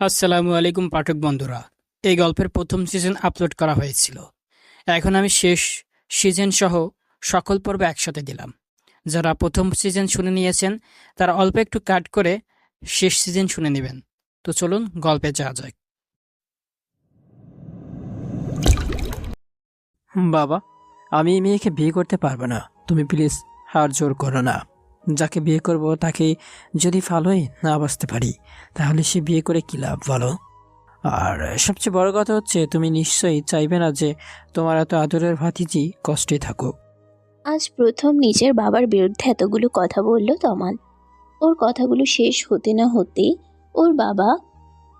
আসসালামু আলাইকুম পাঠক বন্ধুরা। এই গল্পের প্রথম সিজন আপলোড করা হয়েছিল। এখন আমি শেষ সিজন সহ সকল পর্ব একসাথে দিলাম। যারা প্রথম সিজন শুনে নিয়েছেন তারা অল্প একটু কাট করে শেষ সিজন শুনে নেবেন। তো চলুন গল্পে যাওয়া যাক। বাবা, আমি এই মেয়েকে বিয়ে করতে পারবো না। তুমি প্লিজ হাত জোর করো না। যাকে বিয়ে করব তাকে যদি ভালোই না বাসতে পারি তাহলে সে বিয়ে করে কী লাভ বলো? আর সবচেয়ে বড় কথা হচ্ছে তুমি নিশ্চয়ই চাইবে না যে তোমার এত আদরের ভাতিজি কষ্টে থাকুক। আজ প্রথম নিজের বাবার বিরুদ্ধে এতগুলো কথা বলল তমাল। ওর কথাগুলো শেষ হতে না হতেই ওর বাবা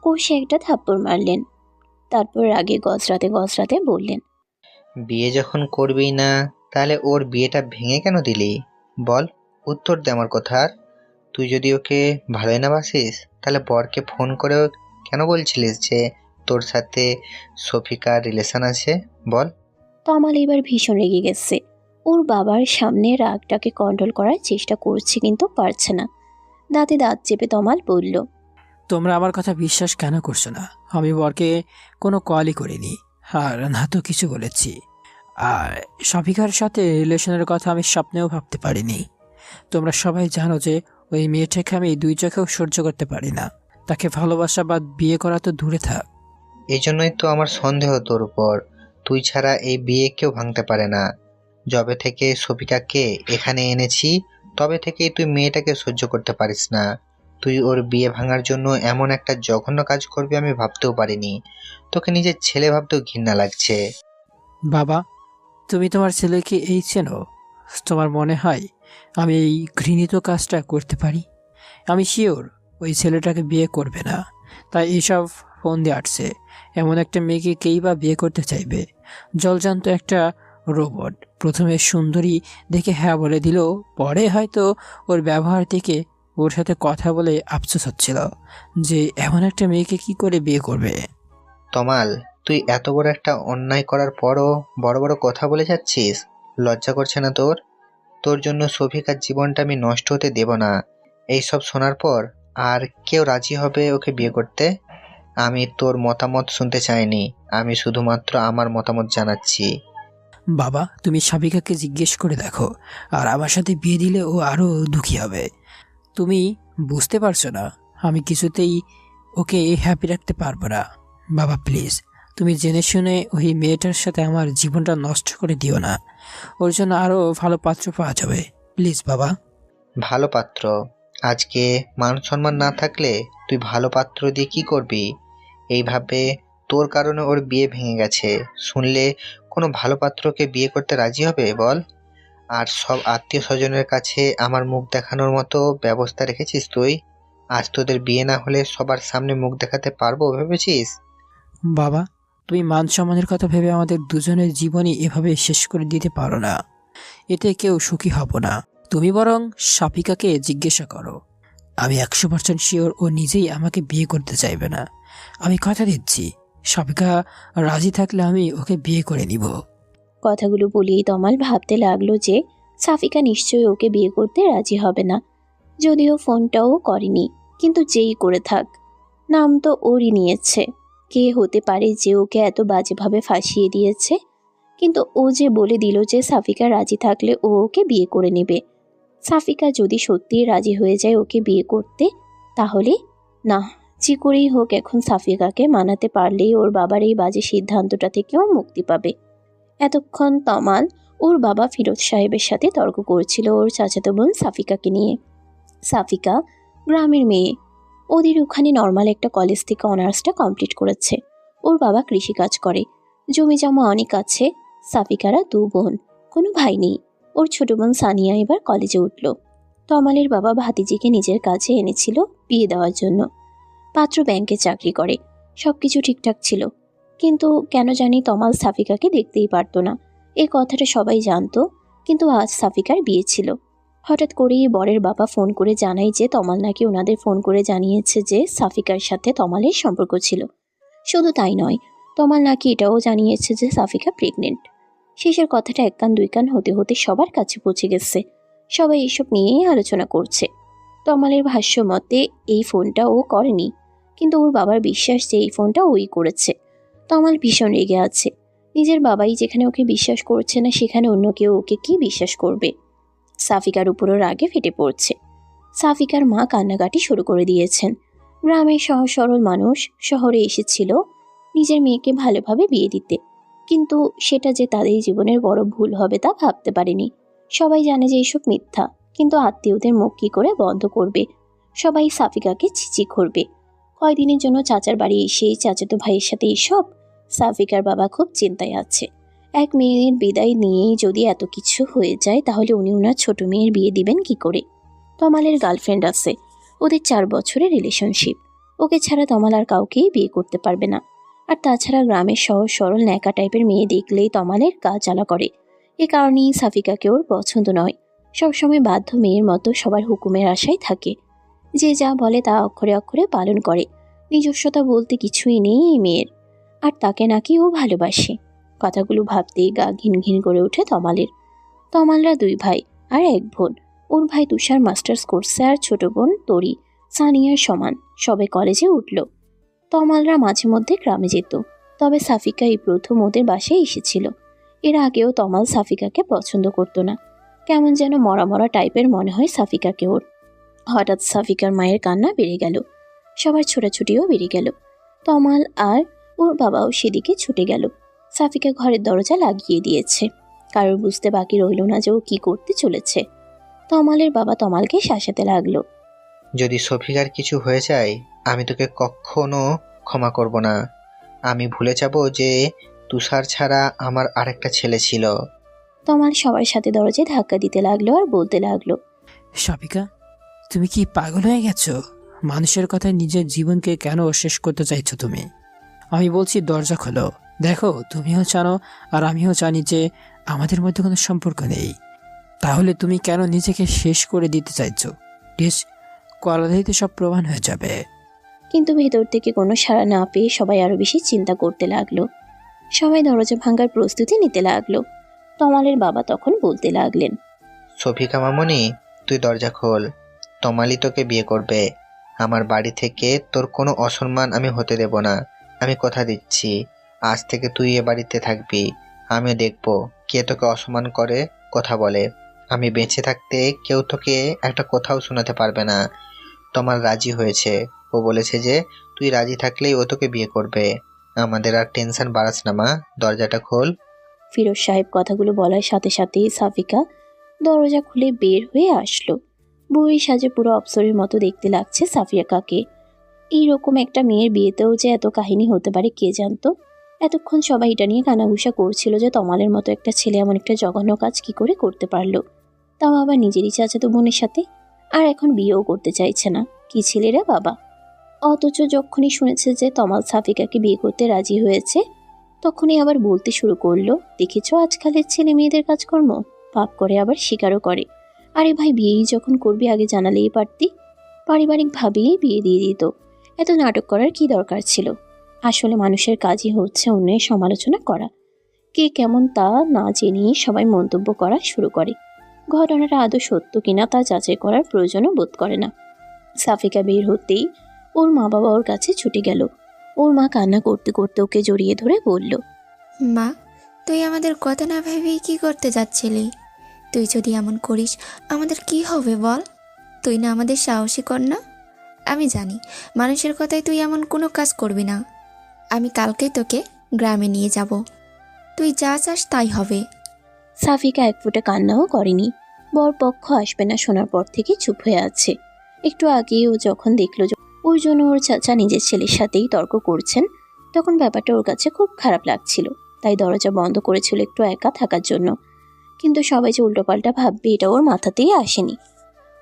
কষে একটা থাপ্পড় মারলেন। তারপর রাগে গজরাতে গজরাতে বললেন, বিয়ে যখন করবেই না তাহলে ওর বিয়েটা ভেঙে কেন দিলি? বল, উত্তর দে আমার কথার। তুই যদি ওকে ভালোই না বাসিস তাহলে বরকে ফোন করেও কেন বলছিলিস যে তোর সাথে সফিকার রিলেশন আছে? বল। তমাল এবার ভীষণ রেগে গেছে। ওর বাবার সামনে রাগটাকে কন্ট্রোল করার চেষ্টা করছে কিন্তু পারছে না। দাঁতে দাঁত চেপে তমাল বলল, তোমরা আমার কথা বিশ্বাস কেন করছো না? আমি বরকে কোনো কলই করিনি, আর না তো কিছু বলেছি। আর সফিকার সাথে রিলেশনের কথা আমি স্বপ্নেও ভাবতে পারিনি। তোমরা সবাই জানো যে ওই মেয়েটাকে আমি দুই চোখেও সহ্য করতে পারি না। তাকে ভালোবাসা বা বিয়ে করা তো দূরে থাক। এই জন্যই তো আমার সন্দেহ তোর উপর। তুই ছাড়া এই বিয়ে কেউ ভাঙতে পারে না। যবে থেকে সফিকাকে এখানে এনেছি তবে থেকেই তুই মেয়েটাকে সহ্য করতে পারিস না। তুই ওর বিয়ে ভাঙার জন্য এমন একটা জঘন্য কাজ করবি আমি ভাবতেও পারিনি। তোকে নিজের ছেলে ভাবতেও ঘৃণা লাগছে। বাবা, তুমি তোমার ছেলেকে এই চেনো? তোমার মনে হয় আমি এই ঘৃণিত কাজটা করতে পারি? আমি শিওর ওই ছেলেটাকে বিয়ে করবে না। তাই এইসব ফোন দিয়ে আসছে। এমন একটা মেয়েকে কেই বা বিয়ে করতে চাইবে? জলজান্ত একটা রোবট। প্রথমে সুন্দরী দেখে হ্যাঁ বলে দিল, পরে হয়তো ওর ব্যবহার থেকে ওর সাথে কথা বলে আফসোস হচ্ছিল যে এমন একটা মেয়েকে কি করে বিয়ে করবে। তমাল, তুই এত বড় একটা অন্যায় করার পরও বড় বড় কথা বলে যাচ্ছিস? লজ্জা করছে না তোর? তোর জন্য সফিকার জীবনটা আমি নষ্ট হতে দেব না। এইসব শোনার পর আর কেউ রাজি হবে ওকে বিয়ে করতে? আমি তোর মতামত শুনতে চাইনি, আমি শুধুমাত্র আমার মতামত জানাচ্ছি। বাবা, তুমি সাবিকাকে জিজ্ঞেস করে দেখো। আর আমার সাথে বিয়ে দিলে ও আরও দুঃখী হবে। তুমি বুঝতে পারছো না? আমি কিছুতেই ওকে হ্যাপি রাখতে পারবো না। বাবা প্লিজ, তুমি জেনে শুনে ওই মেয়েটার সাথে আমার জীবনটা নষ্ট করে দিও না। ওর জন্য আরও ভালো পাত্র পাওয়া যাবে। প্লিজ বাবা। ভালো পাত্র? আজকে মান সম্মান না থাকলে তুই ভালো পাত্র দিয়ে কি করবি? এইভাবে তোর কারণে ওর বিয়ে ভেঙে গেছে শুনলে কোনো ভালো পাত্রকে বিয়ে করতে রাজি হবে বল? আর সব আত্মীয় স্বজনের কাছে আমার মুখ দেখানোর মতো ব্যবস্থা রেখেছিস তুই? আজ তোদের বিয়ে না হলে সবার সামনে মুখ দেখাতে পারবো ভেবেছিস? বাবা, তুমি মান সম্মানের কথা ভেবে আমাদের দুজনের জীবনই এভাবে শেষ করে দিতে পারো না। এতে কেউ সুখী হব না। তুমি বরং সাপিকাকে জিজ্ঞাসা করো। আমি 100% শিওর ও নিজেই আমাকে বিয়ে করতে চাইবে না। আমি কথা দিচ্ছি, সাপিকা রাজি থাকলে আমি ওকে বিয়ে করে নিব। কথাগুলো বলেই তমাল ভাবতে লাগলো যে সাফিকা নিশ্চয়ই ওকে বিয়ে করতে রাজি হবে না। যদিও ফোনটাও করেনি, কিন্তু যেই করে থাক, নাম তো ওরই নিয়েছে। কে হতে পারে যে ওকে এত বাজেভাবে ফাঁসিয়ে দিয়েছে? কিন্তু ও যে বলে দিল যে সাফিকা রাজি থাকলে ও ওকে বিয়ে করে নেবে। সাফিকা যদি সত্যিই রাজি হয়ে যায় ওকে বিয়ে করতে, তাহলে না, যে করেই হোক এখন সাফিকাকে মানাতে পারলেই ওর বাবার এই বাজে সিদ্ধান্তটা থেকেও মুক্তি পাবে। এতক্ষণ তমাল ওর বাবা ফিরোজ সাহেবের সাথে তর্ক করছিল ওর চাচাতো বোন সাফিকাকে নিয়ে। সাফিকা গ্রামের মেয়ে, ওদের ওখানে নর্মাল একটা কলেজ থেকে অনার্সটা কমপ্লিট করেছে। ওর বাবা কৃষিকাজ করে, জমি জমা অনেক আছে। সাফিকারা দু বোন, কোনো ভাই নেই। ওর ছোট বোন সানিয়া এবার কলেজে উঠল। তমালের বাবা ভাতিজিকে নিজের কাছে এনেছিল বিয়ে দেওয়ার জন্য। পাত্র ব্যাংকে চাকরি করে, সবকিছু ঠিকঠাক ছিল। কিন্তু কেন জানি তমাল সাফিকাকে দেখতেই পারতো না। এই কথাটা সবাই জানতো, কিন্তু আজ সাফিকার বিয়ে ছিল। হঠাৎ করেই বরের বাবা ফোন করে জানায় যে তমাল নাকি ওনাদের ফোন করে জানিয়েছে যে সাফিকার সাথে তমালের সম্পর্ক ছিল। শুধু তাই নয়, তমাল নাকি এটাও জানিয়েছে যে সাফিকা প্রেগনেন্ট। শেষের কথাটা এক কান দুই কান হতে হতে সবার কাছে পৌঁছে গেছে। সবাই এসব নিয়েই আলোচনা করছে। তমালের ভাষ্য মতে এই ফোনটা ও করেনি, কিন্তু ওর বাবার বিশ্বাস যে এই ফোনটা ওই করেছে। তমাল ভীষণ রেগে আছে। নিজের বাবাই যেখানে ওকে বিশ্বাস করছে না, সেখানে অন্য কেউ ওকে কি বিশ্বাস করবে। সাফিকার উপরও রাগে ফেটে পড়ছে। সাফিকার মা কান্নাকাটি শুরু করে দিয়েছেন। গ্রামের সহজ সরল মানুষ শহরে এসেছিল নিজের মেয়েকে ভালোভাবে বিয়ে দিতে, কিন্তু সেটা যে তাদের জীবনের বড় ভুল হবে তা ভাবতে পারেনি। সবাই জানে যে এসব মিথ্যা, কিন্তু আত্মীয়দের মুখ কি করে বন্ধ করবে? সবাই সাফিকাকে ছিচি করবে। কয়দিনের জন্য চাচার বাড়ি এসে চাচাতো ভাইয়ের সাথে এসব। সাফিকার বাবা খুব চিন্তায় আছে। এক মেয়ের বিদায় নিয়েই যদি এত কিছু হয়ে যায়, তাহলে উনি ওনার ছোট মেয়ের বিয়ে দিবেন কি করে? তমালের গার্লফ্রেন্ড আছে, ওদের 4 বছরের রিলেশনশিপ। ওকে ছাড়া তমাল আর কাউকেই বিয়ে করতে পারবে না। আর তাছাড়া গ্রামের সহজ সরল ন্যাকা টাইপের মেয়ে দেখলেই তমালের গা জ্বালা করে। এ কারণেই সাফিকাকে ওর পছন্দ নয়। সবসময় বাধ্য মেয়ের মতো সবার হুকুমের আশায় থাকে। যে যা বলে তা অক্ষরে অক্ষরে পালন করে। নিজস্বতা বলতে কিছুই নেই এই মেয়ের। আর তাকে নাকি ও ভালোবাসে। কথাগুলো ভাবতেই গা ঘিন ঘিন করে ওঠে তমালের। তমালরা 2 ভাই আর 1 বোন। ওর ভাই তুষার মাস্টার্স করছে, আর ছোট বোন তরি সানিয়ার সমান সবে কলেজে উঠল। তমালরা মাঝে মধ্যে গ্রামে যেত, তবে সাফিকা এই প্রথম ওদের বাসায় এসেছিল। এর আগেও তমাল সাফিকাকে পছন্দ করতো না। কেমন যেন মরা মরা টাইপের মনে হয় সাফিকাকে ওর। হঠাৎ সাফিকার মায়ের কান্না বেড়ে গেল। সবার ছোটাছুটিও বেড়ে গেল। তমাল আর ওর বাবাও সেদিকে ছুটে গেল। সাফিকা ঘরের দরজা লাগিয়ে দিয়েছে। কারোর বুঝতে বাকি রইল না যে ও কি করতে চলেছে। তমালের বাবা তমালকে শাসাতে লাগলো। যদি সফিকার কিছু হয়ে যায়, আমি তোকে কখনো ক্ষমা করব না। আমি ভুলে যাব যে তুষার ছাড়া আমার আরেকটা ছেলে ছিল। তমাল সবার সাথে দরজায় ধাক্কা দিতে লাগলো আর বলতে লাগলো, সাফিকা, তুমি কি পাগল হয়ে গেছো? মানুষের কথায় নিজের জীবনকে কেন শেষ করতে চাইছো তুমি? আমি বলছি দরজা খোলো। দেখো, তুমিও জানো আর আমিও জানি যে আমাদের মধ্যে কোনো সম্পর্ক নেই। তাহলে তুমি কেন নিজেকে শেষ করে দিতে চাইছো? প্লিজ, কলাধিতে সব প্রমাণ হয়ে যাবে। কিন্তু ভেতর থেকে কোনো সাড়া না পেয়ে সবাই আরো বেশি চিন্তা করতে লাগলো। সবাই দরজা ভাঙার প্রস্তুতি নিতে লাগলো। তমালের বাবা তখন বলতে লাগলেন, সফিকা মামনি, তুই দরজা খোল। তমালি তোকে বিয়ে করবে। আমার বাড়ি থেকে তোর কোনো অসম্মান আমি হতে দেব না। আমি কথা দিচ্ছি, আজ থেকে তুই এ বাড়িতে থাকবি। আমিও দেখব কে তোকে অসম্মান করে কথা বলে। আমি বেঁচে থাকতে কেউ তোকে একটা কথাও শোনাতে পারবে না। তোমার রাজি হয়েছে। ও বলেছে যে তুই রাজি থাকলেই ও তোকে বিয়ে করবে। আমাদের আর টেনশন বাড়াস না মা, দরজাটা খোল। ফিরোজ সাহেব কথাগুলো বলার সাথে সাথেই সাফিকা দরজা খুলে বের হয়ে আসলো। বুড়ি সাজে পুরো অপ্সরের মতো দেখতে লাগছে সাফিয়াকে। এইরকম একটা মেয়ের বিয়েতেও যে এত কাহিনী হতে পারে কে জানতো। এতক্ষণ সবাই এটা নিয়ে কানাঘুষা করছিল যে তমালের মতো একটা ছেলে এমন একটা জঘন্য কাজ কি করে করতে পারলো, তাও আবার নিজেরই চাচাতো বোনের সাথে। আর এখন বিয়েও করতে চাইছে না। কি ছেলেরা বাবা! অথচ যখনই শুনেছে যে তমাল সাফিকাকে বিয়ে করতে রাজি হয়েছে, তখনই আবার বলতে শুরু করলো, দেখেছো আজকালের ছেলে মেয়েদের কাজকর্ম, পাপ করে আবার স্বীকারও করে। আরে ভাই, বিয়েই যখন করবি আগে জানালেই পারতি। পারিবারিকভাবেই বিয়ে দিয়ে দিত। এত নাটক করার কি দরকার ছিল? আসলে মানুষের কাজই হচ্ছে অন্যের সমালোচনা করা। কে কেমন তা না জেনেই সবাই মন্তব্য করা শুরু করে। ঘটনাটা আদৌ সত্য কিনা তা যাচাই করার প্রয়োজনও বোধ করে না। সাফিকা বের হতেই ওর মা বাবা ওর কাছে ছুটে গেল। ওর মা কান্না করতে করতে ওকে জড়িয়ে ধরে বলল, মা, তুই আমাদের কথা না ভেবেই কি করতে যাচ্ছিলি? তুই যদি এমন করিস আমাদের কি হবে বল? তুই না আমাদের সাহসী কর না? আমি জানি মানুষের কথায় তুই এমন কোনো কাজ করবি না। আমি কালকেই তোকে গ্রামে নিয়ে যাব। তুই যা চাস তাই হবে। সাফিকা এক ফোঁটা কান্নাও করেনি। বর পক্ষ আসবে না শোনার পর থেকে চুপ হয়ে আছে। একটু আগে ও যখন দেখলো ওর জন্য ওর চাচা নিজের ছেলের সাথেই তর্ক করছেন, তখন ব্যাপারটা ওর কাছে খুব খারাপ লাগছিল। তাই দরজা বন্ধ করেছিল একটু একা থাকার জন্য। কিন্তু সবাই যে উল্টোপাল্টা ভাববে এটা ওর মাথাতেই আসেনি।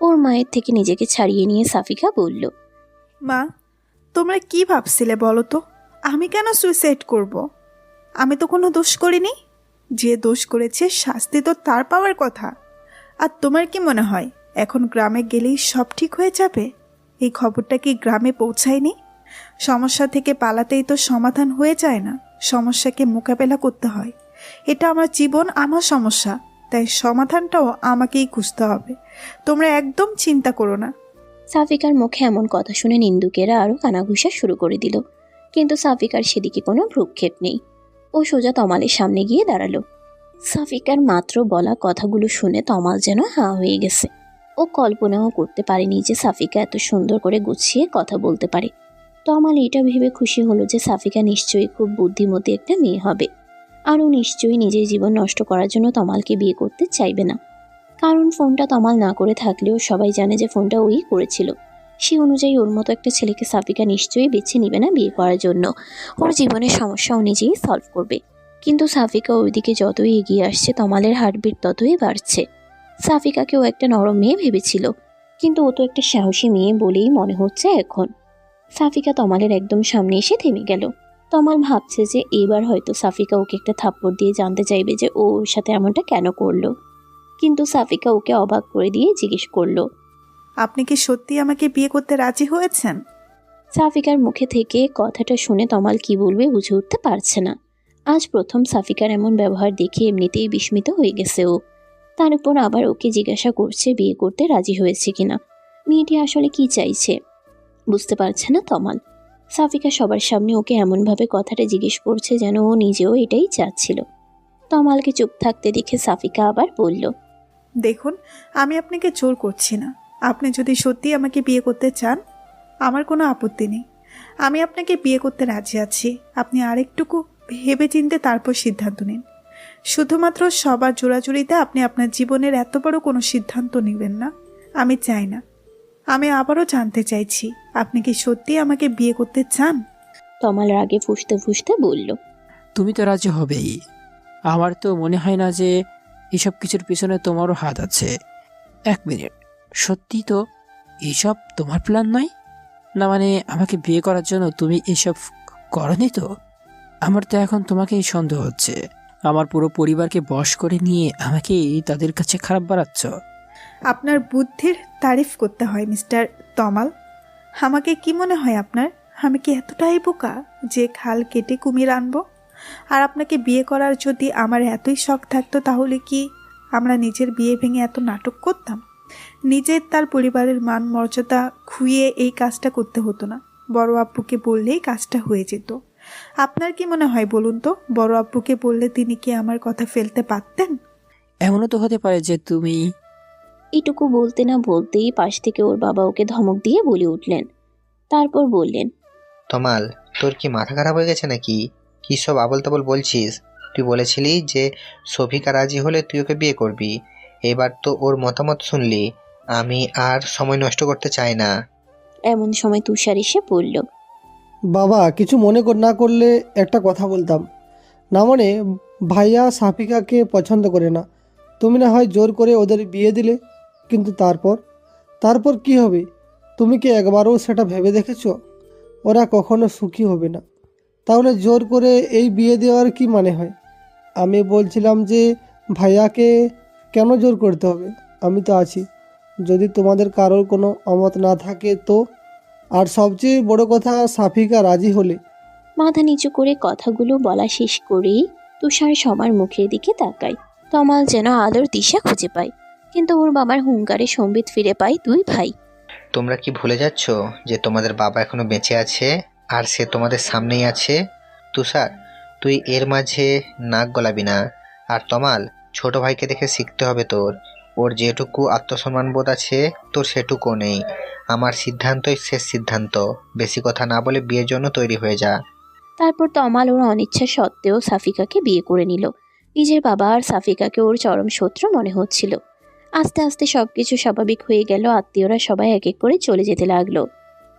ওর মায়ের থেকে নিজেকে ছাড়িয়ে নিয়ে সাফিকা বলল, মা, তোমরা কি ভাবছিলে বলো তো? আমি কেন সুইসাইড করব? আমি তো কোনো দোষ করিনি। যে দোষ করেছে শাস্তি তো তার পাওয়ার কথা। আর তোমার কি মনে হয় এখন গ্রামে গেলেই সব ঠিক হয়ে যাবে? এই খবরটা কি গ্রামে পৌঁছায়নি? সমস্যা থেকে পালাতেই তো সমাধান হয়ে যায় না, সমস্যাকে মোকাবেলা করতে হয়। এটা আমার জীবন, আমার সমস্যা, তাই সমাধানটাও আমাকেই খুঁজতে হবে। তোমরা একদম চিন্তা করো না। সাফিকার মুখে এমন কথা শুনে নিন্দুকেরা আরও কানাঘুষা শুরু করে দিল, কিন্তু সাফিকার সেদিকে কোনো ভ্রুক্ষেপ নেই। ও সোজা তমালের সামনে গিয়ে দাঁড়ালো। সাফিকার মাত্র বলা কথাগুলো শুনে তমাল যেন হাঁ হয়ে গেছে। ও কল্পনাও করতে পারেনি যে সাফিকা এত সুন্দর করে গুছিয়ে কথা বলতে পারে। তমাল এটা ভেবে খুশি হলো যে সাফিকা নিশ্চয়ই খুব বুদ্ধিমতী একটা মেয়ে হবে, আর ও নিশ্চয়ই নিজের জীবন নষ্ট করার জন্য তমালকে বিয়ে করতে চাইবে না। কারণ ফোনটা তমাল না করে থাকলেও সবাই জানে যে ফোনটা ওই করেছিল। সে অনুযায়ী ওর মতো একটা ছেলেকে সাফিকা নিশ্চয়ই বেছে নিবে না বিয়ে করার জন্য। ওর জীবনের সমস্যা ও নিজেই সলভ করবে। কিন্তু সাফিকা ওইদিকে যতই এগিয়ে আসছে তমালের হার্টবিট ততই বাড়ছে। সাফিকাকেও একটা নরম মেয়ে ভেবেছিল, কিন্তু ও তো একটা সাহসী মেয়ে বলেই মনে হচ্ছে এখন। সাফিকা তমালের একদম সামনে এসে থেমে গেল। তমাল ভাবছে যে এবার হয়তো সাফিকা ওকে একটা থাপ্পড় দিয়ে জানতে চাইবে যে ও ওর সাথে এমনটা কেন করলো। কিন্তু সাফিকা ওকে অবাক করে দিয়ে জিজ্ঞেস করলো, আপনি কি সত্যি আমাকে বিয়ে করতে রাজি হয়েছেন? সাফিকার মুখে থেকে কথাটা শুনে তমাল কি বলবে বুঝে উঠতে পারছে না। আজ প্রথম সাফিকার এমন ব্যবহার দেখে এমনিতেই বিস্মিত হয়ে গেছে ও। তার উপর আবার ওকে জিজ্ঞাসা করছে বিয়ে করতে রাজি হয়েছে কিনা। মেয়েটি আসলে কি চাইছে বুঝতে পারছে না তমাল। সাফিকা সবার সামনে ওকে এমনভাবে কথাটা জিজ্ঞেস করছে যেন ও নিজেও এটাই চাচ্ছিল। তমালকে চুপ থাকতে দেখে সাফিকা আবার বলল, দেখুন, আমি আপনাকে জোর করছি না। আপনি যদি সত্যি আমাকে বিয়ে করতে চান, আমার কোনো আপত্তি নেই। আমি আপনাকে বিয়ে করতে রাজি আছি। আপনি আরেকটুকু ভেবে চিনতে তারপর সিদ্ধান্ত নিন। শুধুমাত্র সবার জোড়াজুড়িতে আপনি আপনার জীবনের এত বড় কোনো সিদ্ধান্ত নেবেন না, আমি চাই না। আমি আবারও জানতে চাইছি, আপনি কি সত্যি আমাকে বিয়ে করতে চান? তমাল রাগে ফুঁসতে ফুঁসতে বলল, তুমি তো রাজি হবেই। আমার তো মনে হয় না যে এসব কিছুর পিছনে তোমারও হাত আছে। এক মিনিট, সত্যি তো এইসব তোমার প্ল্যান নয়? না মানে আমাকে বিয়ে করার জন্য তুমি এসব করনি তো? আমার তো এখন তোমাকেই সন্দেহ হচ্ছে। আমার পুরো পরিবারকে বশ করে নিয়ে আমাকে তাদের কাছে খারাপ বানাচ্ছ। আপনার বুদ্ধির তারিফ করতে হয় মিস্টার তমাল। আমাকে কি মনে হয় আপনার? আমি কি এতটাই বোকা যে খাল কেটে কুমির আনবো? আর আপনাকে বিয়ে করার যদি আমার এতই শখ থাকতো, তাহলে কি আমরা নিজের বিয়ে ভেঙে এত নাটক করতাম? নিজের তার পরিবারের মান মর্যাদা খুইয়ে এই কাজটা করতে হতো না। বড় আব্বুকে বললেই কাজটা হয়ে যেত। আপনার কি মনে হয় বলুন তো? বড় আব্বুকে বললে তিনি কি আমার কথা ফেলতে পারতেন? এমনও তো হতে পারে যে তুমি... এটুকু বলতে না বলতেই পাশ থেকে ওর বাবা ওকে ধমক দিয়ে বলে উঠলেন। তারপর বললেন, তমাল, তোর কি মাথা খারাপ হয়ে গেছে নাকি? কি সব আবল তাবল বলছিস? তুই বলেছিলি যে সফিকা রাজি হলে তুই ওকে বিয়ে করবি। এবার তো ওর মতামত শুনলি। আমি আর সময় নষ্ট করতে চাই না। এমন সময় তুষার এসে বলল, বাবা, কিছু মনে না করলে একটা কথা বলতাম। না মানে, ভাইয়া সাফিকাকে পছন্দ করে না। তুমি না হয় জোর করে ওদের বিয়ে দিলে, কিন্তু তারপর কি হবে? তুমি কি একবারও সেটা ভেবে দেখেছো? ওরা কখনো সুখী হবে না। তাহলে জোর করে এই বিয়ে দেওয়ার কি মানে হয়? আমি বলছিলাম যে ভাইয়াকে কেন জোর করতে হবে? আমি তো আছি, যদি তোমাদের কারোর কোনো অমত না থাকে তো। আর সবচেয়ে বড় কথা, সাফিকা রাজি হলে। মাথা নিচু করে কথাগুলো বলা শেষ করেই তুষার সবার মুখের দিকে তাকায়। তমাল যেন আলোর দিশা খুঁজে পায়, কিন্তু ওর বাবার হুঙ্কারে সম্বিত ফিরে পায় দুই ভাই। তোমরা কি ভুলে যাচ্ছ যে তোমাদের বাবা এখনো বেঁচে আছে আর সে তোমাদের সামনেই আছে? তুষার, তুই এর মাঝে নাক গলাবি না। আর তমাল, ছোট ভাইকে দেখে শিখতে হবে তোর। ওর যেটুকু আত্মসম্মান বোধ আছে তোর সেটুকু নেই। আমার সিদ্ধান্তই শেষ সিদ্ধান্ত। বেশি কথা না বলে বিয়ের জন্য তৈরি হয়ে যা। তারপর তমাল ওর অনিচ্ছা সত্ত্বেও সাফিকাকে বিয়ে করে নিল। নিজের বাবা আর সাফিকাকে ওর চরম শত্রু মনে হচ্ছিল। আস্তে আস্তে সবকিছু স্বাভাবিক হয়ে গেল। আত্মীয়রা সবাই এক এক করে চলে যেতে লাগলো।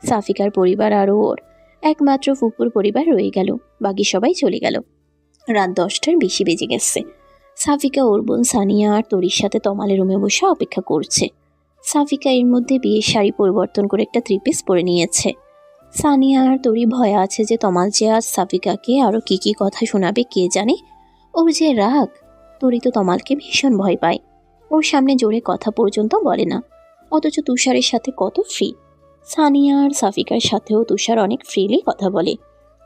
সাফিকার পরিবার আর ওর একমাত্র ফুপুর পরিবার রয়ে গেল। বাকি সবাই চলে গেল। রাত 10টার বেশি বেজে গেছে। সাফিকা ওর বোন সানিয়া আর তরির সাথে তমালের রুমে বসে অপেক্ষা করছে। সাফিকা এর মধ্যে বিয়ের শাড়ি পরিবর্তন করে একটা 3 পিস পরে নিয়েছে। সানিয়া আর তরি ভয় আছে যে তমাল যে আজ সাফিকাকে আরো কি কি কথা শোনাবে কে জানে। ওর যে রাগ, তরি তো তমালকে ভীষণ ভয় পায়। ওর সামনে জোরে কথা পর্যন্ত বলে না, অথচ তুষারের সাথে কত ফ্রি। সানিয়া আর সাফিকার সাথেও তুষার অনেক ফ্রিলি কথা বলে।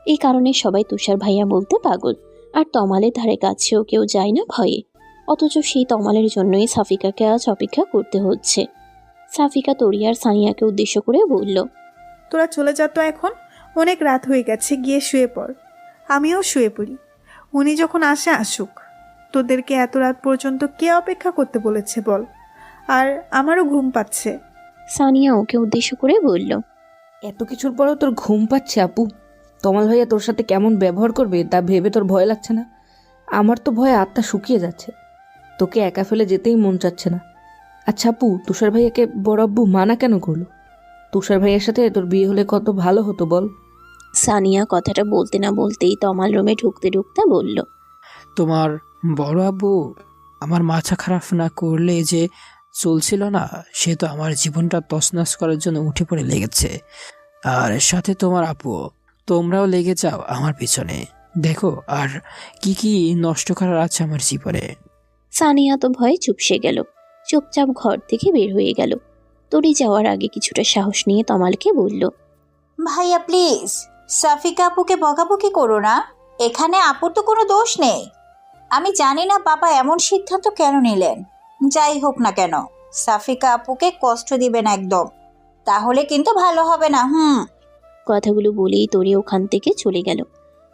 এই কারণে সবাই তুষার ভাইয়া বলতে পাগল। আর তমালের ধারে কাছেও কেউ যায় না ভয়ে। অথচ সেই তমালের জন্যই সাফিকাকে আজ অপেক্ষা করতে হচ্ছে। সাফিকা তরিয়া আর সানিয়াকে উদ্দেশ্য করে বলল, তোরা চলে যা তো এখন, অনেক রাত হয়ে গেছে, গিয়ে শুয়ে পড়। আমিও শুয়ে পড়ি। উনি যখন আসে আসুক। তোদেরকে এত রাত পর্যন্ত কে অপেক্ষা করতে বলেছে বল? আর আমারও ঘুম পাচ্ছে। সানিয়া ওকে উদ্দেশ্য করে বলল, এত কিছুর পরেও তোর ঘুম পাচ্ছে আপু? তমাল ভাইয়া তোর সাথে কেমন ব্যবহার করবে তা ভেবে তোর ভয় লাগছে না? আমার তো ভয়ে আত্মা শুকিয়ে যাচ্ছে। তোকে একা ফেলে যেতেই মন চাচ্ছে না। আচ্ছা আপু, তুষার ভাইয়াকে বড় আব্বু মানা কেন করলো? তুষার ভাইয়ের সাথে তোর বিয়ে হলে কত ভালো হতো বল। সানিয়া কথাটা বলতে না বলতেই তমাল রুমে ঢুকতে ঢুকতে বলল, তোমার বড় আব্বু আমার মাথা খারাপ না করলে যে চলছিল না, সে তো আমার জীবনটা তছনছ করার জন্য উঠে পড়ে লেগেছে। আর সাথে তোমার আপু, তোমরাও লেগে যাও আমার পিছনে। দেখো আর কি কি নষ্ট করার আছে আমার জীবনে। সানিয়া তো ভয়ে চুপসে গেল, চুপচাপ ঘর থেকে বের হয়ে গেল। তরি যাওয়ার আগে কিছুটা সাহস নিয়ে তমালকে বলল, ভাইয়া প্লিজ সাফিকা আপুকে বকাবকি করো না। এখানে আপুর তো কোনো দোষ নেই। আমি জানি না বাবা এমন সিদ্ধান্ত কেন নিলেন। যাই হোক না কেন, সাফিকা আপুকে কষ্ট দিবেন একদম, তাহলে কিন্তু ভালো হবে না। কথাগুলো বলেই তরি ওখান থেকে চলে গেল।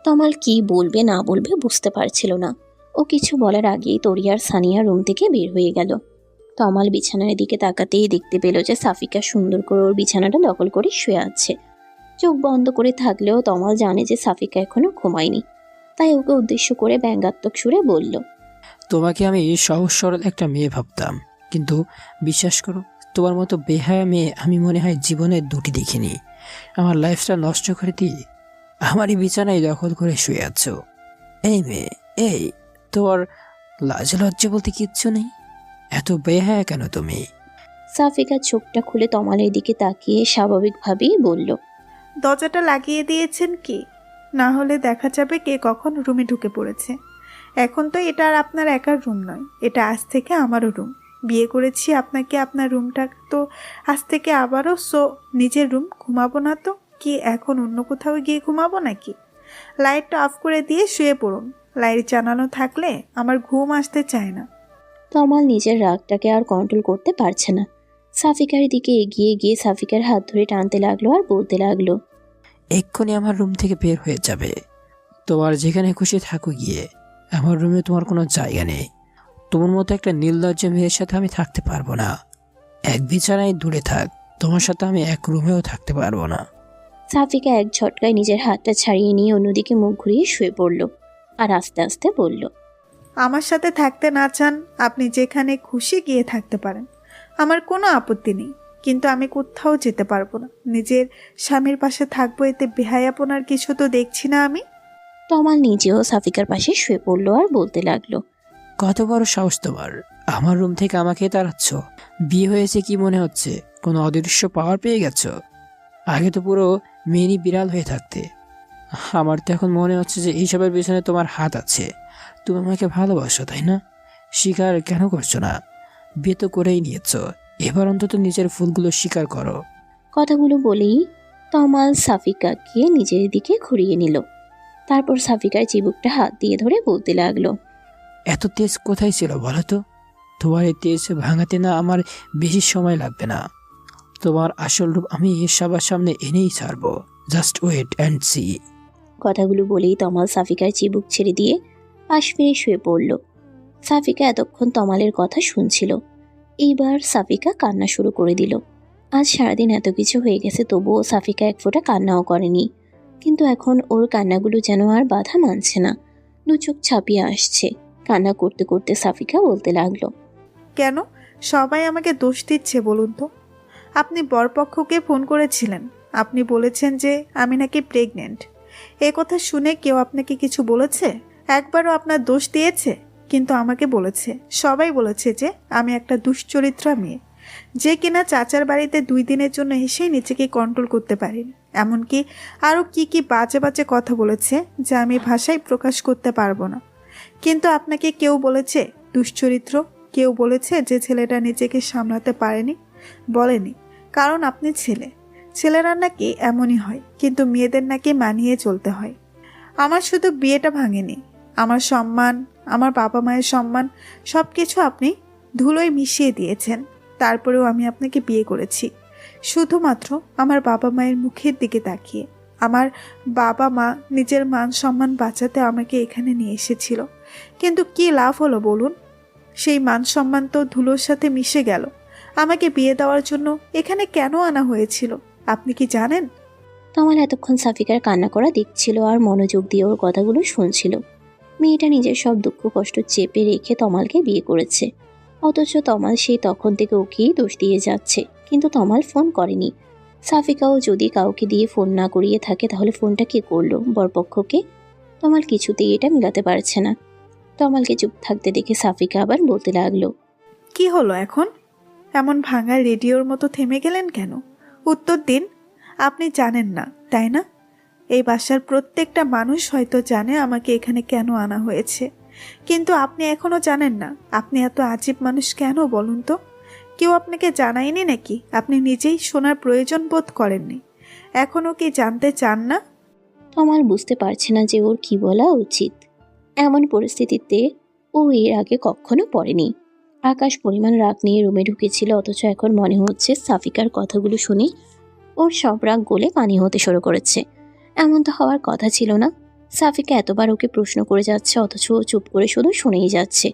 তমাল কি বলবে না বলবে বুঝতে পারছিল না। ও কিছু বলার আগেই তরি আর সানিয়া রুম থেকে বের হয়ে গেল। তমাল বিছানার দিকে তাকাতেই দেখতে পেল যে সাফিকা সুন্দর করে ওর বিছানাটা দখল করে শুয়ে আছে। চোখ বন্ধ করে থাকলেও তমাল জানে যে সাফিকা এখনো ঘুমায়নি, তাই ওকে উদ্দেশ্য করে ব্যঙ্গাত্মক সুরে বলল, তোমাকে আমি সহজ সরল একটা মেয়ে ভাবতাম, কিন্তু বিশ্বাস করো, তোমার মতো বেহায়া মেয়ে আমি মনে হয় জীবনে দুটি দেখিনি। আমার লাইফটা নষ্ট করে দিয়ে আমারই বিছানায় দখল করে শুয়ে আছো। এই মেয়ে, এই তোমার লাজ লজ্জা বলতে কিচ্ছু নেই? এত বেহায়া কেন তুমি? সাফিকা চোখটা খুলে তমালের দিকে তাকিয়ে স্বাভাবিকভাবেই বলল, দরজাটা লাগিয়ে দিয়েছেন কি? না হলে দেখা যাবে কে কখন রুমে ঢুকে পড়েছে। এখন তো এটা আর আপনার একার রুম নয়, এটা আজ থেকে আমারও রুম। বিয়ে করেছি আপনাকে, আপনার রুমটা তো আজ থেকে আবারও নিজের রুম। ঘুমাবো না তো কি এখন অন্য কোথাও গিয়ে ঘুমাবো নাকি? লাইটটা অফ করে দিয়ে শুয়ে পড়ুন। লাইট জ্বালানো থাকলে আমার ঘুম আসতে চায় না। তমাল নিজের রাগটাকে আর কন্ট্রোল করতে পারছে না। সাফিকার দিকে এগিয়ে গিয়ে সাফিকার হাত ধরে টানতে লাগলো আর বলতে লাগলো, এক্ষুনি আমার রুম থেকে বের হয়ে যাবে। তোমার যেখানে খুশি থাকো গিয়ে, আমার রুমে তোমার কোনো জায়গা নেই। তোমার মতো একটা নির্লজ্জ মেয়ের সাথে আমি থাকতে পারবো না। এক বিছানায় দূরে থাক, তোমার সাথে আমি এক রুমেও থাকতে পারবো না। সাফিকা এক ঝটকায় নিজের হাতটা ছাড়িয়ে নিয়ে অন্যদিকে মুখ ঘুরিয়ে শুয়ে পড়ল আর আস্তে আস্তে বলল, আমার সাথে থাকতে না চান, আপনি যেখানে খুশি গিয়ে থাকতে পারেন, আমার কোনো আপত্তি নেই। কিন্তু আমি কোথাও যেতে পারবো না। নিজের স্বামীর পাশে থাকবো, এতে বেহায়াপনার কিছু তো দেখছি না আমি। তমাল নিজেও সাফিকার পাশে শুয়ে পড়ল আর বলতে লাগলো, কত বড় সাহস তোমার, আমার রুম থেকে আমাকে তাড়াচ্ছ? বিয়ে হয়েছে কি মনে হচ্ছে? কোনো অদৃশ্য পাওয়ার পেয়ে গেছো? আগে তো পুরো মিনি বিড়াল হয়ে থাকতে। আমার তো এখন মনে হচ্ছে যে এইসবের পিছনে তোমার হাত আছে। তুমি আমাকে ভালোবাসো, তাই না? স্বীকার কেন করছো না? বিয়ে তো করেই নিয়েছো, এবার অন্তত নিজের ভুলগুলো স্বীকার করো। কথাগুলো বলেই তমাল সাফিকাকে নিজের দিকে ঘুরিয়ে নিল। তারপর সাফিকার চিবুকটা হাত দিয়ে ধরে বলতে লাগলো, এত তেজ কোথায় ছিল বলো তো? তোমার এই তেজ ভাঙাতে না আমার বেশি সময় লাগবে না। তোমার আসল রূপ আমি সবার সামনে এনেই ছাড়বো। Just wait and see. কথাগুলো বলেই তমাল সাফিকার চিবুক ছেড়ে দিয়ে পাশ ফিরে শুয়ে পড়ল। সাফিকা এতক্ষণ তমালের কথা শুনছিল। এইবার সাফিকা কান্না শুরু করে দিল। আজ সারাদিন এত কিছু হয়ে গেছে, তবুও সাফিকা এক ফোঁটা কান্নাও করেনি। কিন্তু এখন ওর কান্নাগুলো যেন আর বাধা মানছে না, দু চোখ ছাপিয়ে আসছে। কান্না করতে করতে সাফিকা বলতে লাগলো, কেন সবাই আমাকে দোষ দিচ্ছে বলুন তো? আপনি বরপক্ষকে ফোন করেছিলেন, আপনি বলেছেন যে আমি নাকি প্রেগনেন্ট। এ কথা শুনে কেউ আপনাকে কিছু বলেছে? একবারও আপনার দোষ দিয়েছে? কিন্তু আমাকে বলেছে, সবাই বলেছে যে আমি একটা দুশ্চরিত্রা মেয়ে, যে কিনা চাচার বাড়িতে 2 দিনের জন্য এসেই নিজেকে কন্ট্রোল করতে পারিনি। এমনকি আরও কি বাজে বাজে কথা বলেছে যা আমি ভাষায় প্রকাশ করতে পারবো না। কিন্তু আপনাকে কেউ বলেছে দুশ্চরিত্র? কেউ বলেছে যে ছেলেটা নিজেকে সামলাতে পারেনি? বলেনি, কারণ আপনি ছেলে। ছেলেরা নাকি এমনই হয়, কিন্তু মেয়েদের নাকি মানিয়ে চলতে হয়। আমার শুধু বিয়েটা ভাঙেনি, আমার সম্মান, আমার বাবা মায়ের সম্মান, সব কিছু আপনি ধুলোয় মিশিয়ে দিয়েছেন। তারপরেও আমি আপনাকে বিয়ে করেছি শুধুমাত্র আমার বাবা মায়ের মুখের দিকে তাকিয়ে। আমার বাবা মা নিজের মান সম্মান বাঁচাতে আমাকে এখানে নিয়ে এসেছিল, কিন্তু কি লাভ হলো বলুন? সেই মান সম্মান তো ধুলোর সাথে মিশে গেল। আমাকে বিয়ে দেওয়ার জন্য এখানে কেন আনা হয়েছিল আপনি কি জানেন? তমাল এতক্ষণ সাফিকার কান্না করা দেখছিল আর মনোযোগ দিয়ে ওর কথাগুলো শুনছিল। মেয়েটা নিজের সব দুঃখ কষ্ট চেপে রেখে তমালকে বিয়ে করেছে, অথচ তমাল সেই তখন থেকে ওকেই দোষ দিয়ে যাচ্ছে। কিন্তু তমাল ফোন করেনি। সাফিকাও যদি কাউকে দিয়ে ফোন না করিয়ে থাকে তাহলে ফোনটা কে করলো? বরপক্ষকে। তমাল কিছুতেই এটা মিলাতে পারছে না। তমালকে চুপ থাকতে দেখে সাফিকা আবার বলতে লাগলো, কি হলো এখন? এমন ভাঙা রেডিওর মতো থেমে গেলেন কেন? উত্তর দিন। আপনি জানেন না তাই না? এই বাসার প্রত্যেকটা মানুষ হয়তো জানে আমাকে এখানে কেন আনা হয়েছে, কিন্তু আপনি এখনো জানেন না। আপনি এত আজীব মানুষ কেন বলুন তো? কেউ আপনাকে জানায়নি নাকি? আপনি নিজেই শোনার প্রয়োজন বোধ করেননি? এখনো কি জানতে চান না? তমাল বুঝতে পারছে না যে ওর কি বলা উচিত। এমন পরিস্থিতিতে ও এর আগে কখনো পড়েনি। আকাশ পরিমাণ রাগ নিয়ে রুমে ঢুকেছিল, অথচ এখন মনে হচ্ছে সাফিকার কথাগুলো শুনে ওর সব রাগ গলে পানি হতে শুরু করেছে। এমন তো হওয়ার কথা ছিল না। সাফিকা এতবার ওকে প্রশ্ন করে যাচ্ছে, অথচ ও চুপ করে শুধু শুনেই যাচ্ছে।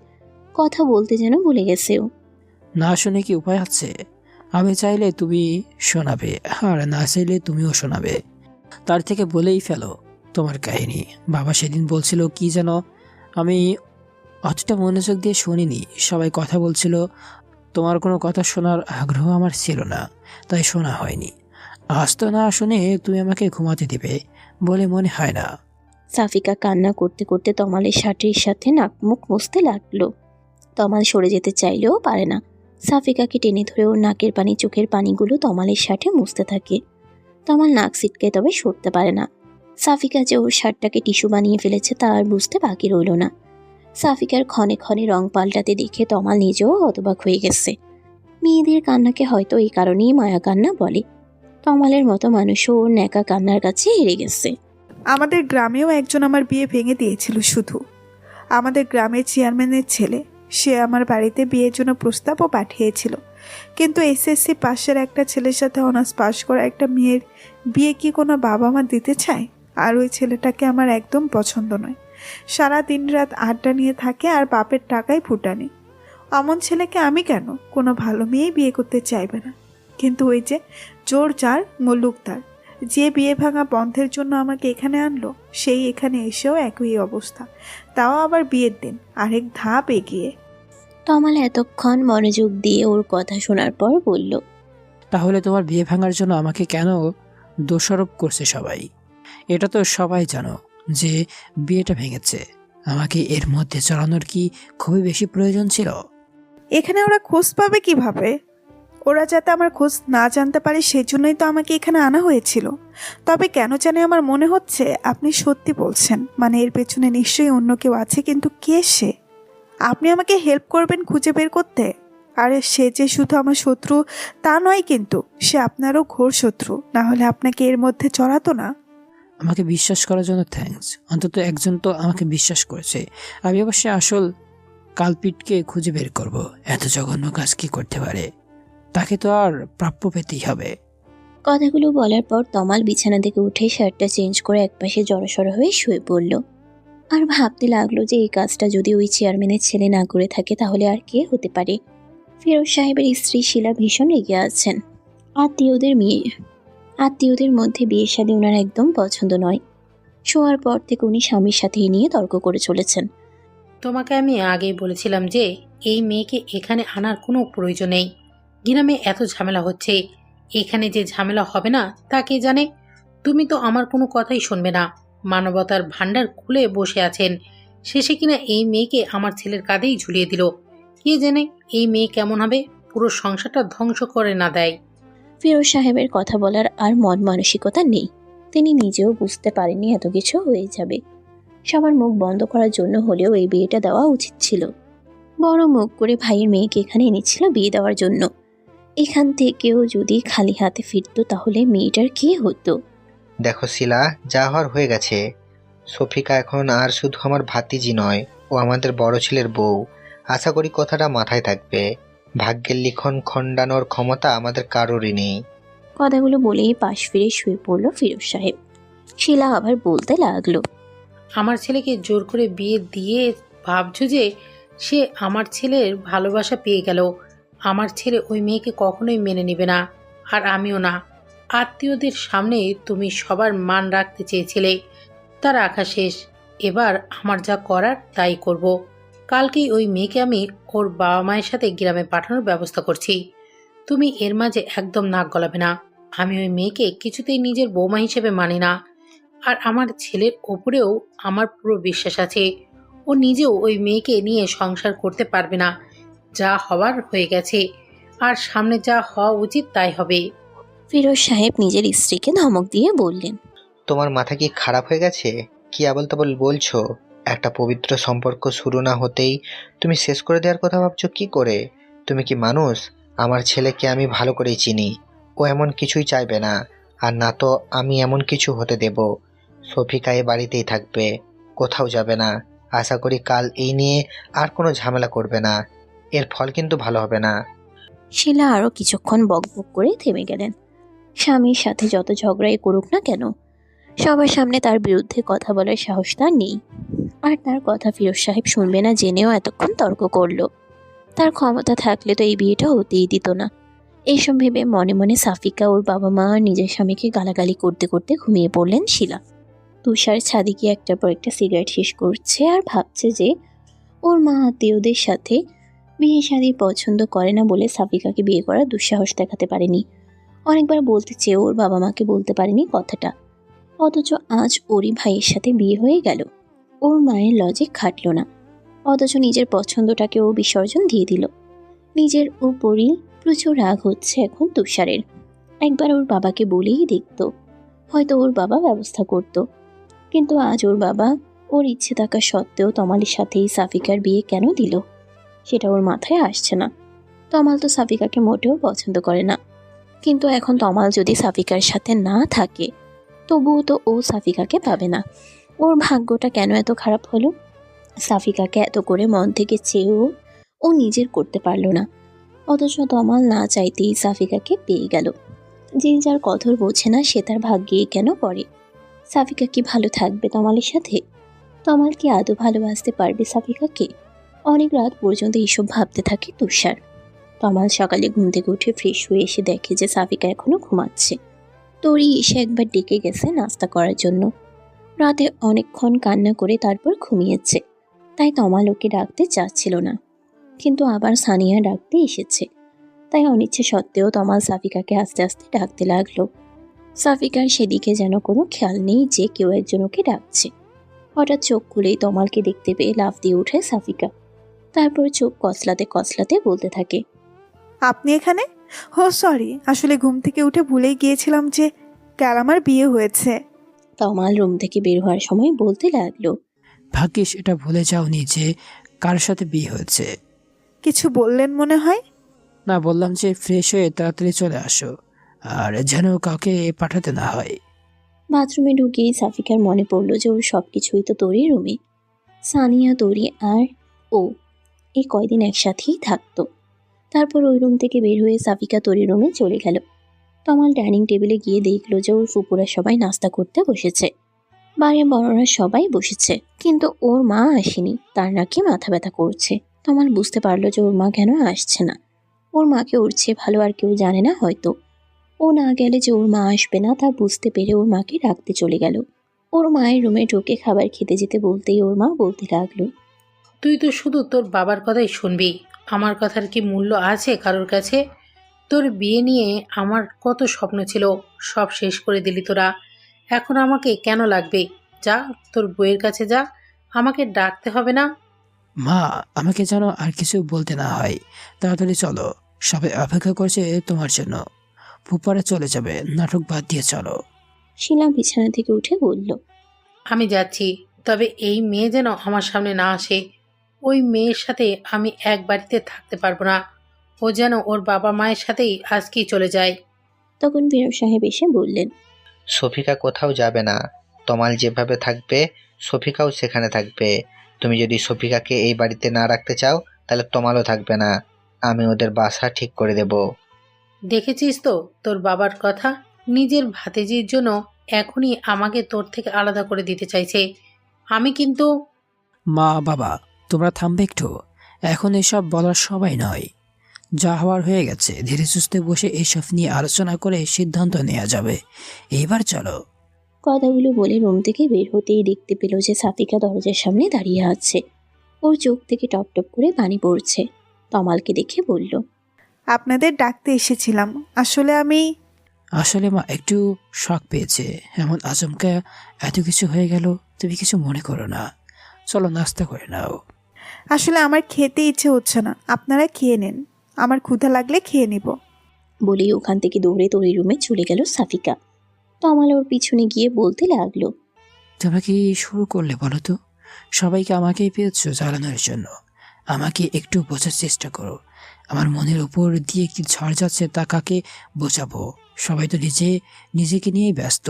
কথা বলতে যেন ভুলে গেছে ও। না শুনে কি উপায় আছে? আমি চাইলে তুমি শোনাবে, আর না চাইলে তুমিও শোনাবে। তার থেকে বলেই ফেলো তোমার কাহিনী। বাবা সেদিন বলছিল কি যেন, আমি অতটা মনোযোগ দিয়ে শুনিনি। সবাই কথা বলছিল, তোমার কোনো কথা শোনার আগ্রহ আমার ছিল না, তাই শোনা হয়নি। আজ তো না শুনে তুমি আমাকে ঘুমাতে দিবে বলে মনে হয় না। সাফিকা কান্না করতে করতে তমালের শার্টের সাথে নাক মুখ মুছতে লাগলো। তমাল সরে যেতে চাইলেও পারে না। সাফিকাকে টেনে ধরে ওর নাকের পানি চোখের পানিগুলো তমালের শার্টে মুছতে থাকে। তমাল নাক সিটকে তবে সরতে পারে না। সাফিকা যে ওর শার্টটাকে টিস্যু বানিয়ে ফেলেছে তা আর বুঝতে বাকি রইল না। সাফিকার ক্ষণে ক্ষণে রং পাল্টাতে দেখে তমাল নিজেও হতবাক হয়ে গেছে। মেয়েদের কান্নাকে হয়তো এই কারণেই মায়া কান্না বলে। তমালের মতো মানুষও ওর ন্যাকা কান্নার কাছে হেরে গেছে। আমাদের গ্রামেও একজন আমার বিয়ে ভেঙে দিয়েছিল। শুধু আমাদের গ্রামের চেয়ারম্যানের ছেলে, সে আমার বাড়িতে বিয়ের জন্য প্রস্তাবও পাঠিয়েছিল, কিন্তু এসএসসি পাশের একটা ছেলের সাথে অনার্স পাশ করা একটা মেয়ের বিয়ে কি কোনো বাবা মা দিতে চায়? আর ওই ছেলেটাকে আমার একদম পছন্দ নয়। সারা দিন রাত আড্ডা নিয়ে থাকে আর বাপের টাকায় ফুটানি। অমন ছেলেকে আমি কেন? কোনো ভালো মেয়েই বিয়ে করতে চাইবে না। কিন্তু ওই যে চোর যার মুলুক তার, যে বিয়ে ভাঙা বন্ধের জন্য আমাকে এখানে আনলো, সেই এখানে এসেও একই অবস্থা, তাও আবার বিয়ের দিন আরেক ধাপ এগিয়ে। তমাল এতক্ষণ মনোযোগ দিয়ে ওর কথা শোনার পর বলল, তাহলে তোমার বিয়ে ভাঙার জন্য আমাকে কেন দোষারোপ করছে সবাই? এটা তো সবাই জানো যে বিয়েটা ভেঙেছে। আমাকে এর মধ্যে চড়ানোর কি খুবই বেশি প্রয়োজন ছিল? এখানে ওরা খোঁজ পাবে কিভাবে? ওরা যাতে আমার খোঁজ না জানতে পারে সেজন্যই তো আমাকে এখানে আনা হয়েছিল। তবে কেন জানে আমার মনে হচ্ছে আপনি সত্যি বলছেন, মানে এর পেছনে নিশ্চয়ই অন্য কেউ আছে, কিন্তু কে সে? আপনি আমাকে হেল্প করবেন খুঁজে বের করতে? আরে সে যে শুধু আমার শত্রু তা নয়, কিন্তু সে আপনারও ঘোর শত্রু, না হলে আপনাকে এর মধ্যে চড়াতো না। আমাকে বিশ্বাস করার জন্য থ্যাঙ্কস। অন্তত একজন তো আমাকে বিশ্বাস করেছে। আমি অবশ্যই আসল কালপিটকে খুঁজে বের করব। এত জঘন্য কাজ কি করতে পারে? তাকে তো আর প্রাপ্য পেতেই হবে। কথাগুলো বলার পর তমাল বিছানা থেকে উঠে শার্টটা চেঞ্জ করে একপাশে জড়সড় হয়ে শুয়ে পড়ল। আর ভাবতে লাগলো যে এই কাজটা যদি ওই চেয়ারম্যানের ছেলে না করে থাকে তাহলে আর কে হতে পারে। ফিরোজ সাহেবের স্ত্রী শিলা ভীষণ রেগে আছেন। আত্মীয়দের মধ্যে বিয়ের সাথে ওনার একদম পছন্দ নয়। শোয়ার পর থেকে উনি স্বামীর সাথে এ নিয়ে তর্ক করে চলেছেন। তোমাকে আমি আগেই বলেছিলাম যে এই মেয়েকে এখানে আনার কোনো প্রয়োজন নেই। গ্রামে এত ঝামেলা হচ্ছে, এখানে যে ঝামেলা হবে না তা কে জানে। তুমি তো আমার কোনো কথাই শুনবে না। মানবতার ভান্ডার খুলে বসে আছেন, শেষে কিনা এই মেয়েকে আমার ছেলের কাঁধেই ঝুলিয়ে দিল। কে জানে এই মেয়ে কেমন হবে, পুরো সংসারটা ধ্বংস করে না দেয়। ফিরোজ সাহেবের কথা বলার আর মন মানসিকতা নেই। তিনি নিজেও বুঝতে পারেননি এত কিছু হয়ে যাবে। সবার মুখ বন্ধ করার জন্য হলেও এই বিয়েটা দেওয়া উচিত ছিল। বড় মুখ করে ভাইয়ের মেয়েকে এখানে এনেছিল বিয়ে দেওয়ার জন্য। এখান থেকেও যদি খালি হাতে ফিরতো তাহলে মেয়েটার কি হতো? দেখো শিলা, যা হওয়ার হয়ে গেছে। সফিকা এখন আর শুধু আমার ভাতিজি নয়, ও আমাদের বড় ছেলের বউ। আশা করি কথাটা মাথায় থাকবে। ভাগ্যের লিখন খণ্ডানোর ক্ষমতা আমাদের কারোরই নেই। কথাগুলো বলেই পাশ ফিরে শুয়ে পড়ল ফিরোজ সাহেব। শিলা আবার বলতে লাগলো, আমার ছেলেকে জোর করে বিয়ে দিয়ে ভাবছো যে সে আমার ছেলের ভালোবাসা পেয়ে গেল। আমার ছেলে ওই মেয়েকে কখনোই মেনে নেবে না, আর আমিও না। আত্মীয়দের সামনে তুমি সবার মান রাখতে চেয়েছিলে, তা রাখা শেষ। এবার আমার যা করার তাই করব। কালকেই ওই মেয়েকে আমি ওর বাবা মায়ের সাথে গ্রামে পাঠানোর ব্যবস্থা করছি। তুমি এর মাঝে একদম নাক গলাবে না। আমি ওই মেয়েকে কিছুতেই নিজের বৌমা হিসেবে মানি না। আর আমার ছেলের ওপরেও আমার পুরো বিশ্বাস আছে। ও নিজেও ওই মেয়েকে নিয়ে সংসার করতে পারবে না। যা হওয়ার হয়ে গেছে, আর সামনে যা হওয়া উচিত তাই হবে। ফিরোজ সাহেব নিজের স্ত্রীকে ধমক দিয়ে বললেন, তোমার মাথা কি খারাপ হয়ে গেছে? কি আবল তাবল বলছো? একটা পবিত্র সম্পর্ক শুরু না হতেই তুমি শেষ করে দেওয়ার কথা ভাবছো কি করে? তুমি কি মানুষ? আমার ছেলেকে আমি ভালো করেই চিনি। ও এমন কিছুই চাইবে না, আর না তো আমি এমন কিছু হতে দেব। শফিকা এ বাড়িতেই থাকবে, কোথাও যাবে না। আশা করি কাল এই নিয়ে আর কোনো ঝামেলা করবে না। এর ফল কিন্তু ভালো হবে না। শিলা আরো কিছুক্ষণ বকবক করে থেমে গেলেন। স্বামীর সাথে যত ঝগড়াই করুক না কেন, সবার সামনে তার বিরুদ্ধে কথা বলার সাহস তার নেই। আর তার কথা ফিরোজ সাহেব শুনবে না জেনেও এতক্ষণ তর্ক করলো। তার ক্ষমতা থাকলে তো এই বিয়েটা হতেই দিত না। এইসব ভেবে মনে মনে সাফিকা, ওর বাবা মা আর নিজের স্বামীকে গালাগালি করতে করতে ঘুমিয়ে পড়লেন শিলা। তুষার ছাদে গিয়ে একটার পর একটা সিগারেট শেষ করছে আর ভাবছে যে ওর মা আত্মীয়দের সাথে বিয়ে শাদী পছন্দ করে না বলে সাফিকাকে বিয়ে করার দুঃসাহস দেখাতে পারেনি। অনেকবার বলতে চেয়েও ওর বাবা মাকে বলতে পারেনি কথাটা। অথচ আজ ওরই ভাইয়ের সাথে বিয়ে হয়ে গেল। ওর মায়ের লজিক খাটল না, অথচ নিজের পছন্দটাকে ও বিসর্জন দিয়ে দিল। নিজের উপরই প্রচুর রাগ হচ্ছে এখন তুষারের। একবার ওর বাবাকে বলেই দেখত, হয়তো ওর বাবা ব্যবস্থা করত। কিন্তু আজ ওর বাবা ওর ইচ্ছে থাকা সত্ত্বেও তমালের সাথেই সাফিকার বিয়ে কেন দিল, সেটা ওর মাথায় আসছে না। তমাল তো সাফিকাকে মোটেও পছন্দ করে না, কিন্তু এখন তমাল যদি সাফিকার সাথে না থাকে তবুও তো ও সাফিকাকে পাবে না। ওর ভাগ্যটা কেন এত খারাপ হলো? সাফিকাকে এত করে মন থেকে চেয়েও ও নিজের করতে পারল না, অথচ তমাল না চাইতেই সাফিকাকে পেয়ে গেল। যে যার কদর বোঝে না সে তার ভাগ্যেই কেন পড়ে। সাফিকা কি ভালো থাকবে তমালের সাথে? তমাল কি আদৌ ভালোবাসতে পারবে সাফিকাকে? অনেক রাত পর্যন্ত এইসব ভাবতে থাকে তুষার। তমাল সকালে ঘুম থেকে উঠে ফ্রেশ হয়ে এসে দেখে যে সাফিকা এখনো ঘুমাচ্ছে। তোরই এসে একবার ডেকে গেছে নাস্তা করার জন্য। রাতে অনেকক্ষণ কান্না করে তারপর ঘুমিয়েছে, তাই তমাল ওকে ডাকতে চাচ্ছিল না। কিন্তু আবার সানিয়া ডাকতে এসেছে, তাই অনিচ্ছে সত্ত্বেও তমাল সাফিকাকে আস্তে আস্তে ডাকতে লাগলো। সাফিকার সেদিকে যেন কোনো খেয়াল নেই যে কেউ একজন ওকে ডাকছে। হঠাৎ চোখ খুলেই তমালকে দেখতে পেয়ে লাফ দিয়ে ওঠে সাফিকা। তারপর চোখ কচলাতে কচলাতে বলতে থাকে, আপনি এখানে? ও সরি, আসলে ঘুম থেকে উঠে ভুলেই গিয়েছিলাম যে কাল আমার বিয়ে হয়েছে। তমাল রুম থেকে বের হওয়ার সময় বলতে লাগলো, ভাগ্যিস এটা ভুলে যাওনি যে কার সাথে বিয়ে হয়েছে। কিছু বললেন মনে হয়? না, বললাম যে ফ্রেশ হয়ে তাড়াতাড়ি চলে আসো, আর যেন কাউকে পাঠাতে না হয়। বাথরুমে ঢুকেই সাফিকার মনে পড়লো যে ওর সব কিছুই তো তোরই রুমে। সানিয়া, তোরি আর ও এই কয়দিন একসাথেই থাকতো। তারপর ওই রুম থেকে বের হয়ে সাফিকা তোরির রুমে চলে গেল। তমাল ডাইনিং টেবিলে গিয়ে দেখলো যে ওর ফুপুরা সবাই নাস্তা করতে বসেছে। বাড়ির বড়রা সবাই বসেছে, কিন্তু ওর মা আসেনি। তার নাকি মাথা ব্যথা করছে। তমাল বুঝতে পারলো যে ওর মা কেন আসছে না। ওর মাকে ওর চেয়ে ভালো আর কেউ জানে না হয়তো। ও না গেলে যে ওর মা আসবে না তা বুঝতে পেরে ওর মাকে ডাকতে চলে গেল। ওর মায়ের রুমে ঢুকে খাবার খেতে যেতে বলতেই ওর মা বলতে লাগলো, তুই তো শুধু তোর বাবার কথাই শুনবি। আমার কথার কি মূল্য আছে কারোর কাছে? তোর বিয়ে নিয়ে আমার কত স্বপ্ন ছিল, সব শেষ করে দিলি তোরা। এখন আমাকে কেন লাগবে? যা, তোর বউয়ের কাছে যা, আমাকে ডাকতে হবে না। মা, আমাকে যেন আর কিছু বলতে না হয়। তাড়াতাড়ি চলো, সবাই অপেক্ষা করছে তোমার জন্য। ফুপারা চলে যাবে, নাটক বাদ দিয়ে চলো। শিলা বিছানা থেকে উঠে বলল, আমি যাচ্ছি, তবে এই মেয়ে যেন আমার সামনে না আসে। ওই মেয়ের সাথে আমি এক বাড়িতে থাকতে পারবো না। ও যেন ওর বাবা মায়ের সাথেই আজকেই চলে যায়। তখন ফিরোজ সাহেব এসে বললেন, শফিকা কোথাও যাবে না। তমাল যেভাবে থাকবে শফিকাও সেখানে থাকবে। তুমি যদি শফিকাকে এই বাড়িতে না রাখতে চাও তাহলে তমালও থাকবে না। আমি ওদের বাসা ঠিক করে দেব। দেখেছিস তো তোর বাবার কথা, নিজের ভাতিজির জন্য এখনই আমাকে তোর থেকে আলাদা করে দিতে চাইছে। আমি কিন্তু মা বাবা, তোমরা থামবে একটু। এখন এসব বলার সবাই নয়। যা হওয়ার হয়ে গেছে, ধীরে সুস্থে বসে এসব নিয়ে আলোচনা করে সিদ্ধান্ত নেওয়া যাবে। এবার চলো। কথাগুলো বলে রুম থেকে বের হতেই দেখতে পেল যে সাফিকা দরজার সামনে দাঁড়িয়ে আছে। ওর চোখ থেকে টপ টপ করে পানি পড়ছে। তমালকে দেখে বলল, আপনাদের ডাকতে এসেছিলাম। আসলে মা একটু শখ পেয়েছে। এমন আচমকা এত কিছু হয়ে গেল। তুমি কিছু মনে করো না, চলো নাস্তা করে নাও। আমার খেতে ইচ্ছে হচ্ছে না, আপনারা খেয়ে নেন। আমার ক্ষুধা লাগলে খেয়ে নিব। বলেই ওখান থেকে দৌড়ে তোর রুমে চলে গেল সাফিকা। তমাল ওর পিছনে গিয়ে বলতে লাগলো, তোমরা কি শুরু করলে বলো তো? সবাইকে আমাকেই পেয়েছো জ্বালানোর জন্য। আমাকে একটু বোঝার চেষ্টা করো। আমার মনের উপর দিয়ে কি ঝড় যাচ্ছে তা কাকে বোঝাবো? সবাই তো নিজেকে নিয়েই ব্যস্ত।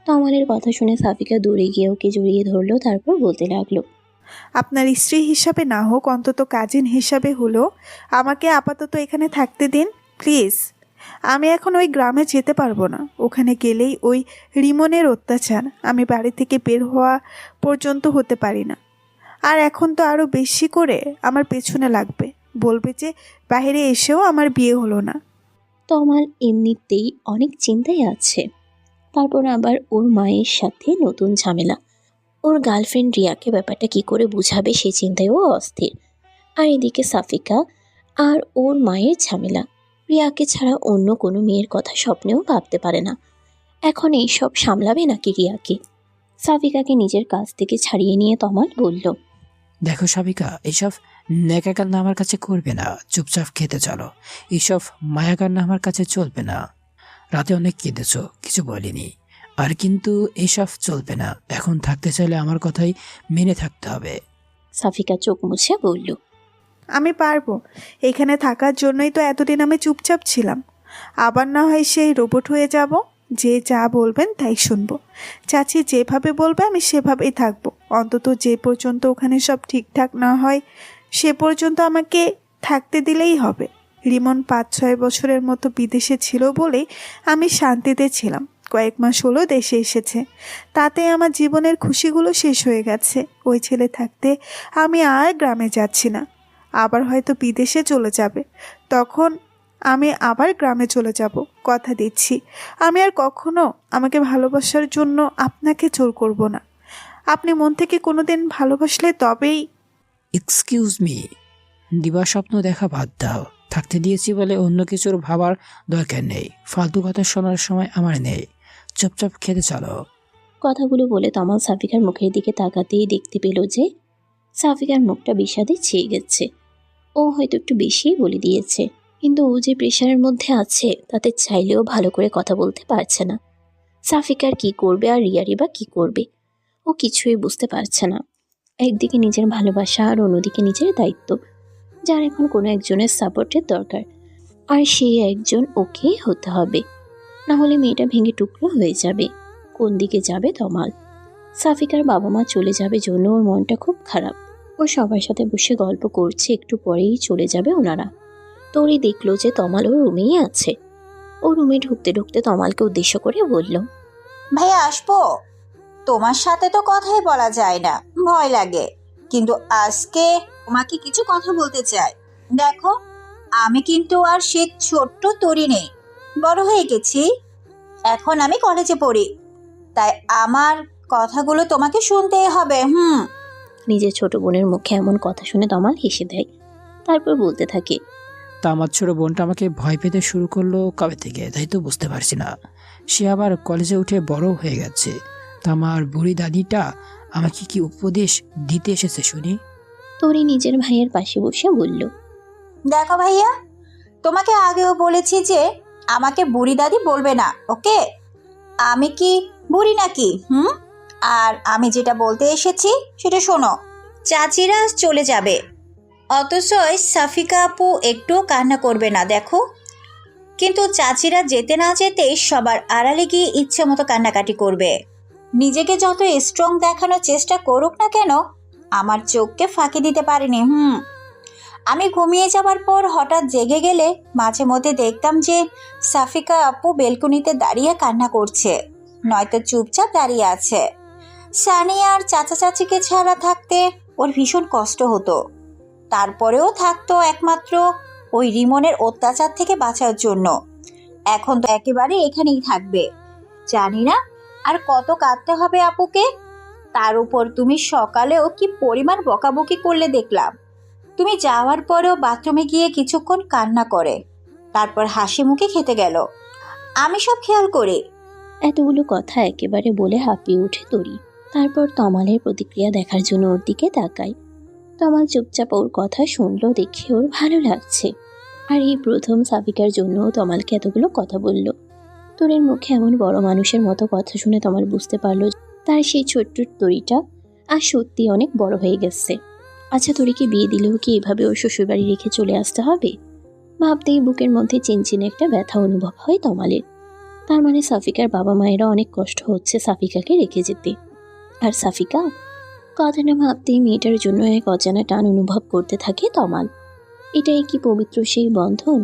তমালের কথা শুনে সাফিকা দৌড়ে গিয়ে ওকে জড়িয়ে ধরলো। তারপর বলতে লাগলো, আপনার স্ত্রী হিসাবে না হোক, অন্তত কাজিন হিসাবে হলো আমাকে আপাতত এখানে থাকতে দিন প্লিজ। আমি এখন ওই গ্রামে যেতে পারবো না। ওখানে গেলেই ওই রিমনের অত্যাচার, আমি বাড়ি থেকে বের হওয়া পর্যন্ত হতে পারি না। আর এখন তো আরও বেশি করে আমার পেছনে লাগবে, বলবে যে বাইরে এসেও আমার বিয়ে হলো না। তমাল এমনিতেই অনেক চিন্তায় আছে। তারপর আবার ওর মায়ের সাথে নতুন ঝামেলা। ওর গার্লফ্রেন্ড রিয়াকে ব্যাপারটা কি করে বুঝাবে সে চিন্তায়ও অস্থির। আর এদিকে সাফিকা আর ওর মায়ের ঝামেলা। রিয়াকে ছাড়া অন্য কোনো মেয়ের কথা স্বপ্নেও ভাবতে পারে না। এখন এই সব সামলাবে নাকি রিয়াকে? সাফিকাকে নিজের কাছ থেকে ছাড়িয়ে নিয়ে তমাল বলল, দেখো সাবিকা, এইসব নেকাকান্না আমার কাছে করবে না। চুপচাপ খেতে চলো। এইসব মায়াকান্না আমার কাছে চলবে না। রাতে অনেক কেঁদেছ, কিছু বলিনি। আর কিন্তু এইসব চলবে না। এখন থাকতে চাইলে আমার কথাই মেনে থাকতে হবে। সাফিকা চোখ মুছে বলল, আমি পারবো। এখানে থাকার জন্যই তো এতদিন আমি চুপচাপ ছিলাম। আবার না হয় সেই রোবট হয়ে যাব, যে যা বলবেন তাই শুনবো। চাচি যেভাবে বলবে আমি সেভাবেই থাকবো। অন্তত যে পর্যন্ত ওখানে সব ঠিকঠাক না হয় সে পর্যন্ত আমাকে থাকতে দিলেই হবে। রিমন 5-6 বছরের মতো বিদেশে ছিল বলেই আমি শান্তিতে ছিলাম। কয়েক মাস হলো দেশে এসেছে, তাতে আমার জীবনের খুশিগুলো শেষ হয়ে গেছে। ওই ছেলে থাকতে আমি আর গ্রামে যাচ্ছি না। আবার হয়তো বিদেশে চলে যাবে, তখন আমি আবার গ্রামে চলে যাব। কথা দিচ্ছি আমি আর কখনো আমাকে ভালোবাসার জন্য আপনাকে জোর করব না। আপনি মন থেকে কোনোদিন ভালোবাসলে তবেই। এক্সকিউজ মি, দিবা স্বপ্ন দেখা বাদ দাও। থাকতে দিয়েছি বলে অন্য কিছুর ভাবার দরকার নেই। ফালতু কথা শোনার সময় আমার নেই। চুপচাপ খেতে চলো। কথাগুলো বলে তমাল সাফিকার মুখের দিকে তাকাতেই দেখতে পেল যে সাফিকার মুখটা বিষাদে ছেয়ে গেছে। ও হয়তো একটু বেশিই বলে দিয়েছে, কিন্তু ও যে প্রেশারের মধ্যে আছে তাতে চাইলেও ভালো করে কথা বলতে পারছে না। সাফিকার কি করবে আর রিয়ারি বা কি করবে, ও কিছুই বুঝতে পারছে না। একদিকে নিজের ভালোবাসা আর অন্যদিকে নিজের দায়িত্ব, যার এখন কোনো একজনের সাপোর্টের দরকার। আর সেই একজন ওকেই হতে হবে, না হলে মেয়েটা ভেঙে টুকরো হয়ে যাবে। কোন দিকে যাবে তমাল? সাফিকার বাবা মা চলে যাবে জন্য ওর মনটা খুব খারাপ। ও সবার সাথে বসে গল্প করছে, একটু পরেই চলে যাবে ওনারা। তোরই দেখলো যে তমাল ওর রুমেই আছে। ও রুমে ঢুকতে ঢুকতে তমালকে উদ্দেশ্য করে বলল, ভাইয়া আসবো? তোমার সাথে তো কথাই বলা যায় না, ভয় লাগে। কিন্তু আজকে তোমাকে কিছু কথা বলতে চাই। দেখো, আমি কিন্তু আর সে ছোট্ট তরি নেই, বড় হয়ে গেছি। এখন আমি কলেজে পড়ি, তাই আমার কথাগুলো তোমাকে শুনতেই হবে। নিজের ছোট বোনের মুখে এমন কথা শুনে তমাল হেসে দেয়। তারপর বলতে থাকে, তা আমার ছোট বোনটা আমাকে ভয় পেতে শুরু করলো কবে থেকে তাই তো বুঝতে পারছি না। সে আবার কলেজে উঠে বড় হয়ে গেছে। তা আমার বুড়ি দাদিটা আমাকে কি উপদেশ দিতে এসেছে শুনি? তোরি নিজের ভাইয়ের পাশে বসে বলল, দেখো ভাইয়া, তোমাকে আগেও বলেছি যে আমাকে বুড়ি দাদি বলবে না, ওকে? আমি কি বুড়ি নাকি? আর আমি যেটা বলতে এসেছি সেটা শোনো। চাচিরা চলে যাবে, অথচ সাফিকা আপু একটু কান্না করবে না, দেখো। কিন্তু চাচিরা যেতে না যেতেই সবার আড়ালে গিয়ে ইচ্ছে মতো কান্নাকাটি করবে। নিজেকে যত স্ট্রং দেখানোর চেষ্টা করুক না কেন, আমার চোখকে ফাঁকি দিতে পারেনি। আমি ঘুমিয়ে যাবার পর হঠাৎ জেগে গেলে মাঝে মধ্যে দেখতাম যে সাফিকা আপু বেলকনিতে দাঁড়িয়ে কান্না করছে, নয়তো চুপচাপ দাঁড়িয়ে আছে। সানিয়া আর চাচা চাচিকে ছাড়া থাকতে ওর ভীষণ কষ্ট হতো, তারপরেও থাকতো একমাত্র ওই রিমনের অত্যাচার থেকে বাঁচার জন্য। এখন তো একেবারে এখানেই থাকবে। জানি না আর কত কাঁদতে হবে আপুকে। তার উপর তুমি সকালেও কি পরিমাণ বকাবকি করলে দেখলাম। তুমি যাওয়ার পরেও বাথরুমে গিয়ে কিছুক্ষণ কান্না করে তারপর হাসি মুখে খেতে গেল। আমি সব খেয়াল করি। এতগুলো কথা একেবারে বলে হাঁপিয়ে ওঠে তরি। তারপর তমালের প্রতিক্রিয়া দেখার জন্য ওর দিকে তাকায়। তমাল চুপচাপ ওর কথা শুনলো দেখে ওর ভালো লাগছে। আর এই প্রথম সাফিকার জন্য তমালকে এতগুলো কথা বলল। তরির মুখে এমন বড় মানুষের মতো কথা শুনে তমাল বুঝতে পারলো তার সেই ছোট্ট তরিটা আর সত্যি অনেক বড় হয়ে গেছে। আচ্ছা, তরিকে বিয়ে দিলেও কি এভাবে ওর শ্বশুরবাড়ি রেখে চলে আসতে হবে? ভাবতেই বুকের মধ্যে চিনচিনে একটা ব্যথা অনুভব হয় তমালের। তার মানে সাফিকার বাবা মায়েরা অনেক কষ্ট হচ্ছে সাফিকাকে রেখে যেতে। আর সাফিকা, কথাটা ভাবতেই মেয়েটার জন্য এক অজানা টান অনুভব করতে থাকে তমাল। এটাই কি পবিত্র সেই বন্ধন,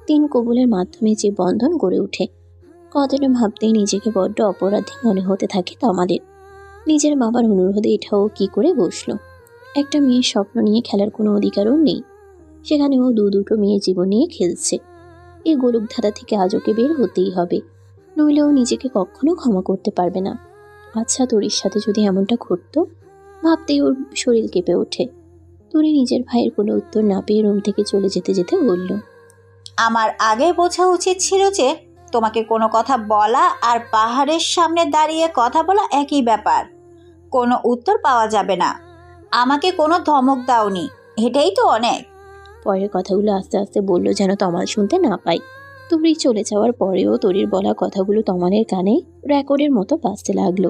3 কবুলের মাধ্যমে যে বন্ধন গড়ে ওঠে? কথাটা ভাবতেই নিজেকে বড্ড অপরাধী মনে হতে থাকে তমালের। নিজের বাবার অনুরোধে এটাও কি করে বসলো? একটা মেয়ের স্বপ্ন নিয়ে খেলার কোনো অধিকারও নেই, সেখানে ও দুটো মেয়ের জীবন নিয়ে খেলছে। এই গোলকধাঁধা থেকে আজ ওকে বের হতেই হবে, নইলে ও নিজেকে কখনো ক্ষমা করতে পারবে না। আচ্ছা, তরির সাথে যদি এমনটা ঘটতো, ভাবতেই ওর শরীর কেঁপে ওঠে। তরি নিজের ভাইয়ের কোনো উত্তর না পেয়ে রুম থেকে চলে যেতে যেতে বলল, আমার আগে বোঝা উচিত ছিল যে তোমাকে কোনো কথা বলা আর পাহাড়ের সামনে দাঁড়িয়ে কথা বলা একই ব্যাপার। কোনো উত্তর পাওয়া যাবে না। আমাকে কোনো ধমক দাওনি, এটাই তো অনেক। পরের কথাগুলো আস্তে আস্তে বলল যেন তমাল শুনতে না পায়। তরি চলে যাওয়ার পরেও তরির বলা কথাগুলো তমালের কানে রেকর্ডের মতো বাজতে লাগলো।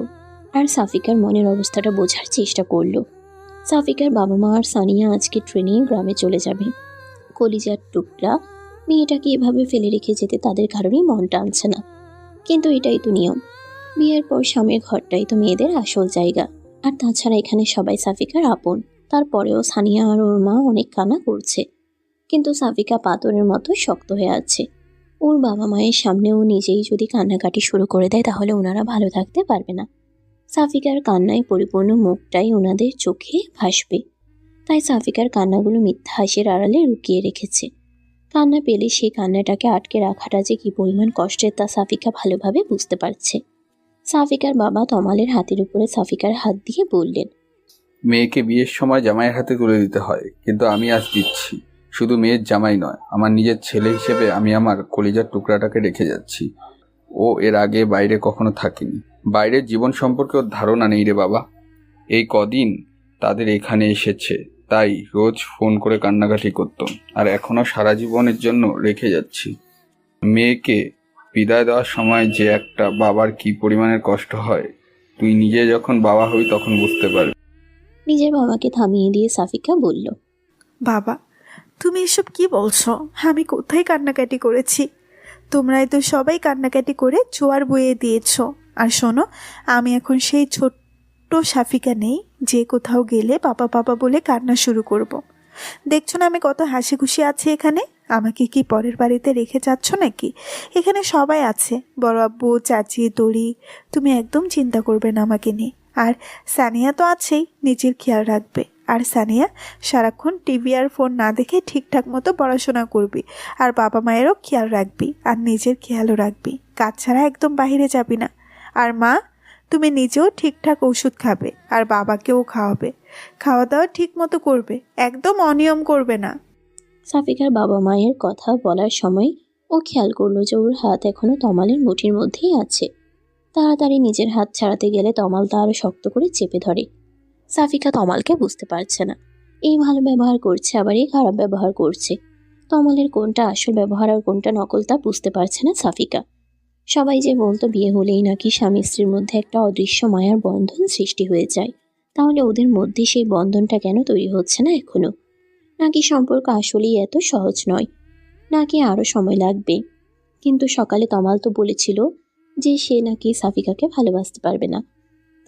আর সাফিকার মনের অবস্থাটা বোঝার চেষ্টা করলো। সাফিকার বাবা মা আর সানিয়া আজকে ট্রেনে গ্রামে চলে যাবে। কলিজার টুকরা মেয়েটাকে এভাবে ফেলে রেখে যেতে তাদের কারণেই মন টানছে না। কিন্তু এটাই তো নিয়ম। বিয়ের পর স্বামীর ঘরটাই তো মেয়েদের আসল জায়গা। আর তাছাড়া এখানে সবাই সাফিকার আপন। তারপরেও সানিয়া আর ওর মা অনেক কান্না করছে, কিন্তু সাফিকা পাথরের মতো শক্ত হয়ে আছে। ওর বাবা মায়ের সামনেও নিজেই যদি কান্নাকাটি শুরু করে দেয় তাহলে ওনারা ভালো থাকতে পারবে না। সাফিকার কান্নায় পরিপূর্ণ মুখটাই ওনাদের চোখে ভাসবে। তাই সাফিকার কান্নাগুলো মিথ্যা হাসির আড়ালে লুকিয়ে রেখেছে। কান্না পেলে সেই কান্নাটাকে আটকে রাখাটা যে কি পরিমাণ কষ্টের তা সাফিকা ভালোভাবে বুঝতে পারছে। সাফিকার বাবা তমালের হাতের উপরে সাফিকার হাত দিয়ে বললেন, মেয়েকে বিয়ের সময় জামাইয়ের হাতে তুলে দিতে হয়, কিন্তু আমি আজ দিচ্ছি। শুধু মেয়ের জামাই নয়, আমার নিজের ছেলে হিসেবে আমি আমার কলিজার টুকরাটাকে রেখে যাচ্ছি। ও এর আগে বাইরে কখনো থাকেনি, বাইরের জীবন সম্পর্কে ওর ধারণা নেই রে বাবা। এই কদিন তাদের এখানে এসেছে, তাই রোজ ফোন করে কান্নাকাটি করতাম, আর এখনও সারা জীবনের জন্য রেখে যাচ্ছি। মেয়েকে বিদায় দেওয়ার সময় যে একটা বাবার কি পরিমাণের কষ্ট হয়, তুই নিজে যখন বাবা হবি তখন বুঝতে পারবি। নিজের বাবাকে থামিয়ে দিয়ে সাফিকা বলল, বাবা, তুমি এসব কি বলছো? আমি কোথায় কান্নাকাটি করেছি? তোমরাই তো সবাই কান্নাকাটি করে জোয়ার বইয়ে দিয়েছো। আর শোনো, আমি এখন সেই ছোট্ট সাফিকা নেই যে কোথাও গেলে বাবা বাবা বলে কান্না শুরু করব। দেখছো না আমি কত হাসি খুশি আছি এখানে? আমাকে কি পরের বাড়িতে রেখে যাচ্ছ নাকি? এখানে সবাই আছে, বড় আব্বু, চাচি, তরি। তুমি একদম চিন্তা করবে না আমাকে নিয়ে। আর সানিয়া তো আছেই, নিজের খেয়াল রাখবে। আর সানিয়া, সারাক্ষণ টিভি আর ফোন না দেখে ঠিকঠাক মতো পড়াশোনা করবি, আর বাবা মায়েরও খেয়াল রাখবি, আর নিজের খেয়ালও রাখবি। কাজ ছাড়া একদম বাইরে যাবি না। আর মা, তুমি নিজেও ঠিকঠাক ওষুধ খাবে, আর বাবাকেও খাওয়াবে। খাওয়া দাওয়া ঠিক মতো করবে, একদম অনিয়ম করবে না। সাফিকার বাবা মায়ের কথা বলার সময় ও খেয়াল করলো যে ওর হাত এখনো তমালের মুঠির মধ্যেই আছে। তাড়াতাড়ি নিজের হাত ছাড়াতে গেলে তমাল তা আরো শক্ত করে চেপে ধরে। সাফিকা তমালকে বুঝতে পারছে না, এই ভালো ব্যবহার করছে আবার এই খারাপ ব্যবহার করছে। তমালের কোনটা আসল ব্যবহার আর কোনটা নকল তা বুঝতে পারছে না সাফিকা। সবাই যে বলতো বিয়ে হলেই নাকি স্বামী স্ত্রীর মধ্যে একটা অদৃশ্য মায়ার বন্ধন সৃষ্টি হয়ে যায়, তাহলে ওদের মধ্যে সেই বন্ধনটা কেন তৈরি হচ্ছে না এখনো? নাকি সম্পর্ক আসলেই এত সহজ নয়, নাকি আরো সময় লাগবে? কিন্তু সকালে তমাল তো বলেছিল যে সে নাকি সাফিকাকে ভালোবাসতে পারবে না।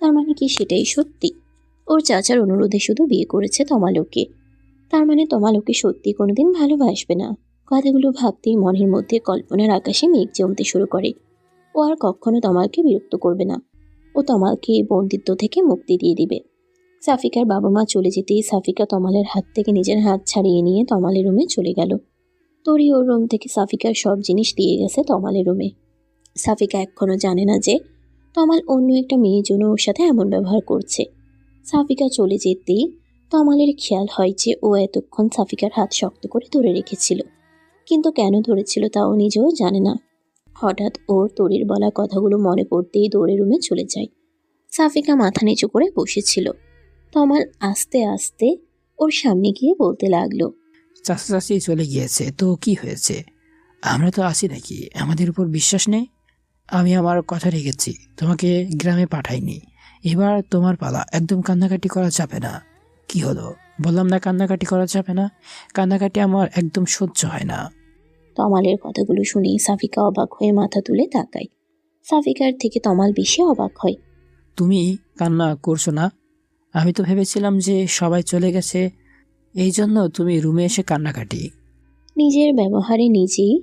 তার মানে কি সেটাই সত্যি? ওর চাচার অনুরোধে শুধু বিয়ে করেছে তমাল ওকে। তার মানে তমাল ওকে সত্যি কোনোদিন ভালোবাসবে না। কথাগুলো ভাবতেই মনের মধ্যে কল্পনার আকাশে মেঘ জমতে শুরু করে। ও আর কখনো তমালকে বিরক্ত করবে না। ও তমালকে এই বন্দিত্ব থেকে মুক্তি দিয়ে দিবে। সাফিকার বাবা মা চলে যেতেই সাফিকা তমালের হাত থেকে নিজের হাত ছাড়িয়ে নিয়ে তমালের রুমে চলে গেল। তরি ওর রুম থেকে সাফিকার সব জিনিস দিয়ে গেছে তমালের রুমে। সাফিকা এখনো জানে না যে তমাল অন্য একটা মেয়ের জন্য ওর সাথে এমন ব্যবহার করছে। সাফিকা চলে যেতেই তমালের খেয়াল হয় যে ও এতক্ষণ সাফিকার হাত শক্ত করে ধরে রেখেছিল, কিন্তু কেন ধরেছিল তাও নিজেও জানে না। হঠাৎ ওর তরির বলা কথাগুলো মনে পড়তেই দৌড়ে রুমে চলে যায়। সাফিকা মাথা নিচু করে বসেছিল। তমাল আস্তে আস্তে ওর সামনে গিয়ে বলতে লাগলো, চাচা চাচি চলে গিয়েছে তো কি হয়েছে? আমরা তো আছি নাকি? আমাদের উপর বিশ্বাস নেই? আমি আমার কথা রেখেছি, তোমাকে গ্রামে পাঠাইনি। এবার তোমার পালা, একদম কান্নাকাটি করা যাবে না। কি হলো? বললাম না কান্নাকাটি করা যাবে না। কান্নাকাটি আমার একদম সহ্য হয় না। তমালের কথাগুলো শুনেই সাফিকা অবাক হয়ে মাথা তুলে তাকায়। সাফিকার থেকে তমাল বেশি অবাক হয়। তুমি কান্না করছো না? আমি তো ভেবেছিলাম যে সবাই চলে গেছে, এই জন্য তুমি রুমে এসে কান্নাকাটি। নিজের ব্যবহারে নিজেই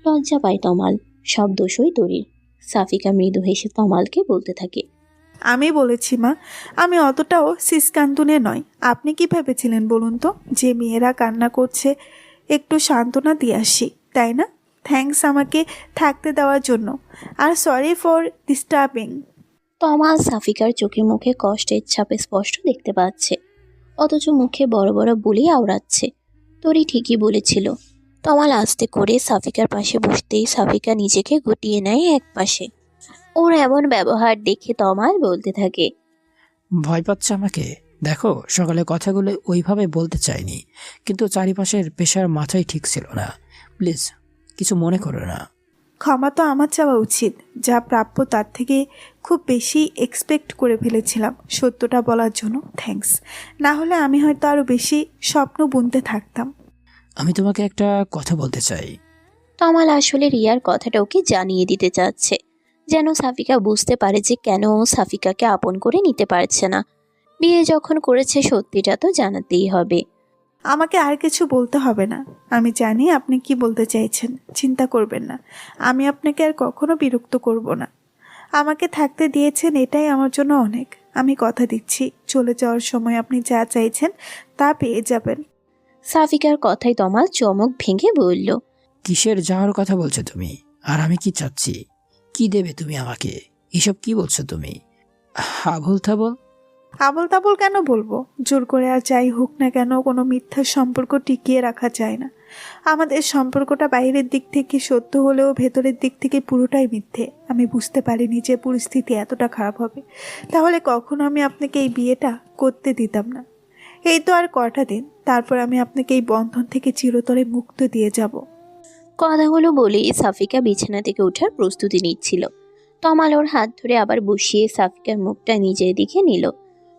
লজ্জা পায় তমাল। সব দোষই তরির। সাফিকা মৃদু হেসে তমালকে বলতে থাকে, আমি বলেছি মা, আমি অতটাও সিসকান্তুনে নয়। আপনি কি ভেবেছিলেন বলুন তো, যে মেয়েরা কান্না করছে একটু সান্ত্বনা দিয়ে আসি, তাই না? থ্যাঙ্কস আমাকে থাকতে দেওয়ার জন্য, আর সরি ফর ডিস্টার্বিং। তমাল সাফিকার চোখে মুখে কষ্টের ছাপে স্পষ্ট দেখতে পাচ্ছে, অথচ মুখে বড় বড় বুলি আওড়াচ্ছে। তরি ঠিকই বলেছিল। তমাল আস্তে করে সাফিকার পাশে বসতেই সাফিকা নিজেকে গুটিয়ে নেয় এক পাশে। ওর এমন ব্যবহার দেখে তমাল বলতে থাকে, ভয় পাচ্ছে আমাকে? দেখো, সকালে কথাগুলো ওইভাবে বলতে চাইনি, কিন্তু চারিপাশের পেশার মাথায় ঠিক ছিল না। প্লিজ কিছু মনে করো না। ক্ষমা তো আমার চাওয়া উচিত। যা প্রাপ্য তার থেকে খুব বেশি এক্সপেক্ট করে ফেলেছিলাম সত্যটা বলার জন্য। থ্যাঙ্কস। না হলে আমি হয়তো আরও বেশি স্বপ্ন বুনতে থাকতাম। আমি তোমাকে একটা কথা বলতে চাই। তমাল আসলে রিয়ার কথাটা ওকে জানিয়ে দিতে চাচ্ছে, যেন সাফিকা বুঝতে পারে যে কেন ও সাফিকাকে আপন করে নিতে পারছে না। বিয়ে যখন করেছে সত্যিটা তো জানাতেই হবে। আমাকে আর কিছু বলতে হবে না। আমি জানি আপনি কি বলতে চাইছেন। চিন্তা করবেন না, আমি আপনাকে আর কখনো বিরক্ত করব না। আমাকে থাকতে দিয়েছেন, এটাই আমার জন্য অনেক। আমি কথা দিচ্ছি, চলে যাওয়ার সময় আপনি যা চাইছেন তা পেয়ে যাবেন। সাফিকার কথায় তমাল চমক ভেঙে বলল, কিসের যাওয়ার কথা বলছো তুমি? আর আমি কি চাচ্ছি? কি দেবে তুমি আমাকে? এসব কি বলছো তুমি? আবল তাবল। আবল তাবল কেন বলবো? জোর করে আর যাই হোক না কেন, কোনো মিথ্যা সম্পর্ক টিকিয়ে রাখা যায় না। আমাদের সম্পর্কটা বাইরের দিক থেকে সত্য হলেও ভেতরের দিক থেকে পুরোটাই মিথ্যে। আমি বুঝতে পারিনি যে পরিস্থিতি এতটা খারাপ হবে। তাহলে কখনো আমি আপনাকে এই বিয়েটা করতে দিতাম না। এই তো আর কটা দিন, তারপর আমি আপনাকে এই বন্ধন থেকে চিরতরে মুক্ত দিয়ে যাব। কথাগুলো বলেই সাফিকা বিছানা থেকে ওঠার প্রস্তুতি নিচ্ছিল। তমাল ওর হাত ধরে আবার বসিয়ে সাফিকার মুখটা নিজের দিকে নিল।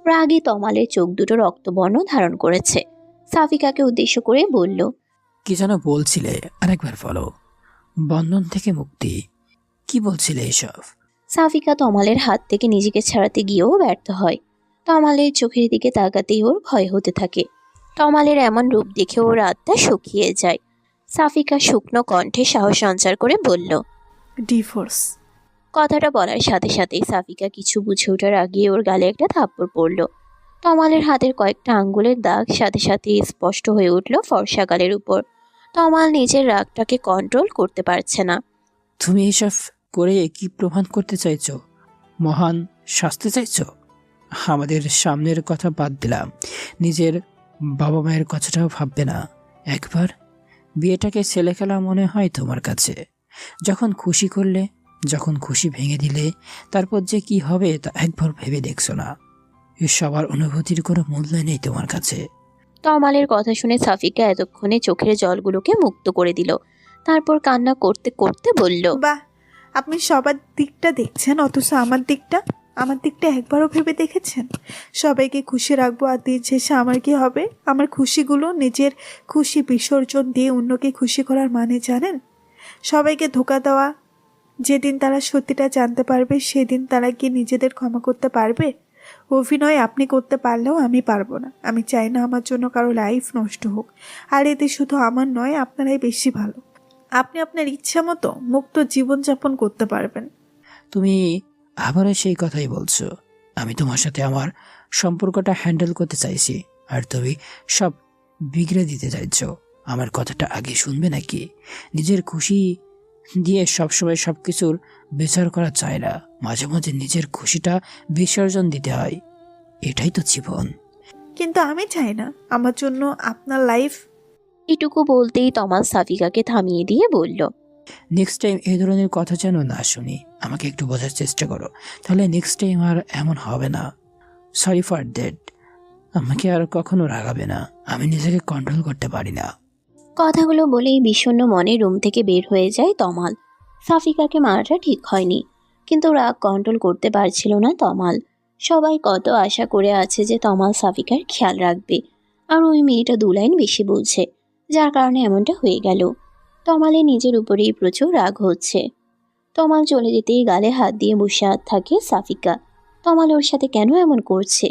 রাগে তমালের চোখ দুটো রক্তবর্ণ ধারণ করেছে। সাফিকাকে উদ্দেশ্য করে বলল, কি যেন বলছিলে, আরেকবার বলো। বন্ধন থেকে মুক্তি? কি বলছিলে এসব? সাফিকা তমালের হাত থেকে নিজেকে ছাড়াতে গিয়েও ব্যর্থ হয়। তমালের চোখের দিকে তাকাতেই ওর ভয় হতে থাকে। তমালের এমন রূপ দেখে ওর আত্মা শুকিয়ে যায়। সাফিকা শুকনো কণ্ঠে সাহস সঞ্চার করে বলল, ডিভোর্স। কথাটা বলার সাথে সাথেই সাফিকা কিছু বুঝে ওঠার আগে ওর গালে একটা থাপ্পড় পড়ল। তমালের হাতের কয়েকটা আঙ্গুলের দাগ সাথে সাথে স্পষ্ট হয়ে উঠল ফর্সা গালের উপর। তমাল নিজের রাগটাকে কন্ট্রোল করতে পারছে না। তুমি এসব করে কি প্রমাণ করতে চাইছো? মহান শাস্তি চাইছো? আমাদের সামনের কথা বাদ দিলাম, নিজের বাবা মায়ের কথাটাও ভাববে না একবার? বিয়েটাকে ছেলে খেলা মনে হয় তোমার কাছে? যখন খুশি করলে, যখন খুশি ভেঙে দিলে, তারপর যে কি হবে তা একবার ভেবে দেখছো না? এ সবার অনুভূতির কোনো মূল্য নেই তোমার কাছে। তমালের কথা শুনে সাফিকা এতক্ষণে চোখের জলগুলোকে মুক্ত করে দিল। তারপর কান্না করতে করতে বলল, বাহ, আপনি সবার দিকটা দেখছেন, অথচ আমার দিকটা একবারও ভেবে দেখেছেন? সবাইকে খুশি রাখবো, আর দিন শেষে আমার কি হবে? আমার খুশিগুলো নিজের খুশি বিসর্জন দিয়ে অন্যকে খুশি করার মানে জানেন? সবাইকে ধোঁকা দেওয়া। যেদিন তারা সত্যিটা জানতে পারবে সেদিন তারা কি নিজেদের ক্ষমা করতে পারবে? অভিনয় আপনি করতে পারলেও আমি পারবো না। আমি চাই না আমার জন্য কারো লাইফ নষ্ট হোক, আর এতে শুধু আমার নয়, আপনারাই বেশি ভালো। আপনি আপনার ইচ্ছা মতো মুক্ত জীবনযাপন করতে পারবেন। তুমি আবারও সেই কথাই বলছো। আমি তোমার সাথে আমার সম্পর্কটা হ্যান্ডেল করতে চাইছি, আর তুমি সব বিগড়ে দিতে চাইছো। আমার কথাটা আগে শুনবে নাকি? নিজের খুশি দিয়ে সবসময় সবকিছুর বিচার করা চায় না, মাঝে মাঝে নিজের খুশিটা বিসর্জন দিতে হয়। এটাই তো জীবন। কিন্তু আমি চাই না আমার জন্য আপনার লাইফ। এটুকু বলতেই তমাল সাফিকাকে থামিয়ে দিয়ে বলল, নেক্সট টাইম এই ধরনের কথা যেন না শুনি। আমাকে একটু বোঝার চেষ্টা করো, তাহলে নেক্সট টাইম আর এমন হবে না। Sorry for that. আমাকে আর কখনো রাগাবে না, আমি নিজেকে কন্ট্রোল করতে পারি না। কথাগুলো বলেই বিষণ্ণ মনে রুম থেকে বের হয়ে যায় তমাল। সাফিকাকে মারাটা ঠিক হয়নি, কিন্তু রাগ কন্ট্রোল করতে পারছিল না তমাল। সবাই কত আশা করে আছে যে তমাল সাফিকার খেয়াল রাখবে, আর ওই মেয়েটা 2 লাইন বেশি বলছে, যার কারণে এমনটা হয়ে গেল। তমালের নিজের উপরেই প্রচুর রাগ হচ্ছে। তমাল চলে যেতেই গালে হাত দিয়ে বসে থাকে সাফিকা। তমাল ওর সাথে কেন এমন করছে?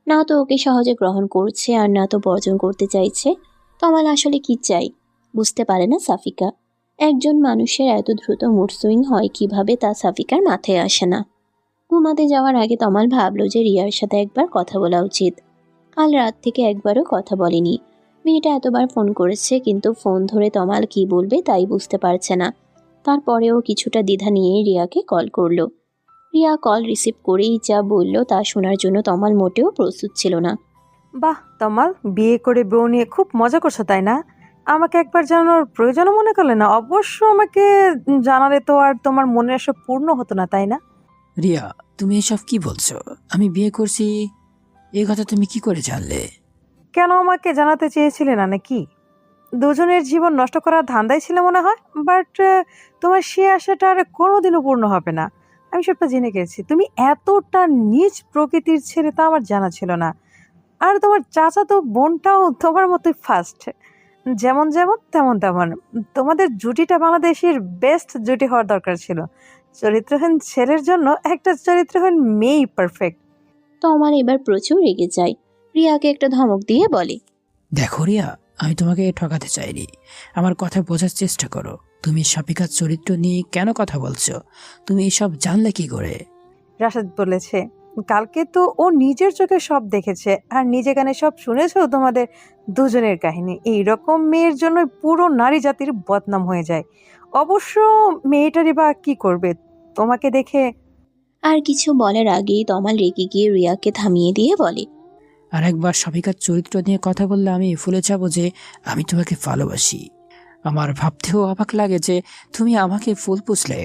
না তো ওকে সহজে গ্রহণ করছে, আর না তো বর্জন করতে চাইছে। তমাল আসলে কি চাই বুঝতে পারে না সাফিকা। একজন মানুষের এত দ্রুত মুড সুইং হয় কিভাবে তা সাফিকার মাথায় আসে না। ঘুমাতে যাওয়ার আগে তমাল ভাবলো যে রিয়ার সাথে একবার কথা বলা উচিত। কাল রাত থেকে একবারও কথা বলেনি। মেয়েটা এতবার ফোন করেছে, কিন্তু ফোন ধরে তমাল কি বলবে তাই বুঝতে পারছে না। তারপরেও কিছুটা দ্বিধা নিয়ে রিয়াকে কল করলো। রিয়া কল রিসিভ করেই যা বলল তা শোনার জন্য তমাল মোটেও প্রস্তুত ছিল না। বাহ তমাল, বিয়ে করে বউ নিয়ে খুব মজা করছো তাই না? আমাকে একবার জানানোর প্রয়োজন মনে করলে না? অবশ্য আমাকে জানালে তো আর তোমার মনের আশা পূর্ণ হতো না, তাই না? রিয়া, তুমি এসব কি বলছো? আমি বিয়ে করছি এই কথা তুমি কি করে জানলে? কেন আমাকে জানাতে চেয়েছিলে না নাকি? দুজনের জীবন নষ্ট করার ধান্দাই ছিল মনে হয়। বাট তোমার সে আশাটা আর কোনোদিনও পূর্ণ হবে না। আমি সবটা জেনে গেছি। তুমি এতটা নীচ প্রকৃতির ছেলে তা আমার জানা ছিল না। আর তোমার চাচাতো বোনটাও তোমার মতোই ফার্স্ট। যেমন যেমন তেমন তেমন। তোমাদের জুটিটা বাংলাদেশের বেস্ট জুটি হওয়ার দরকার ছিল। চরিত্রহীন ছেলের জন্য একটা চরিত্রহীন মেয়েই পারফেক্ট। তমাল এবার প্রচুর রেগে যায়। রিয়াকে একটা ধমক দিয়ে বলে, দেখো রিয়া, আমি তোমাকে ঠকাতে চাইনি। আমার কথা বোঝার চেষ্টা করো। তুমি সাফিকার চরিত্র নিয়ে কেন কথা বলছো? তুমি এসব জানলে কি করে? রাশেদ বলেছে কালকে তো ও নিজের চোখে সব দেখেছে, আর নিজে কানে সব শুনেছো তোমাদের দুজনের কাহিনী। এই রকম মেয়ের জন্য পুরো নারী জাতির বদনাম হয়ে যায়। অবশ্য মেয়েটারই বা কি করবে তোমাকে দেখে। আর কিছু বলার আগেই তমাল রেগে গিয়ে রিয়াকে থামিয়ে দিয়ে বলে, আর একবার সাফিকার চরিত্র নিয়ে কথা বললে আমি ভুলে যাব যে আমি তোমাকে ভালোবাসি। আমার ভাবতেও অবাক লাগে যে তুমি আমাকে ফুল পুছলে।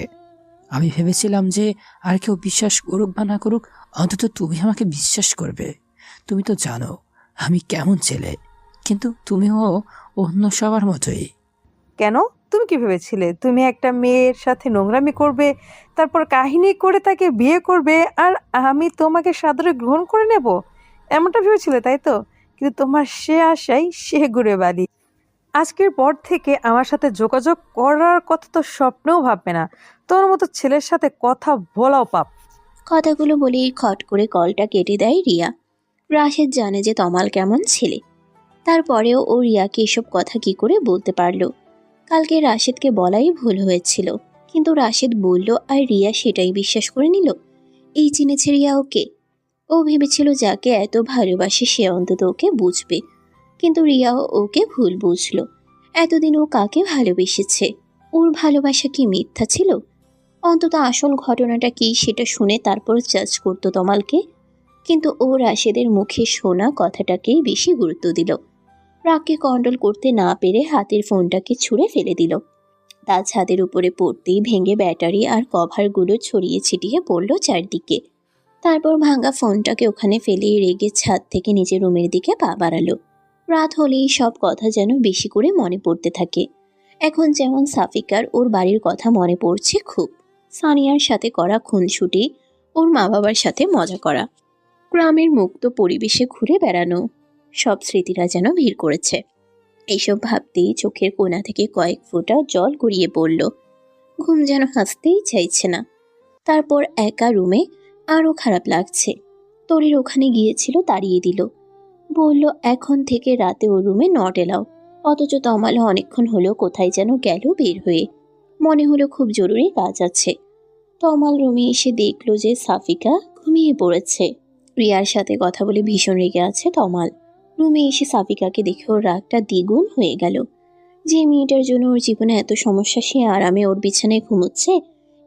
আমি ভেবেছিলাম যে আর কেউ বিশ্বাস করুক বা না করুক, অন্তত তুমি আমাকে বিশ্বাস করবে। তুমি তো জানো আমি কেমন ছেলে, কিন্তু তুমিও অন্য সবার মতোই। কেন? তুমি কি ভেবেছিলে তুমি একটা মেয়ের সাথে নোংরামি করবে, তারপর কাহিনী করে তাকে বিয়ে করবে, আর আমি তোমাকে সাদরে গ্রহণ করে নেব? এমনটা ভেবেছিলে তাই তো? কিন্তু তোমার সে আশাই সে ঘুরে বালি। আজকের পর থেকে আমার সাথে যোগাযোগ করার কথা তো স্বপ্নেও ভাববে না। তোমার মতো ছেলের সাথে কথা বলাও পাপ। কথাগুলো বলেই খট করে কলটা কেটে দেয় রিয়া। রাশেদ জানে যে তমাল কেমন ছেলে, তারপরেও ও রিয়াকে এসব কথা কি করে বলতে পারলো। কালকে রাশেদকে বলাই ভুল হয়েছিল, কিন্তু রাশেদ বলল আর রিয়া সেটাই বিশ্বাস করে নিল। এই চিনেছে রিয়া ওকে। ও ভেবেছিল যাকে এত ভালোবাসে সে অন্তত ওকে বুঝবে, কিন্তু রিয়াও ওকে ভুল বুঝলো। এতদিন ও কাকে ভালোবেসেছে? ওর ভালোবাসা কি মিথ্যা ছিল? অন্তত আসল ঘটনাটা কি সেটা শুনে তারপর জাজ করতো তমালকে। কিন্তু ও রাশেদের মুখে শোনা কথাটাকেই বেশি গুরুত্ব দিল। রাগকে কন্ট্রোল করতে না পেরে হাতের ফোনটাকে ছুঁড়ে ফেলে দিল। তা ছাদের উপরে পড়তেই ভেঙে ব্যাটারি আর কভারগুলো ছড়িয়ে ছিটিয়ে পড়ল চারদিকে। তারপর ভাঙা ফোনটাকে ওখানে ফেলে রেগে ছাদ থেকে নিজের রুমের দিকে পা বাড়ালো। রাত হলেই সব কথা যেন বেশি করে মনে পড়তে থাকে। এখন যেমন সাফিকার ওর বাড়ির কথা মনে পড়ছে খুব। সানিয়ার সাথে করা খুনসুটি, ওর মা বাবার সাথে মজা করা, গ্রামের মুক্ত পরিবেশে ঘুরে বেড়ানো, সব স্মৃতিরা যেন ভিড় করেছে। এইসব ভাবতেই চোখের কোণা থেকে কয়েক ফোঁটা জল গড়িয়ে পড়ল। ঘুম যেন হাসতেই চাইছে না। তারপর একা রুমে আরও খারাপ লাগছে। তরির ওখানে গিয়েছিল, তাড়িয়ে দিল। বলল এখন থেকে রাতে ওর রুমে নট এলাও। অথচ তমাল অনেকক্ষণ হলো কোথায় যেন গেল বের হয়ে। মনে হলো খুব জরুরি কাজ আছে। তমাল রুমে এসে দেখলো যে সাফিকা ঘুমিয়ে পড়েছে। রিয়ার সাথে কথা বলে ভীষণ রেগে আছে তমাল। রুমে এসে সাফিকাকে দেখে ওর রাগটা দ্বিগুণ হয়ে গেল। যে মেয়েটার জন্য ওর জীবনে এত সমস্যা, সে আরামে ওর বিছানায় ঘুমোচ্ছে,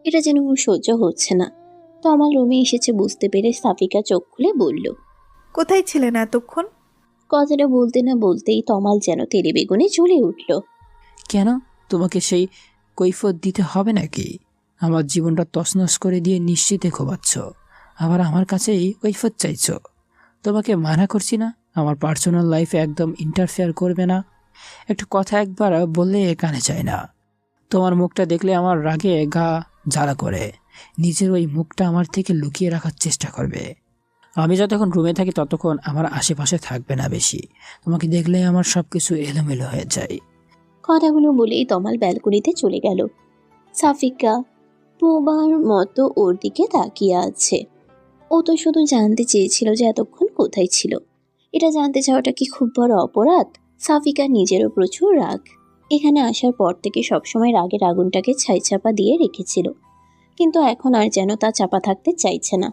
এটা যেন ওর সহ্য হচ্ছে না। তমাল রুমে এসেছে বুঝতে পেরে সাফিকা চোখ খুলে বলল, কোথায় ছিলেন এতক্ষণ? কথাটা বলতে না বলতেই তমাল যেন তেলে বেগুনে জ্বলে উঠল। কেন? তোমাকে সেই কৈফিয়ত দিতে হবে নাকি? আমার জীবনটা তছনছ করে দিয়ে নিশ্চিতে ঘুমাচ্ছ, আবার আমার কাছেই কৈফিয়ত চাইছো। তোমাকে মানা করছি না আমার পার্সোনাল লাইফে একদম ইন্টারফেয়ার করবে না। একটু কথা একবার বললে কানে যায় না। তোমার মুখটা দেখলে আমার রাগে গা জ্বালা করে। নিজের ওই মুখটা আমার থেকে লুকিয়ে রাখার চেষ্টা করবে। আমি যতক্ষণ রুমে থাকি ততক্ষণ আমার আশেপাশে থাকবে না বেশি। তোমাকে দেখলে আমার সব কিছু এলোমেলো হয়ে যায়। কথাগুলো বলেই তমাল ব্যালকনিতে চলে গেল। সাফিকা বোবার মতো ওর দিকে তাকিয়ে আছে। ও তো শুধু জানতে চেয়েছিল যে এতক্ষণ কোথায় ছিল। এটা জানতে চাওয়াটা কি খুব বড় অপরাধ? সাফিকা নিজেরও প্রচুর রাগ। এখানে আসার পর থেকে সবসময় রাগের আগুনটাকে ছাইচাপা দিয়ে রেখেছিল, কিন্তু এখন আর যেন তা চাপা থাকতে চাইছে না।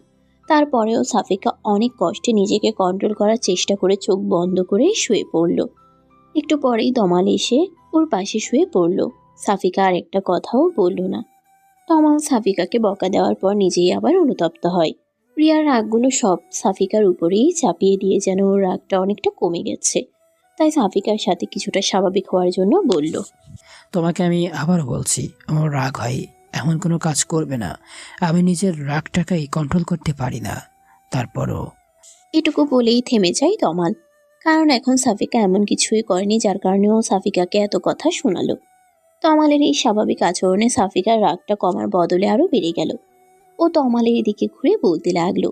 তারপরেও সাফিকা অনেক কষ্টে নিজেকে কন্ট্রোল করার চেষ্টা করে চোখ বন্ধ করে শুয়ে পড়ল। একটু পরেই তমাল এসে ওর পাশে শুয়ে পড়ল। সাফিকা আর একটা কথাও বলল না। তমাল সাফিকাকে বকা দেওয়ার পর নিজেই আবার অনুতপ্ত হয়। রিয়ার রাগগুলো সব সাফিকার উপরেই চাপিয়ে দিয়ে যেন ওর রাগটা অনেকটা কমে গেছে। তাই সাফিকার সাথে কিছুটা স্বাভাবিক হওয়ার জন্য বলল, তোমাকে আমি আবারও বলছি, আমার রাগ হয় এমন কোনো কাজ করবে না। আমি নিজের রাগটাকেই কন্ট্রোল করতে পারি না। তারপরও এটুকু বলেই থেমে যায় তমাল। কারণ এখন সাফিকা এমন কিছুই করেনি যার কারণে ও সাফিকাকে এত কথা শোনালো। তমালের এই স্বাভাবিক আচরণে সাফিকার রাগটা কমার বদলে আরো বেড়ে গেল। ও তমালের দিকে ঘুরে বলতে লাগলো,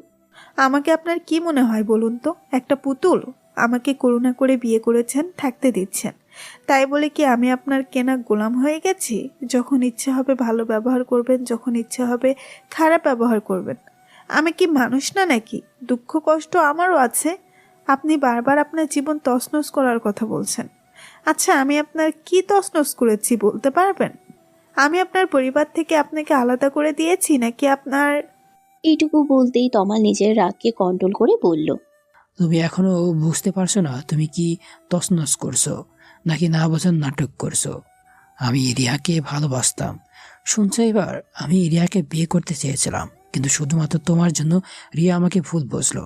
আমাকে আপনার কি মনে হয় বলুন তো? একটা পুতুল? আমাকে করুণা করে বিয়ে করেছেন, থাকতে দিচ্ছেন, তাই বলে কি আমি আপনার কেনা গোলাম হয়ে গেছি? যখন ইচ্ছে হবে ভালো ব্যবহার করবেন, যখন ইচ্ছে হবে খারাপ ব্যবহার করবেন। আমি কি মানুষ না নাকি? দুঃখ কষ্ট আমারও আছে। আপনি বারবার আপনার জীবন তছনছ করার কথা বলছেন। আচ্ছা, আমি আপনার কি তছনছ করেছি বলতে পারবেন? আমি আপনার পরিবার থেকে আপনাকে আলাদা করে দিয়েছি নাকি আপনার... এইটুকু বলতেই তমাল নিজের রাগকে কন্ট্রোল করে বলল, তুমি এখনো বুঝতে পারছো না তুমি কি তছনছ করছো নাকি না বোঝার নাটক করছো? আমি রিয়াকে ভালোবাসতাম। শুনছো এবার? আমি রিয়াকে বিয়ে করতে চেয়েছিলাম, কিন্তু শুধুমাত্র তোমার জন্য রিয়া আমাকে ভুল বুঝলো।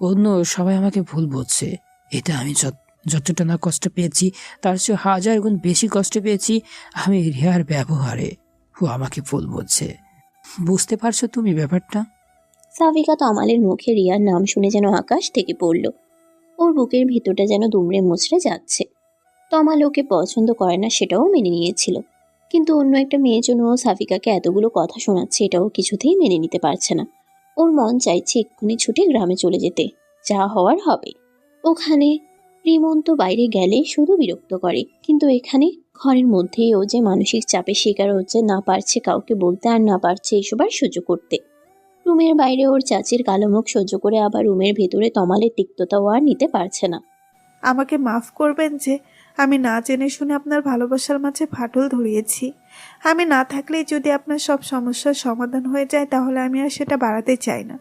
অন্য সবাই আমাকে ভুল বুঝছে। এটা আমি যতটা না কষ্ট পেয়েছি তার চেয়ে 1000 গুণ বেশি কষ্ট পেয়েছি আমি রিয়ার ব্যবহারে। ও আমাকে ভুল বুঝছে। বুঝতে পারছো তুমি ব্যাপারটা? সাফিকা তমালের মুখে রিয়ার নাম শুনে যেন আকাশ থেকে পড়ল। ওর বুকের ভিতরটা যেন দুমড়ে মুচড়ে যাচ্ছে। তমাল ওকে পছন্দ করে না সেটাও মেনে নিয়েছিল, কিন্তু অন্য একটা মেয়ের জন্য ও সাফিকাকে এতগুলো কথা শোনাচ্ছে এটাও কিছুতেই মেনে নিতে পারছে না। ওর মন চাইছে এক্ষুনি ছুটে গ্রামে চলে যেতে। যা হওয়ার হবে। ওখানে রিমন্ত বাইরে গেলে শুধু বিরক্ত করে, কিন্তু এখানে ঘরের মধ্যেই ও যে মানসিক চাপের শিকার হচ্ছে, না পারছে কাউকে বলতে আর না পারছে এসব আর সহ্য করতে। রুমের বাইরে ওর চাচির কালো মুখ সহ্য করে আবার রুমের ভেতরে তমালের তিক্ততাও আর নিতে পারছে না। আমাকে মাফ করবেন যে আমি না জেনে শুনে আপনার ভালোবাসার মাঝে ফাটল ধরিয়েছি। আমি না থাকলেই যদি আপনার সব সমস্যার সমাধান হয়ে যায় তাহলে আমি আর সেটা বাড়াতে চাই না।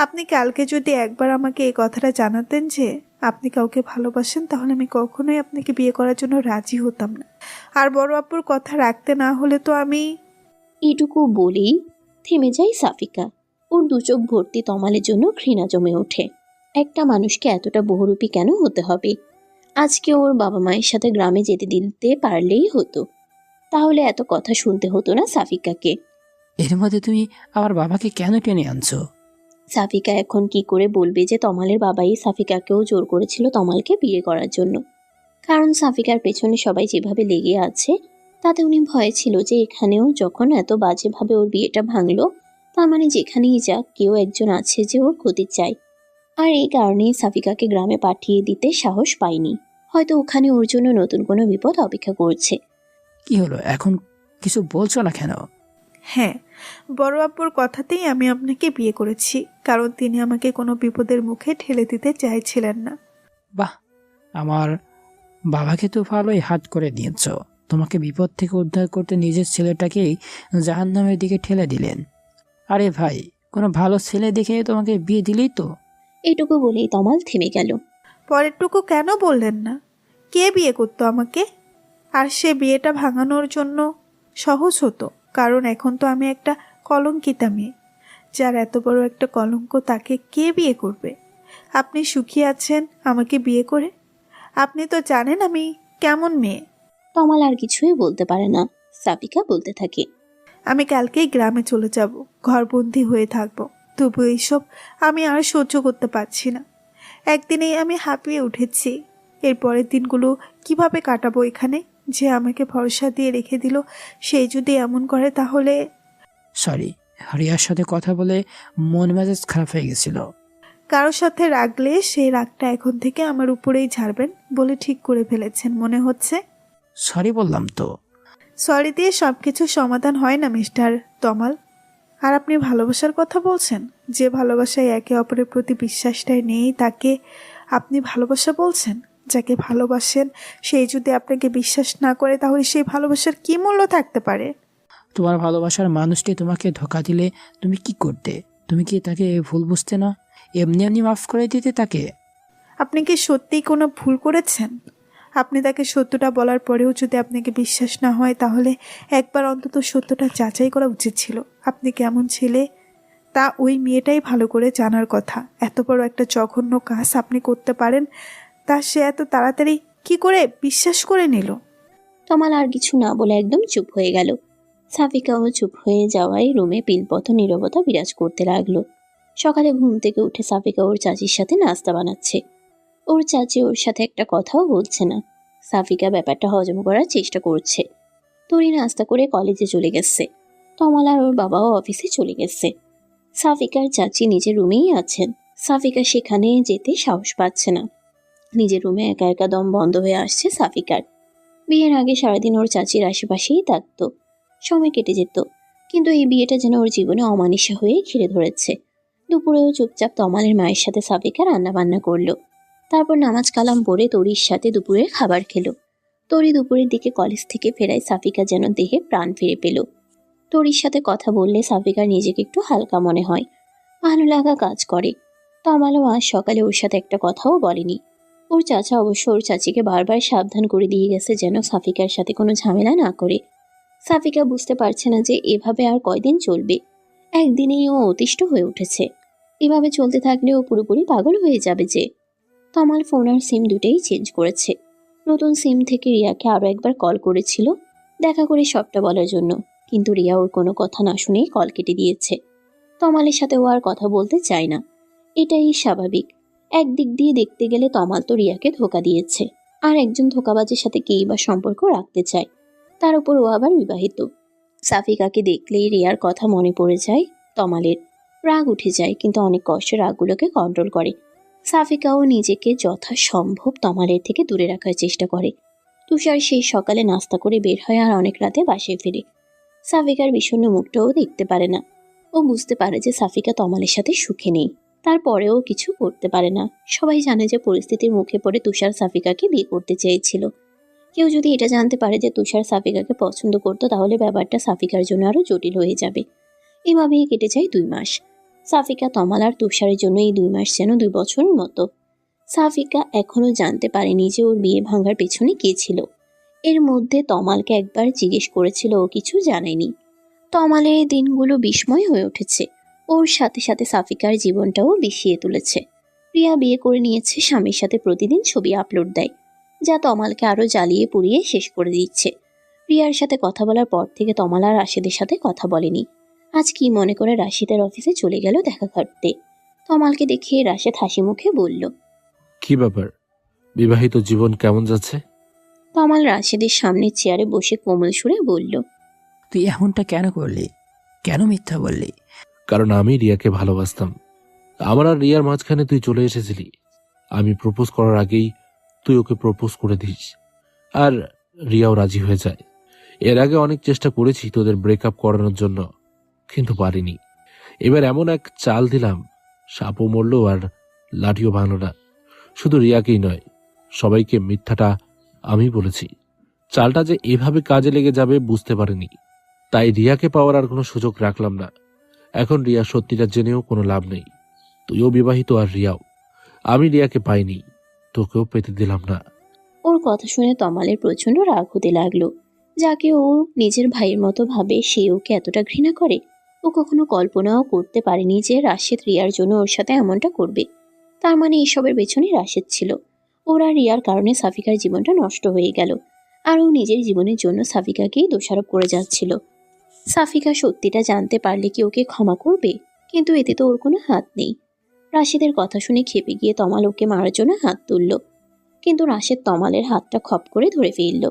আপনি কালকে যদি একবার আমাকে এই কথাটা জানাতেন যে আপনি কাউকে ভালোবাসেন, তাহলে আমি কখনোই আপনাকে বিয়ে করার জন্য রাজি হতাম না। আর বড় আপুর কথা রাখতে না হলে তো আমি... এটুকু বলেই থেমে যায় সাফিকা। ওর দু চোখ ভর্তি তমালের জন্য ঘৃণা জমে ওঠে। একটা মানুষকে এতটা বহুরূপী কেন হতে হবে? আজকে ওর বাবা মায়ের সাথে গ্রামে যেতে দিতে পারলেই হতো, তাহলে এত কথা শুনতে হতো না সাফিকাকে। এর মধ্যে তুমি আমার বাবাকে কেন টেনে আনছো? সাফিকা এখন কি করে বলবে যে তমালের বাবাই সাফিকাকেও জোর করেছিল তমালকে বিয়ে করার জন্য? কারণ সাফিকার পেছনে সবাই যেভাবে লেগে আছে তাতে উনি ভয় ছিল যে এখানেও যখন এত বাজেভাবে ওর বিয়েটা ভাঙলো, তার মানে যেখানেই যাক কেউ একজন আছে যে ওর ক্ষতি চায়। আর এই কারণেই সাফিকাকে গ্রামে পাঠিয়ে দিতে সাহস পায়নি। হয়তো ওখানে ওর জন্য নতুন কোনো বিপদ অপেক্ষা করছে। কি হলো এখন কিছু বলছো না কেন? হ্যাঁ, বড় আব্বুর কথাতেই আমি আপনাকে বিয়ে করেছি, কারণ তিনি আমাকে কোনো বিপদের মুখে ঠেলে দিতে চাইছিলেন না। বাহ, আমার বাবাকে তো ভালোই হাত করে দিয়েছ। তোমাকে বিপদ থেকে উদ্ধার করতে নিজের ছেলেটাকেই জাহান্নামের দিকে ঠেলে দিলেন। আরে ভাই, কোনো ভালো ছেলে দেখে তোমাকে বিয়ে দিলেই তো। এইটুকু বলেই তমাল থেমে গেল। পরেরটুকু কেন বললেন না? কে বিয়ে করতো আমাকে? আর সে বিয়েটা ভাঙানোর জন্য সহজ হতো, কারণ এখন তো আমি একটা কলঙ্কিতা মেয়ে। যার এত বড় একটা কলঙ্ক, তাকে কে বিয়ে করবে? আপনি সুখী আছেন আমাকে বিয়ে করে? আপনি তো জানেন আমি কেমন মেয়ে। তমাল আর কিছুই বলতে পারে না। সাফিকা বলতে থাকে, আমি কালকেই গ্রামে চলে যাব, ঘরবন্দি হয়ে থাকবো। তবু এইসব আমি আর সহ্য করতে পারছি না। একদিনেই আমি হাঁপিয়ে উঠেছি। এর পরের দিনগুলো কিভাবে কাটাবো এখানে? যে আমাকে ভরসা দিয়ে রেখে দিল, সেই যদি এমন করে তাহলে। সরি, রিয়ার সাথে কথা বলে মন মেজাজ খারাপ হয়ে গেছিল। কারোর সাথে রাগলে সেই রাগটা এখন থেকে আমার উপরেই ঝাড়বেন বলে ঠিক করে ফেলেছেন মনে হচ্ছে। সরি বললাম তো। সরি দিয়ে সব কিছু সমাধান হয় না মিস্টার তমাল। আর আপনি ভালোবাসার কথা বলছেন? যে ভালোবাসায় একে অপরের প্রতি বিশ্বাসটাই নেই, তাকে আপনি ভালোবাসা বলছেন? যাকে ভালোবাসেন সেই যদি আপনাকে বিশ্বাস না করে, তাহলে সেই ভালোবাসার কি মূল্য থাকতে পারে? তোমার ভালোবাসার মানুষটি তোমাকে ধোকা দিলে তুমি কি করতে? তুমি কি তাকে ভুল বুঝতে না? এমনি এমনি মাফ করে দিতে তাকে? আপনি কি সত্যিই কোনো ভুল করেছেন? আপনি তাকে সত্যটা বলার পরেও যদি আপনাকে বিশ্বাস না হয়, তাহলে একবার অন্তত সত্যটা যাচাই করা উচিত ছিল। আপনি কেমন ছেলে তা ওই মেয়েটাই ভালো করে জানার কথা। এত বড় একটা জঘন্য কাজ আপনি করতে পারেন, তা সে এত তাড়াতাড়ি কি করে বিশ্বাস করে নিল? তমাল আর কিছু না বলে একদম চুপ হয়ে গেল। সাফিকাও চুপ হয়ে যাওয়ায় রুমে পিলপথ নীরবতা বিরাজ করতে লাগলো। সকালে ঘুম থেকে উঠে সাফিকা ওর চাচির সাথে নাস্তা বানাচ্ছে। ওর চাচি ওর সাথে একটা কথাও বলছে না। সাফিকা ব্যাপারটা হজম করার চেষ্টা করছে। তরি নাস্তা করে কলেজে চলে গেছে। তমাল আর ওর বাবাও অফিসে চলে গেছে। সাফিকার চাচি নিজের রুমেই আছেন। সাফিকা সেখানে যেতে সাহস পাচ্ছে না। নিজের রুমে একা একা দম বন্ধ হয়ে আসছে সাফিকার। বিয়ের আগে সারাদিন ওর চাচির আশেপাশেই থাকতো, সময় কেটে যেত। কিন্তু এই বিয়েটা যেন ওর জীবনে অমানিসা হয়ে ঘিরে ধরেছে। দুপুরেও চুপচাপ তমালের মায়ের সাথে সাফিকা রান্না বান্না করলো। তারপর নামাজ কালাম পড়ে তরির সাথে দুপুরের খাবার খেলো। তরি দুপুরের দিকে কলেজ থেকে ফেরায় সাফিকা যেন দেহে প্রাণ ফিরে পেল। তরির সাথে কথা বললে সাফিকার নিজেকে একটু হালকা মনে হয়, ভালো লাগা কাজ করে। তমালও আজ সকালে ওর সাথে একটা কথাও বলেনি। ওর চাচা অবশ্য ওর চাচিকে বারবার সাবধান করে দিয়ে গেছে যেন সাফিকার সাথে কোনো ঝামেলা না করে। সাফিকা বুঝতে পারছে না যে এভাবে আর কয়দিন চলবে। একদিনেই ও অতিষ্ঠ হয়ে উঠেছে। এভাবে চলতে থাকলে ও পুরোপুরি পাগল হয়ে যাবে যে। তমাল ফোন আর সিম দুটেই চেঞ্জ করেছে। নতুন সিম থেকে রিয়াকে আরও একবার কল করেছিল দেখা করে সবটা বলার জন্য, কিন্তু রিয়া ওর কোনো কথা না শুনেই কল কেটে দিয়েছে। তমালের সাথে ও আর কথা বলতে চায় না, এটাই স্বাভাবিক। একদিক দিয়ে দেখতে গেলে তমাল তো রিয়াকে ধোকা দিয়েছে, আর একজন ধোকাবাজের সাথে কেই বা সম্পর্ক রাখতে চায়, তার উপর ও আবার বিবাহিত। সাফিকাকে দেখলেই রিয়ার কথা মনে পড়ে যায় তমালের। রাগ উঠে যায়, কিন্তু অনেক কষ্টে রাগগুলোকে কন্ট্রোল করে। সাফিকাও নিজেকে যথাসম্ভব তমালের থেকে দূরে রাখার চেষ্টা করে। তুষার সেই সকালে নাস্তা করে বের হয় আর অনেক রাতে বাসায় ফিরে। সাফিকার বিষণ্ণ মুখটাও দেখতে পারে না। ও বুঝতে পারে যে সাফিকা তমালের সাথে সুখে নেই, তারপরেও কিছু করতে পারে না। সবাই জানে যে পরিস্থিতির মুখে পড়ে তুষার সাফিকাকে বিয়ে করতে চেয়েছিল। কেউ যদি এটা জানতে পারে যে তুষার সাফিকাকে পছন্দ করতো, তাহলে ব্যাপারটা সাফিকার জন্য আরো জটিল হয়ে যাবে। এভাবেই কেটে যায় 2 মাস। সাফিকা, তমাল আর তুষারের জন্য এই 2 মাস যেন 2 বছরের মতো। সাফিকা এখনো জানতে পারেনি যে ওর বিয়ে ভাঙার পেছনে কে ছিল। এর মধ্যে তমালকে একবার জিজ্ঞেস করেছিল, ও কিছু জানায়নি। তমালের এই দিনগুলো বিস্ময় হয়ে উঠেছে। ওর সাথে সাথে সাফিকার জীবনটাও বিষিয়ে তুলেছে। রিয়া বিয়ে করে নিয়েছে, স্বামীর সাথে প্রতিদিন ছবি আপলোড দেয়, যা তমালকে আরো জ্বালিয়ে পুড়িয়ে শেষ করে দিচ্ছে। রিয়ার সাথে কথা বলার পর থেকে তমাল আর রাশেদের সাথে কথা বলেনি। আজ কি মনে করে রাশিদের অফিসে চলে গেল দেখা করতে। তমালকে দেখে রাশেদ হাসি মুখে বলল, কি ব্যাপার, বিবাহিত জীবন কেমন যাচ্ছে? তমাল রাশেদের সামনে চেয়ারে বসে কোমল সুরে বলল, তুই এমনটা কেন করলি? কেন মিথ্যা বললি? কারণ আমি রিয়াকে ভালোবাসতাম। আমার আর রিয়ার মাঝখানে তুই চলে এসেছিলি। আমি প্রপোজ করার আগেই তুই ওকে প্রপোজ করে দিস, আর রিয়াও রাজি হয়ে যায়। এর আগে অনেক চেষ্টা করেছি তোদের ব্রেকআপ করানোর জন্য, কিন্তু পারিনি। এবার এমন এক চাল দিলাম, সাপও মরল আর লাঠিও ভাঙল না। শুধু রিয়াকেই নয়, সবাইকে মিথ্যাটা আমি বলেছি। চালটা যে এভাবে কাজে লেগে যাবে বুঝতে পারিনি, তাই রিয়াকে পাওয়ার আর কোনো সুযোগ রাখলাম না। এখন রিয়া সত্যিটা জেনেও কোনো লাভ নেই। তুইও বিবাহিত আর রিয়াও। আমি রিয়াকে পাইনি, তোকেও পেতে দিলাম না। ওর কথা শুনে তমালের প্রচন্ড রাগ হতে লাগলো। যাকে ও নিজের ভাইয়ের মতো ভাবে সে ওকে এতটা ঘৃণা করে। ও কখনো কল্পনাও করতে পারেনি যে রাশেদ রিয়ার জন্য ওর সাথে এমনটা করবে। তার মানে এসবের পেছনে রাশেদ ছিল। ওর আর রিয়ার কারণে সাফিকার জীবনটা নষ্ট হয়ে গেল, আর ও নিজের জীবনের জন্য সাফিকাকেই দোষারোপ করে যাচ্ছিল। সাফিকা সত্যিটা জানতে পারলে কি ওকে ক্ষমা করবে? কিন্তু এতে তো ওর কোনো হাত নেই। রাশেদের কথা শুনে খেপে গিয়ে তমাল ওকে মারার জন্য হাত তুলল, কিন্তু রাশেদ তমালের হাতটা খপ করে ধরে ফেলল।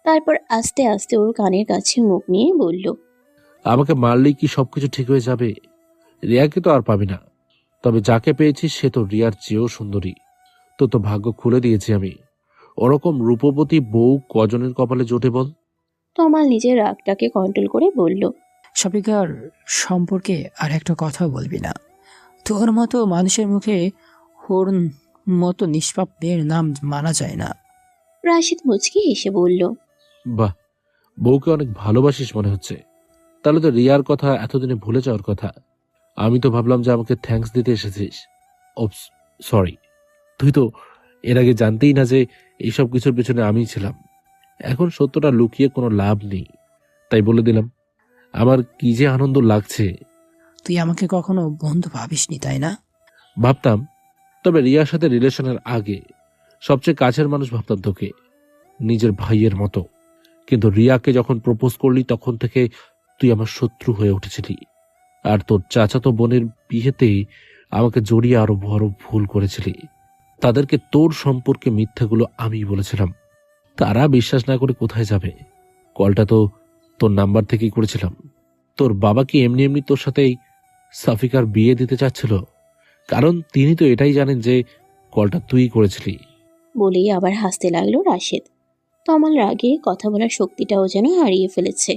তারপর আস্তে আস্তে ওর কানের কাছে মুখ নিয়ে বলল, আমাকে মারলেই কি সবকিছু ঠিক হয়ে যাবে? রিয়াকে তো আর পাবি না, তবে যাকে পেয়েছিস সে তো রিয়ার চেয়েও সুন্দরী। তো ভাগ্য খুলে দিয়েছি আমি। ওরকম রূপবতী বউ কজনের কপালে জোটে বল? তমাল নিজের রাগটাকে কন্ট্রোল করে বলল, সাফিকার সম্পর্কে আর একটা কথা বলবি না। তোর মতো মানুষের মুখে ওর মতো নিষ্পাপ মেয়ের নাম মানা যায় না। রাশেদ মুচকি হেসে বলল, বাহ, বউকে অনেক ভালোবাসিস মনে হচ্ছে। তাহলে তো রিয়ার কথা এতদিনে ভুলে যাওয়ার কথা। আমি তো ভাবলাম যে আমাকে থ্যাঙ্কস দিতে এসেছিস। ওপস, সরি। তুই তো এর আগে জানতেই না যে এইসব কিছুর পেছনে আমিই ছিলাম। এখন সত্যটা লুকিয়ে কোনো লাভ নেই, তাই বলে দিলাম। আমার কি যে আনন্দ লাগছে। তুই আমাকে কখনো বন্ধু ভাবিসনি, তাই না? ভাবতাম, তবে রিয়ার সাথে রিলেশনের আগে সবচেয়ে কাছের মানুষ ভাবতাম তোকে, নিজের ভাইয়ের মতো। কিন্তু রিয়াকে যখন প্রপোজ করলি তখন থেকে তুই আমার শত্রু হয়ে উঠেছিলি। আর তোর চাচাতো বোনের বিয়েতে আমাকে জড়িয়ে আরো বড় ভুল করেছিলি। তাদেরকে তোর সম্পর্কে মিথ্যাগুলো আমি বলেছিলাম। তারা বিশ্বাস না করে কোথায় যাবে? কলটা তো তোর নাম্বার থেকেই করেছিলাম। তোর বাবা কি এমনি এমনি তোর সাথেই সাফিকার বিয়ে দিতে চাচ্ছিল? কারণ তিনি তো এটাই জানেন যে কলটা তুই করেছিলি। বলেই আবার হাসতে লাগলো রাশেদ। তমাল রাগে কথা বলার শক্তিটাও যেন হারিয়ে ফেলেছে।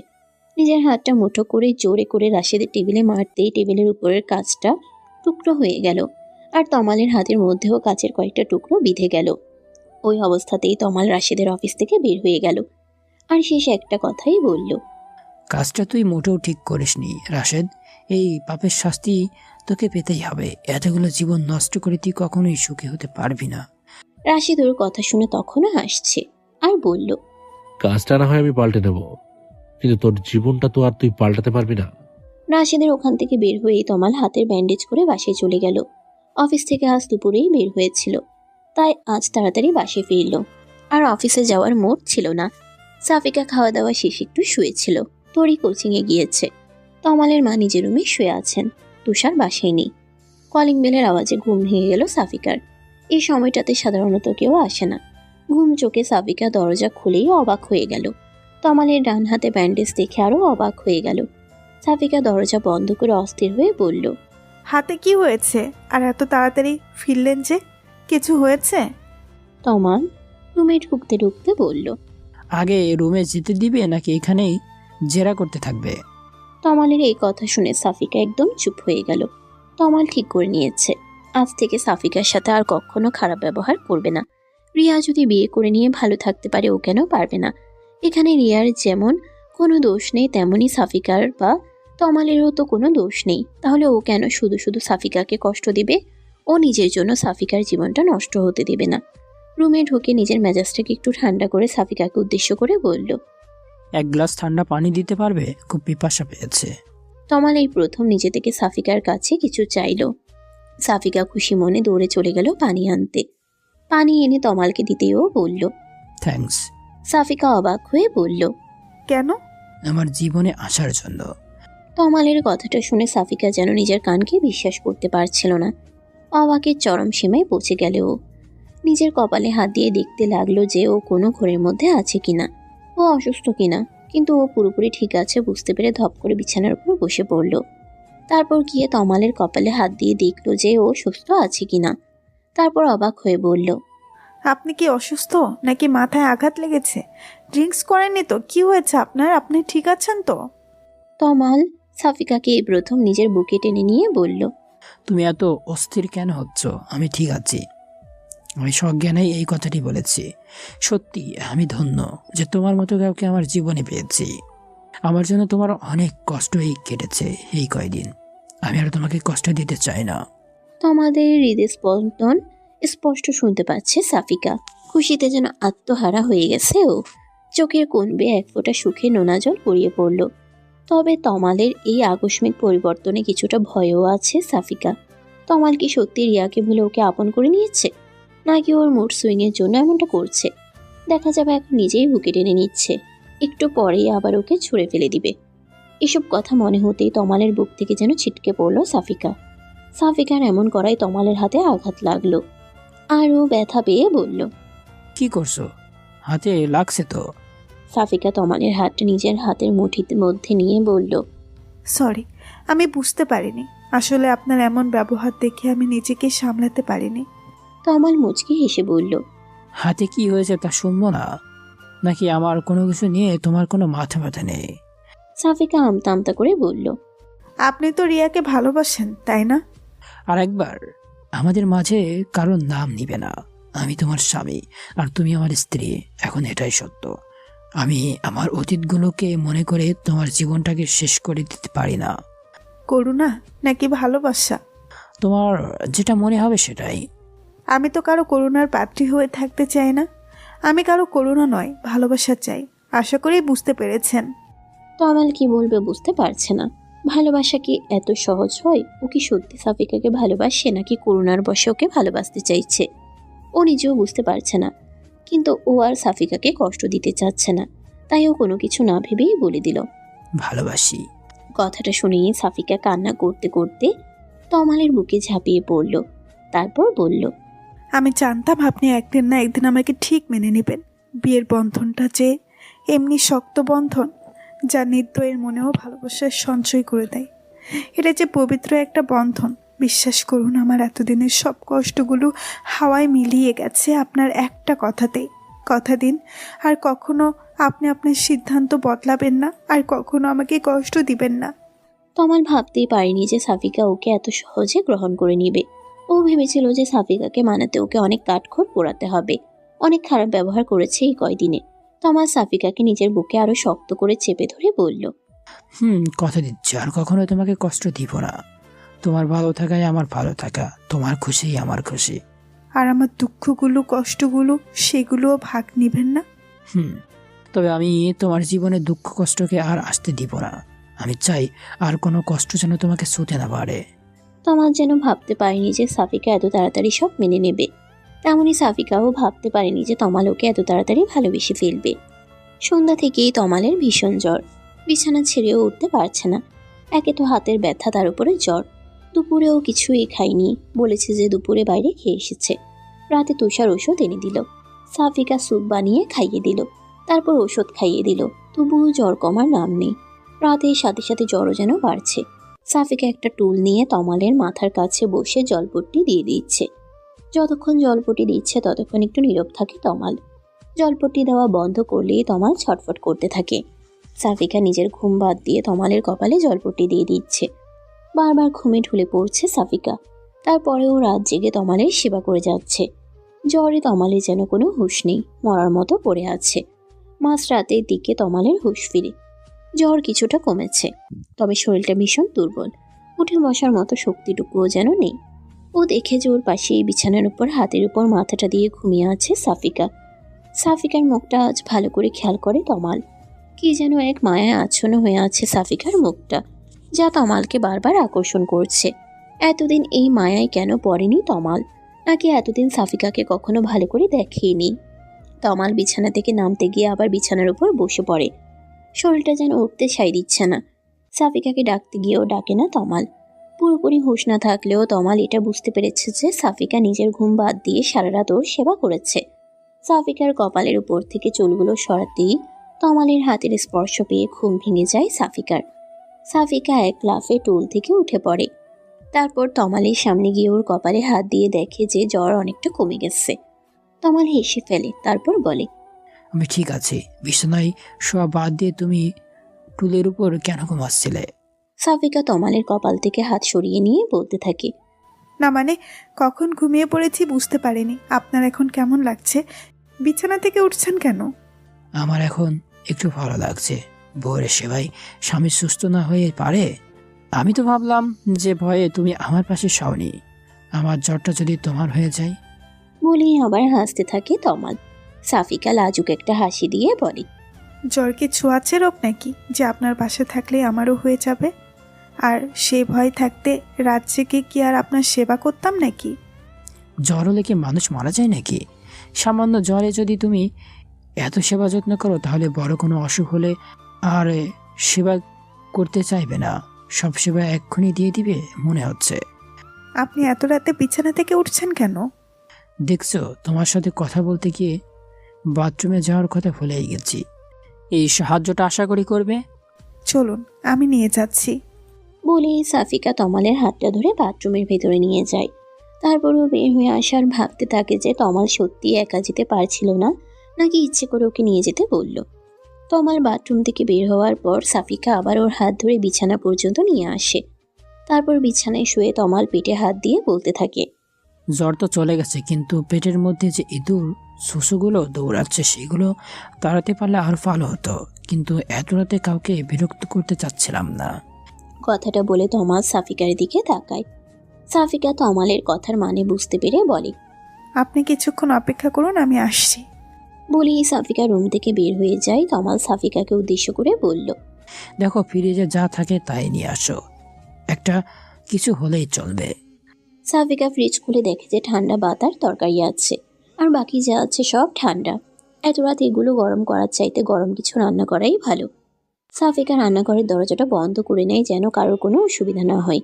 নিজের হাতটা মুঠো করে জোরে করে রাশেদের টেবিলে মারতেই টেবিলের উপরের কাঁচটা টুকরো হয়ে গেল, আর তমালের হাতের মধ্যেও কাচের কয়েকটা টুকরো বিঁধে গেল। ওই অবস্থাতেই তমাল রাশেদের অফিস থেকে বের হয়ে গেল, আর শেষ একটা কথাই বলল, কাজটা তুই মোটেও ঠিক করিসনি রাশেদ। এই পাপের শাস্তি তোকে পেতেই হবে। এতগুলো জীবন নষ্ট করে তুই কখনোই সুখী হতে পারবি না। রাশেদ ওর কথা শুনে তখনও হাসছে আর বলল, কাজটা না হয় আমি পাল্টে নেব, কিন্তু তোর জীবনটা তো আর তুই পাল্টাতে পারবি না। রাশেদের ওখান থেকে বের হয়েই তমাল হাতের ব্যান্ডেজ করে বাসায় চলে গেল। অফিস থেকে আজ দুপুরেই বের হয়েছিল, তাই আজ তাড়াতাড়ি বাসে ফিরল। আর অফিসে যাওয়ার মুড ছিল না। সাফিকা খাওয়া দাওয়া শেষে একটু শুয়েছিল, তোরই কোচিংয়ে গিয়েছে। তমালের মা নিজের রুমে শুয়ে আছেন, তুষার বাসায় নেই। কলিং বেলের আওয়াজে ঘুম ভেঙে গেল সাফিকার। এই সময়টাতে সাধারণত কেউ আসে না। ঘুম চোখে সাফিকা দরজা খুলেই অবাক হয়ে গেল। তমালের ডান হাতে ব্যান্ডেজ দেখে আরো অবাক হয়ে গেল। সাফিকা দরজা বন্ধ করে অস্থির হয়ে বলল, হাতে কি হয়েছে আর এত তাড়াতাড়ি ফিরলেন যে? কিছু হয়েছে? তমাল রুমে ঢুকতে ঢুকতে বলল। আগে রুমে যেতে দিবে নাকি এখানেই জেরা করতে থাকবে? তমালের এই কথা শুনে সাফিকা একদম চুপ হয়ে গেল। তমাল ঠিক করে নিয়েছে, আজ থেকে সাফিকার সাথে আর কখনো খারাপ ব্যবহার করবে না। রিয়া যদি বিয়ে করে নিয়ে ভালো থাকতে পারে, ও কেন পারবে না? এখানে রিয়ার যেমন কোনো দোষ নেই, তেমনই সাফিকার বা তমালেরও তো কোনো দোষ নেই। তাহলে ও কেন শুধু শুধু সাফিকাকে কষ্ট দিবে? ও নিজের জন্য সাফিকার জীবনটা নষ্ট হতে দেবে না। রুমে ঢুকে নিজের মেজাজটাকে একটু ঠান্ডা করে সাফিকাকে উদ্দেশ্য করে বলল, এক গ্লাস ঠান্ডা পানি দিতে পারবে? খুব পিপাসা পেয়েছে। তমাল এই প্রথম নিজে থেকে সাফিকার কাছে কিছু চাইল। সাফিকা খুশি মনে দৌড়ে চলে গেল পানি আনতে। পানি এনে তমালকে দিতেও বলল। থ্যাঙ্কস। সাফিকা অবাক হয়ে বলল, কেন? আমার জীবনে আসার জন্য। তমালের কথাটা শুনে সাফিকা যেন নিজের কানকে বিশ্বাস করতে পারছিল না। অবাকের চরম সীমায় পৌঁছে গেল ও। নিজের কপালে হাত দিয়ে দেখতে লাগলো যে ও কোনো ঘরের মধ্যে আছে কিনা, ও অসুস্থ কিনা। কিন্তু ও পুরোপুরি ঠিক আছে বুঝতে পেরে ধপ করে বিছানার উপর বসে পড়ল। তারপর গিয়ে তমালের কপালে হাত দিয়ে দেখলো যে ও সুস্থ আছে কিনা। তারপর অবাক হয়ে বলল, আপনি কি অসুস্থ নাকি মাথায় আঘাত লেগেছে ড্রিঙ্কস করেননি তো? কি হয়েছে আপনার? আপনি ঠিক আছেন তো? তমাল সাফিকাকে এই প্রথম নিজের বুকে টেনে নিয়ে বলল, তুমি এত অস্থির কেন হচ্ছ? আমি ঠিক আছি। আমি সজ্ঞানেই এই কথাটি বলেছি। সত্যি আমি ধন্য যে তোমার মতো কাউকে আমার জীবনে পেয়েছি। আমার জন্য তোমার অনেক কষ্টই কেটেছে এই কয়দিন। আমি আর তোমাকে কষ্ট দিতে চাই না। তমাদের হৃদস্পন্দন স্পষ্ট শুনতে পাচ্ছে সাফিকা। খুশিতে যেন আত্মহারা হয়ে গেছে ও। চোখের কোণ বেয়ে এক ফোঁটা সুখে নোনা জল গড়িয়ে পড়ল। তবে তমালের এই আকস্মিক পরিবর্তনে কিছুটা ভয়ও আছে সাফিকা। তমাল কি সত্যি রিয়াকে ভুলে ওকে আপন করে নিয়েছে, নাকি ওর মুড সুইংয়ের জন্য এমনটা করছে? দেখা যাবে এখন নিজেই বুকে টেনে নিচ্ছে, একটু পরেই আবার ওকে ছুঁড়ে ফেলে দিবে। এসব কথা মনে হতেই তমালের বুক থেকে যেন ছিটকে পড়ল সাফিকা। সাফিকার এমন করায় তমালের হাতে আঘাত লাগলো, আর ও ব্যথা পেয়ে বলল। কি করছো? হাতে লাগছে তো। সাফিকা তমালের হাতটা নিজের হাতের মুঠির মধ্যে নিয়ে বলল, সরি, আমি বুঝতে পারিনি। আসলে আপনার এমন ব্যবহার দেখে আমি নিজেকে সামলাতে পারিনি। তমাল মুচকি হেসে বলল, হাতে কি হয়েছে তা শুনবো না? নাকি আমার কোনো কিছু নিয়ে তোমার কোনো মাথা ব্যথা নেই? সাফিকা আমতা আমতা করে বলল, আপনি তো রিয়াকে ভালোবাসেন, তাই না? আর একবার আমাদের মাঝে কারোর নাম নিবে না। আমি তোমার স্বামী আর তুমি আমার স্ত্রী, এখন এটাই সত্য। আমি আমার অতীতগুলোকে মনে করে তোমার জীবনটাকে শেষ করে দিতে পারি না। করুণা নাকি ভালোবাসা? তোমার যেটা মনে হবে সেটাই। আমি তো কারো করুণার পাত্রী হয়ে থাকতে চাই না। আমি কারো করুণা নয়, ভালোবাসা চাই। আশা করি বুঝতে পেরেছেন। তমাল কি বলবে বুঝতে পারছে না। ভালোবাসা কি এত সহজ হয়? ও কি সত্যি সাফিকাকে ভালোবাসে, নাকি করুণার বশে ওকে ভালোবাসতে চাইছে? ও নিজেও বুঝতে পারছে না, কিন্তু ও আর সাফিকাকে কষ্ট দিতে চাচ্ছে না। তাই ও কোনো কিছু না ভেবেই বলে দিল, ভালোবাসি। কথাটা শুনেই সাফিকা কান্না করতে করতে তমালের বুকে ঝাঁপিয়ে পড়ল। তারপর বলল, আমি জানতাম আপনি একদিন না একদিন আমাকে ঠিক মেনে নেবেন। বিয়ের বন্ধনটা যে এমনি শক্ত বন্ধন, যা নির্দয়ের মনেও ভালোবাসার সঞ্চয় করে দেয়। এটা যে পবিত্র একটা বন্ধন। বিশ্বাস করুন, আমার এতদিনের সব কষ্টগুলো হাওয়ায় মিলিয়ে গেছে আপনার একটা কথাতেই। কথা দিন, আর কখনো আপনি আপনার সিদ্ধান্ত বদলাবেন না, আর কখনো আমাকে কষ্ট দিবেন না। তমাল ভাবতেই পারেনি যে সাফিকা ওকে এত সহজে গ্রহণ করে নিবে। ও ভেবেছিল যে সাফিকাকে মানাতে ওকে অনেক কাঠখড় পোড়াতে হবে। অনেক খারাপ ব্যবহার করেছে এই কয়দিনে। তমাল সাফিকাকে নিজের বুকে আরো শক্ত করে চেপে ধরে বলল, কথা দিচ্ছি আর কখনো তোমাকে কষ্ট দিব না। তোমার ভালো থাকাই আমার ভালো থাকা, তোমার খুশি আমার খুশি। আর আমার দুঃখগুলো কষ্টগুলো সেগুলোও ভাগ নিবেন না। তবে আমি তোমার জীবনে দুঃখ কষ্টকে আর আসতে দিব না। আমি চাই আর কোনো কষ্ট যেন তোমাকে ছুঁতে না পারে। তমাল যেন ভাবতে পারেনি যে সাফিকা এত তাড়াতাড়ি সব মেনে নেবে। তেমনি সাফিকাও ভাবতে পারেনি যে তমাল ওকে এত তাড়াতাড়ি ভালোবেসে ফেলবে। সন্ধ্যা থেকেই তমালের ভীষণ জ্বর। বিছানা ছেড়েও উঠতে পারছে না। একে তো হাতের ব্যথা, তার উপরে জ্বর। দুপুরেও কিছুই খায়নি, বলেছে যে দুপুরে বাইরে খেয়ে এসেছে। রাতে তুষার ওষুধ এনে দিল। সাফিকা স্যুপ বানিয়ে খাইয়ে দিল, তারপর ওষুধ খাইয়ে দিল। তবুও জ্বর কমার নাম নেই। রাতের সাথে সাথে জ্বরও যেন বাড়ছে। সাফিকা একটা টুল নিয়ে তমালের মাথার কাছে বসে জলপট্টি দিয়ে দিচ্ছে। যতক্ষণ জলপট্টি দিচ্ছে ততক্ষণ একটু নীরব থাকে তমাল। জলপট্টি দেওয়া বন্ধ করলেই তমাল ছটফট করতে থাকে। সাফিকা নিজের ঘুম বাদ দিয়ে তমালের কপালে জলপট্টি দিয়ে দিচ্ছে। বারবার ঘুমে ঢুলে পড়ছে সাফিকা। তারপরেও রাত জেগে তমালের সেবা করে যাচ্ছে। জ্বরে তমালের যেন কোনো হুঁশ নেই, মরার মতো পড়ে আছে। মাঝ রাতের দিকে তমালের হুঁশ ফিরে। জ্বর কিছুটা কমেছে, তবে শরীরটা ভীষণ দুর্বল। উঠে বসার মতো শক্তিটুকুও যেন নেই। ও দেখে যে ওর পাশেই বিছানার উপর হাতের উপর মাথাটা দিয়ে ঘুমিয়ে আছে সাফিকা। সাফিকার মুখটা আজ ভালো করে খেয়াল করে তমাল। কি যেন এক মায়ায় আচ্ছন্ন হয়ে আছে সাফিকার মুখটা, যা তমালকে বারবার আকর্ষণ করছে। এতদিন এই মায়ায় কেন পড়েনি তমাল? নাকি এতদিন সাফিকাকে কখনো ভালো করে দেখেইনি? তমাল বিছানা থেকে নামতে গিয়ে আবার বিছানার উপর বসে পড়ে। শরীরটা যেন উঠতে সাই দিচ্ছে না। সাফিকাকে ডাকতে গিয়েও ডাকে না তমাল। পুরোপুরি হুঁশ না থাকলেও তমাল এটা বুঝতে পেরেছে যে সাফিকা নিজের ঘুম বাদ দিয়ে সারা রাত ওর সেবা করেছে। সাফিকার কপালের উপর থেকে চুলগুলো সরাতেই তমালের হাতের স্পর্শ পেয়ে ঘুম ভেঙে যায় সাফিকার। সাফিকা এক লাফে টুল থেকে উঠে পড়ে। তারপর তমালের সামনে গিয়ে ওর কপালে হাত দিয়ে দেখে যে জ্বর অনেকটা কমে গেছে। তমাল হেসে ফেলে, তারপর বলে, আমি ঠিক আছি। বিছানায় শোয়া বাদ দিয়ে তুমি টুলের উপর কেন ঘুমাচ্ছিলে? সাফিকা তমালের কপাল থেকে হাত সরিয়ে নিয়ে বলতে থাকে। না মানে, কখন ঘুমিয়ে পড়েছি বুঝতে পারিনি। আপনার এখন কেমন লাগছে? বিছানা থেকে উঠছেন কেন? আমার এখন একটু ভালো লাগছে। বউয়ের সেবায় স্বামী সুস্থ না হয়ে পারে? আমি তো ভাবলাম যে ভয়ে তুমি আমার পাশে শাওনি। আমার জ্বরটা যদি তোমার হয়ে যায়। বলেই আবার হাসতে থাকে তমাল। সাফিকা লাজুক একটা হাসি দিয়ে বলে, জ্বর কি ছোঁয়াচে রোগ নাকি যে আপনার পাশে থাকলে আমারও হয়ে যাবে? আর সে ভয় থাকতে রাত জেগে কি আর আপনার সেবা করতাম নাকি? জ্বর হলে কি মানুষ মারা যায় নাকি? সামান্য জ্বরে যদি তুমি এত সেবা যত্ন করো, তাহলে বড় কোনো অসুখ হলে আর সেবা করতে চাইবে না। সব সেবা এক্ষুনি দিয়ে দিবে মনে হচ্ছে। আপনি এত রাতে বিছানা থেকে উঠছেন কেন? দেখছো, তোমার সাথে কথা বলতে গিয়ে বাথরুমে যাওয়ার কথা ভুলেই গেছি। এই সাহায্যটা আশা করি করবে। চলুন, আমি নিয়ে যাচ্ছি। বলেই সাফিকা তমালের হাতটা ধরে বাথরুমের ভেতরে নিয়ে যায়। তারপরেও বের হয়ে আসার ভাবতে থাকে যে তমাল সত্যি একা যেতে পারছিল না, নাকি ইচ্ছে করে ওকে নিয়ে যেতে বলল। তমাল বাথরুম থেকে বের হওয়ার পর সাফিকা আবার ওর হাত ধরে বিছানা পর্যন্ত নিয়ে আসে। তারপর বিছানায় শুয়ে তমাল পেটে হাত দিয়ে বলতে থাকে, জ্বর তো চলে গেছে, কিন্তু পেটের মধ্যে যে ইঁদুর শুশুগুলো দৌড়াচ্ছে সেগুলো তাড়াতে পারলে আর ভালো হতো। কিন্তু এত রাতে কাউকে বিরক্ত করতে চাচ্ছিলাম না। কথাটা বলে তমাল সাফিকার দিকে তাকায়। সাফিকা তমালের কথার মানে বুঝতে পেরে বলে, আপনি কিছুক্ষণ অপেক্ষা করুন, আমি আসছি। বলেই সাফিকা রুম থেকে বের হয়ে যায়। তমাল সাফিকাকে উদ্দেশ্য করে বলল, দেখো, ফ্রিজে যা থাকে তাই নিয়ে আসো। একটা কিছু হলেই চলবে। সাফিকা ফ্রিজ খুলে দেখে যে ঠান্ডা ভাত আর তরকারি আছে, আর বাকি যা আছে সব ঠান্ডা। এত রাত এগুলো গরম করার চাইতে গরম কিছু রান্না করাই ভালো। সাফিকা রান্নাঘরের দরজাটা বন্ধ করে নেয় যেন কারোর কোনো অসুবিধা না হয়।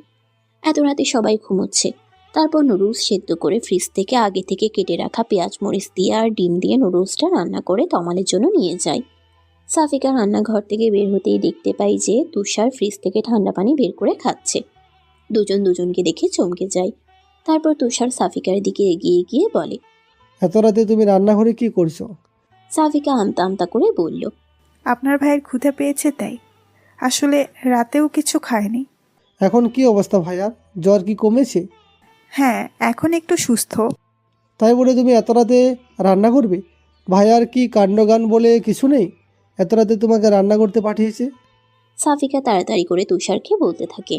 এত রাতে সবাই ঘুমোচ্ছে। তারপর নুডলস সেদ্ধ করে ফ্রিজ থেকে আগে থেকে কেটে রাখা পেঁয়াজ মরিচ দিয়ে আর ডিম দিয়ে নুডলসটা রান্না করে তমালের জন্য নিয়ে যায়। সাফিকা রান্নাঘর থেকে বের হতেই দেখতে পাই যে তুষার ফ্রিজ থেকে ঠান্ডা পানি বের করে খাচ্ছে। দুজন দুজনকে দেখে চমকে যায়। তারপর তুষার সাফিকার দিকে এগিয়ে গিয়ে বলে, এত রাতে তুমি রান্নাঘরে কি করছো? সাফিকা আমতা আমতা করে বলল, আপনার ভাইয়ের ক্ষুধা পেয়েছে তাই। আসলে রাতেও কিছু খায়নি। এখন কি অবস্থা ভাইয়ার? জ্বর কি কমেছে? হ্যাঁ, এখন একটু সুস্থ। তাই বলে তুমি এত রাতে রান্না করবে? ভাইয়ার কি কাণ্ডগান বলে কিছু নেই? এত রাতে তোমাকে রান্না করতে পাঠিয়েছে? সাফিকা তাড়াতাড়ি করে তুষারকে বলতে থাকে,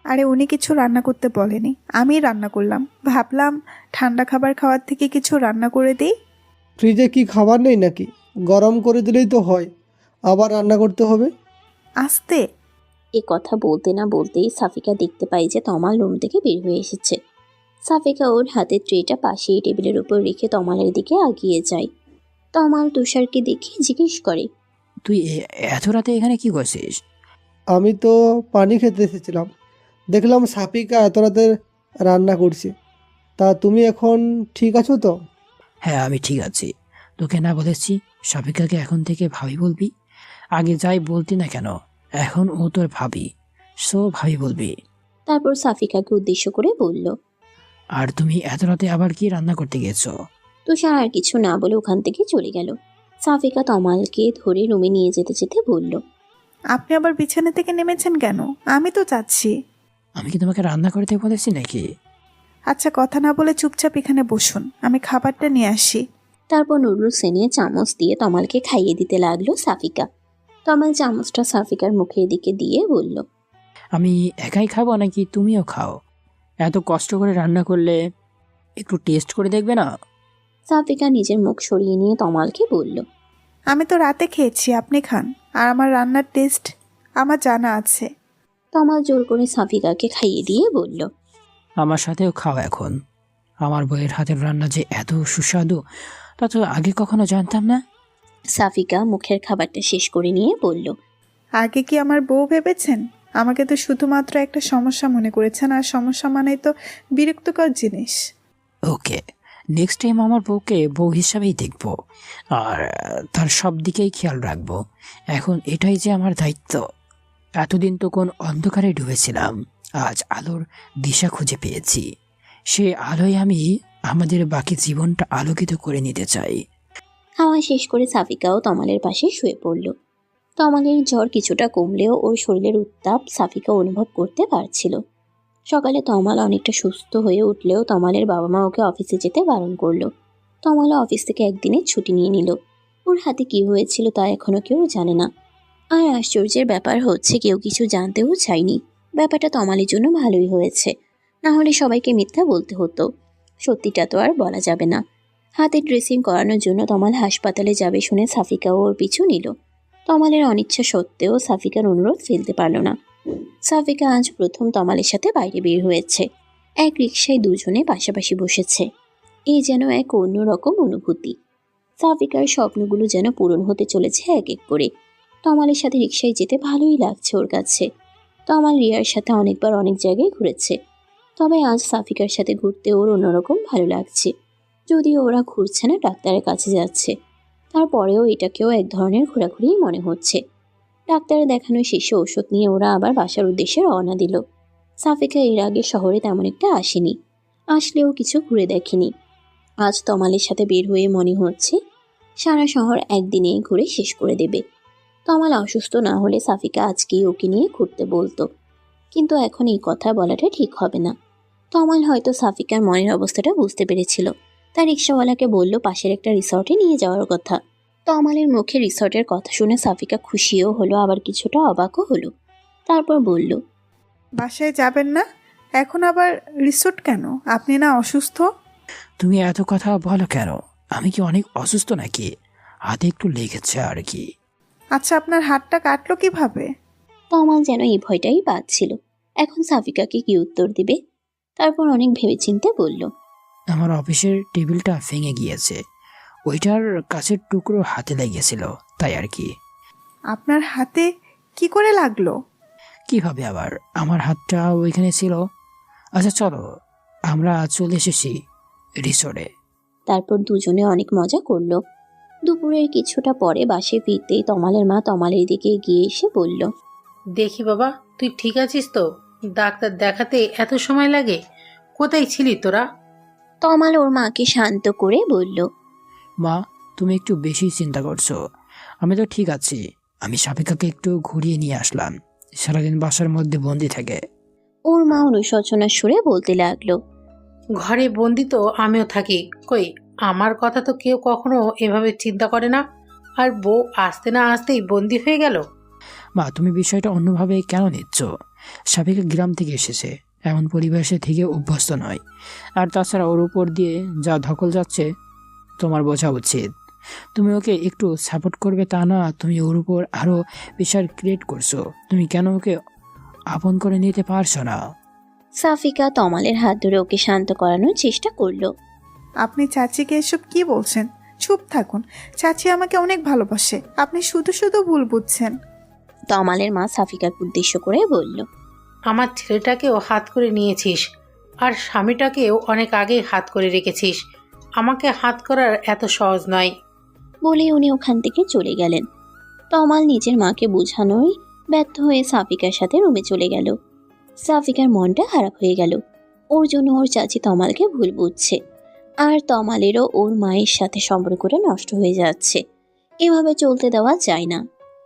আরে উনি কিছু রান্না করতে বলেনি, আমি রান্না করলাম। ভাবলাম ঠান্ডা খাবার খাওয়ার থেকে কিছু রান্না করে দিই। ফ্রিজে কি খাবার নেই নাকি? গরম করে দিলেই তো হয়, আবার রান্না করতে হবে? আস্তে। এ কথা বলতে না বলতেই সাফিকা দেখতে পাই যে তমাল রুম থেকে বের হয়ে এসেছে। সাফিকা ওর হাতের ট্রেটা পাশেই টেবিলের উপর রেখে তমালের দিকে এগিয়ে যায়। তমাল তুষারকে দেখে জিজ্ঞেস করে, তুই এত রাতে এখানে কি করছিস? আমি তো পানি খেতে এসেছিলাম, দেখলাম সাফিকা এত রাতে রান্না করছে। তা তুমি এখন ঠিক আছো তো? হ্যাঁ, আমি ঠিক আছি। তোকে না বলেছি সাফিকাকে এখন থেকে ভাবি বলবি? আগে যাই বলতি না কেন, এখন ও তোর ভাবি, সো ভাবি বলবি। তারপর সাফিকাকে উদ্দেশ্য করে বলল, আর তুমি এত রাতে আবার কি রান্না করতে গেছো? তুষার আর কিছু না বলে ওখান থেকে চলে গেল। সাফিকা তমালকে ধরে রুমে নিয়ে যেতে যেতে বলল, আপনি আবার বিছানা থেকে নেমেছেন কেন? আমি তো যাচ্ছি। আমি কি তোমাকে রান্না করতে বলেছি নাকি? আচ্ছা, কথা না বলে চুপচাপ এখানে বসুন, আমি খাবারটা নিয়ে আসি। তারপর নুডলস এনে চামচ দিয়ে তমালকে খাইয়ে দিতে লাগলো সাফিকা। তমাল চামচটা সাফিকার মুখের দিকে দিয়ে বলল, আমি একাই খাবো নাকি তুমিও খাও? এত কষ্ট করে রান্না করলে একটু টেস্ট করে দেখবে না? সাফিকা নিজের মুখ সরিয়ে নিয়ে তমালকে বলল, আমি তো রাতে খেয়েছি, আপনি খান। আর আমার রান্নার টেস্ট আমার জানা আছে। তমাল জোর করে সাফিকাকে খাইয়ে দিয়ে বলল, আমার সাথেও খাও এখন। আমার বইয়ের হাতের রান্না যে এত সুস্বাদু তা তো আগে কখনো জানতাম না। সাফিকা মুখের খাবারটা শেষ করে নিয়ে বলল, আগে কি আমার বউ ভেবেছেন? আমাকে তো শুধুমাত্র একটা সমস্যা মনে করেছেন, আর সমস্যা মানেই তো বিরক্তকর জিনিস। ওকে, নেক্সট টাইম আমার বউকে বউ হিসাবেই দেখবো, আর তার সব দিকেই খেয়াল রাখবো। এখন এটাই যে আমার দায়িত্ব। এতদিন তো কোন অন্ধকারে ডুবেছিলাম, আজ আলোর দিশা খুঁজে পেয়েছি। সে আলোয় আমি আমাদের বাকি জীবনটা আলোকিত করে নিতে চাই। খাওয়া শেষ করে সাফিকাও তমালের পাশে শুয়ে পড়ল। তমালের জ্বর কিছুটা কমলেও ওর শরীরের উত্তাপ সাফিকা অনুভব করতে পারছিল। সকালে তমাল অনেকটা সুস্থ হয়ে উঠলেও তমালের বাবা মা ওকে অফিসে যেতে বারণ করলো। তমালও অফিস থেকে একদিনের ছুটি নিয়ে নিল। ওর হাতে কি হয়েছিল তা এখনো কেউ জানে না। আর আশ্চর্যের ব্যাপার হচ্ছে কেউ কিছু জানতেও চায়নি। ব্যাপারটা তমালের জন্য ভালোই হয়েছে, না হলে সবাইকে মিথ্যা বলতে হতো। সত্যিটা তো আর বলা যাবে না। হাতে ড্রেসিং করানোর জন্য তমাল হাসপাতালে যাবে শুনে সাফিকাও ওর পিছু নিল। তমালের অনিচ্ছা সত্ত্বেও সাফিকার অনুরোধ ফেলতে পারল না। সাফিকা আজ প্রথম তমালের সাথে বাইরে বের হয়েছে। এক রিকশায় দুজনে পাশাপাশি বসেছে। এই যেন এক অন্যরকম অনুভূতি। সাফিকার স্বপ্নগুলো যেন পূরণ হতে চলেছে এক এক করে। তমালের সাথে রিকশায় যেতে ভালোই লাগছে ওর কাছে। তমাল রিয়ার সাথে অনেকবার অনেক জায়গায় ঘুরেছে, তবে আজ সাফিকার সাথে ঘুরতে ওর অন্যরকম ভালো লাগছে। যদিও ওরা ঘুরছে না, ডাক্তারের কাছে যাচ্ছে, তারপরেও এটাকেও এক ধরনের ঘোরাঘুরিই মনে হচ্ছে। ডাক্তারের দেখানো শেষে ওষুধ নিয়ে ওরা আবার বাসার উদ্দেশ্যে রওনা দিল। সাফিকা এর আগে শহরে তেমন একটা আসেনি, আসলেও কিছু ঘুরে দেখেনি। আজ তমালের সাথে বের হয়ে মনে হচ্ছে সারা শহর একদিনেই ঘুরে শেষ করে দেবে। তমাল অসুস্থ না হলে সাফিকা আজকেই ওকে নিয়ে ঘুরতে বলতো, কিন্তু এখন এই কথা বলাটা ঠিক হবে না। তমাল হয়তো সাফিকার মনের অবস্থাটা বুঝতে পেরেছিল, তার রিক্সাওয়ালাকে বলল পাশের একটা রিসর্টে নিয়ে যাওয়ার কথা। তমালের মুখে রিসর্টের কথা শুনে সাফিকা খুশিও হলো, আবার কিছুটা অবাকও হলো। তারপর বলল, বাসায় যাবেন না? এখন আবার রিসোর্ট কেন? আপনি না অসুস্থ? তুমি এত কথা বলো কেন? আমি কি অনেক অসুস্থ নাকি? হাতে একটু লেগেছে আর কি। আচ্ছা, আপনার হাতটা কাটলো কিভাবে? তমাল যেন এই ভয়টাই পাচ্ছিল এখন সাফিকাকে কি উত্তর দিবে। তারপর অনেক ভেবেচিন্তে বলল, আমার অফিসের টেবিলটা ভেঙে গিয়েছে, ওইটার কাছের টুকরো হাতে লেগেছিল, তাই আর কি। আপনার হাতে কি করে লাগলো? কিভাবে আবার? আমার হাতটা ওইখানে ছিল। আচ্ছা চলো, আমরা চলে এসেছি রিসোর্টে। তারপর দুজনে অনেক মজা করলো। দুপুরের কিছুটা পরে বাসে ফিরতেই তমালের মা তমালের দিকে এগিয়ে এসে বলল, দেখি বাবা, তুই ঠিক আছিস তো? ডাক্তার দেখাতে এত সময় লাগে? কোথায় ছিলি তোরা? তমাল ওর মাকে শান্ত করে বলল, মা, তুমি একটু বেশি চিন্তা করছো। আমি তো ঠিক আছি। আমি সাফিকাকে একটু ঘুরিয়ে নিয়ে আসলাম, সারাদিন বাসার মধ্যে বন্দি থাকে। ওর মা অনুশোচনার সুরে বলতে লাগলো, ঘরে বন্দি তো আমিও থাকি, কই আমার কথা তো কেউ কখনো এভাবে চিন্তা করে না। আর বউ আসতে না আসতেই বন্দি হয়ে গেল। মা, তুমি বিষয়টা অন্যভাবে কেন নিচ্ছ? সাফিকা গ্রাম থেকে এসেছে, এমন পরিবেশে থেকে অভ্যস্ত নয়। আর তাছাড়া ওর উপর দিয়ে যা ধকল যাচ্ছে তোমার বোঝা উচিত। তুমি ওকে একটু সাপোর্ট করবে তা না, তুমি ওর উপর আরো প্রেশার ক্রিয়েট করছো। তুমি কেন ওকে আপন করে নিতে পারছো না? সাফিকা তমালের হাত ধরে ওকে শান্ত করানোর চেষ্টা করলো। আপনি চাচিকে এসব কি বলছেন? চুপ থাকুন। চাচি আমাকে অনেক ভালোবাসে, আপনি শুধু শুধু ভুল বুঝছেন। তমালের মা সাফিকাকে উদ্দেশ্য করে বলল, আমার ছেলেটাকেও হাত করে নিয়েছিস, আর স্বামীটাকেও অনেক আগেই হাত করে রেখেছিস। আমাকে হাত করার এত সহজ নয়। বলে উনি ওখান থেকে চলে গেলেন। তমাল নিজের মাকে বোঝানোই ব্যর্থ হয়ে সাফিকার সাথে রুমে চলে গেল। সাফিকার মনটা খারাপ হয়ে গেল। ওর জন্য ওর চাচি তমালকে ভুল বুঝছে, আর তমালেরও ওর মায়ের সাথে সম্পর্কটা নষ্ট হয়ে যাচ্ছে। এভাবে চলতে দেওয়া যায় না।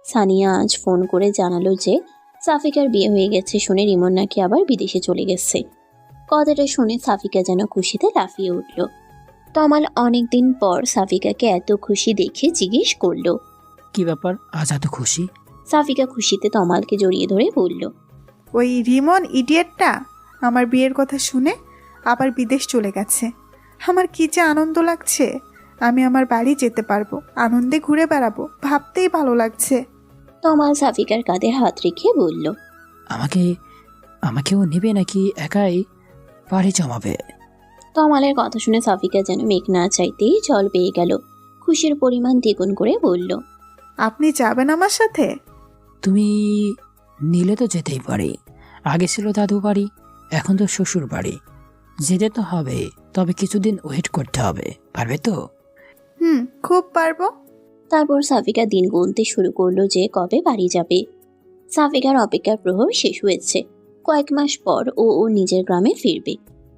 সানিয়া আজ ফোন করে জানালো যে সাফিকার বিয়ে হয়ে গেছে শুনে রিমন নাকি আবার বিদেশে চলে গেছে। কথাটা শুনে সাফিকা যেন খুশিতে লাফিয়ে উঠল। তমাল অনেকদিন পর সাফিকাকে এত খুশি দেখে জিজ্ঞেস করলো, কি ব্যাপার, আজ এত খুশি? সাফিকা খুশিতে তমালকে জড়িয়ে ধরে বলল, ওই রিমন ইডিয়েটটা আমার বিয়ের কথা শুনে আবার বিদেশ চলে গেছে। আমার কি যে আনন্দ লাগছে। আমি আমার বাড়ি যেতে পারবো, আনন্দে ঘুরে বেড়াবো, ভাবতেই ভালো লাগছে। তমাল সাফিকার কাঁধে হাত রেখে বলল, আমাকেও নেবে নাকি একাই পাড়ি জমাবে? তমালের কথা শুনে সাফিকা যেন মেঘ না চাইতেই জল পেয়ে গেল। খুশির পরিমাণ দ্বিগুণ করে বলল, আপনি যাবেন আমার সাথে? তুমি নিলে তো যেতেই পারি। আগে ছিল দাদু বাড়ি, এখন তো শ্বশুর বাড়ি। যেতে তো হবে, তবে কিছুদিন ওয়েট করতে হবে। পারবে তো? খুব পারবো। তারপর সাফিকা দিন গুনতে শুরু করলো যে কবে বাড়ি যাবে। সাফিকার অপেক্ষার প্রহর শেষ হয়েছে। কয়েক মাস পর ও নিজের গ্রামে ফিরবে।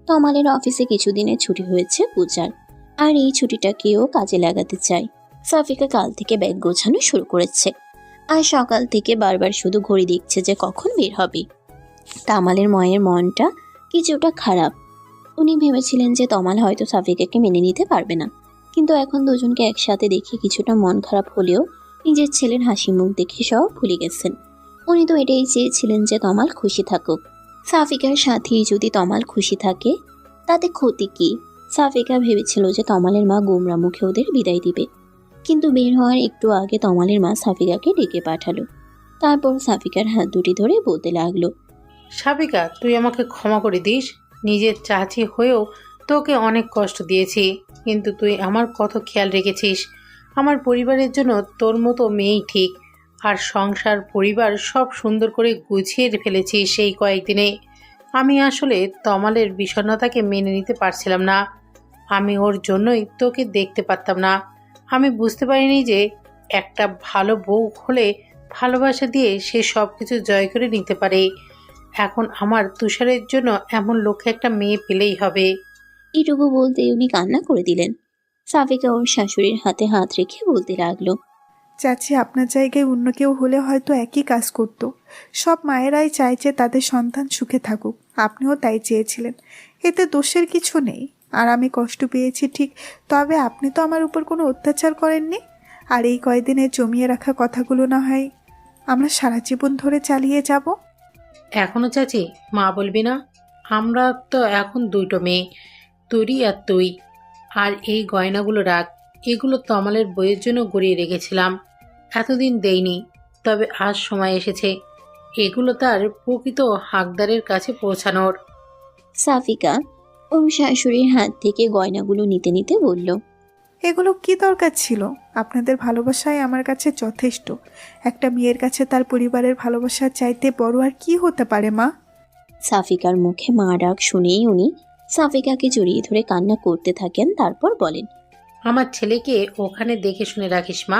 তমালের অফিসে কিছুদিনের ছুটি হয়েছে পূজার, আর এই ছুটিটাকেও কাজে লাগাতে চায়। সাফিকা কাল থেকে ব্যাগ গোছানো শুরু করেছে। আর সকাল থেকে বারবার শুধু ঘড়ি দেখছে যে কখন বের হবে। তামালের মায়ের মনটা কিছুটা খারাপ। উনি ভেবেছিলেন যে তমাল হয়তো সাফিকাকে মেনে নিতে পারবে না, কিন্তু এখন দুজনকে একসাথে দেখে কিছুটা মন খারাপ হলেও নিজের ছেলের হাসি মুখ দেখে সব ভুলে গেছেন। উনি তো এটাই চেয়েছিলেন যে তমাল খুশি থাকুক। সাফিকার সাথেই যদি তমাল খুশি থাকে তাতে ক্ষতি কি? সাফিকা ভেবেছিল যে তমালের মা গোমরা মুখে ওদের বিদায় দিবে, কিন্তু বের হওয়ার একটু আগে তমালের মা সাফিকাকে ডেকে পাঠালো। তারপর সাফিকার হাত দুটি ধরে বলতে লাগলো, সাফিকা, তুই আমাকে ক্ষমা করে দিস। নিজের চাচি হয়েও তোকে অনেক কষ্ট দিয়েছি, কিন্তু তুই আমার কত খেয়াল রেখেছিস। আমার পরিবারের জন্য তোর মতো মেয়েই ঠিক। আর সংসার পরিবার সব সুন্দর করে গুছিয়ে ফেলেছিস সেই কয়েকদিনে। আমি আসলে তমালের বিষণ্ণতাকে মেনে নিতে পারছিলাম না। আমি ওর জন্যই তোকে দেখতে পারতাম না। আমি বুঝতে পারিনি যে একটা ভালো বউ হলে ভালোবাসা দিয়ে সে সব কিছু জয় করে নিতে পারে। এখন আমার তুষারের জন্য এমন লক্ষ্যে একটা মেয়ে পেলেই হবে। এটুকু বলতে উনি কান্না করে দিলেন। সাফিকা ওর শাশুড়ির হাতে হাত রেখে বলতে লাগলো, চাচি, আপনার জায়গায় অন্য কেউ হলে হয়তো একই কাজ করতো। সব মায়েরাই চায় যে তাদের সন্তান সুখে থাকুক, আপনিও তাই চেয়েছিলেন। এতে দোষের কিছু নেই। আর আমি কষ্ট পেয়েছি ঠিক, তবে আপনি তো আমার উপর কোনো অত্যাচার করেননি। আর এই কয়দিনে জমিয়ে রাখা কথাগুলো না হয় আমরা সারা জীবন ধরে চালিয়ে যাব। এখনো চাচি মা বলবি না? আমরা তো এখন দুটো মেয়ে, তুই আর তুই। আর এই গয়নাগুলো রাখ, এগুলো তমালের বইয়ের জন্য গড়িয়ে রেখেছিলাম, এতদিন দেইনি। তবে আজ সময় এসেছে এগুলো তার প্রকৃত হাকদারের কাছে পৌঁছানোর। সাফিকা ওর শাশুড়ির হাত থেকে গয়নাগুলো নিতে নিতে বলল, এগুলো কি দরকার ছিল? আপনাদের ভালোবাসাই আমার কাছে যথেষ্ট। একটা মেয়ের কাছে তার পরিবারের ভালোবাসার চাইতে বড় আর কি হতে পারে মা? সাফিকার মুখে মা ডাক শুনেই উনি সাফিকাকে জড়িয়ে ধরে কান্না করতে থাকেন। তারপর বলেন, আমার ছেলেকে ওখানে দেখে শুনে রাখিস মা,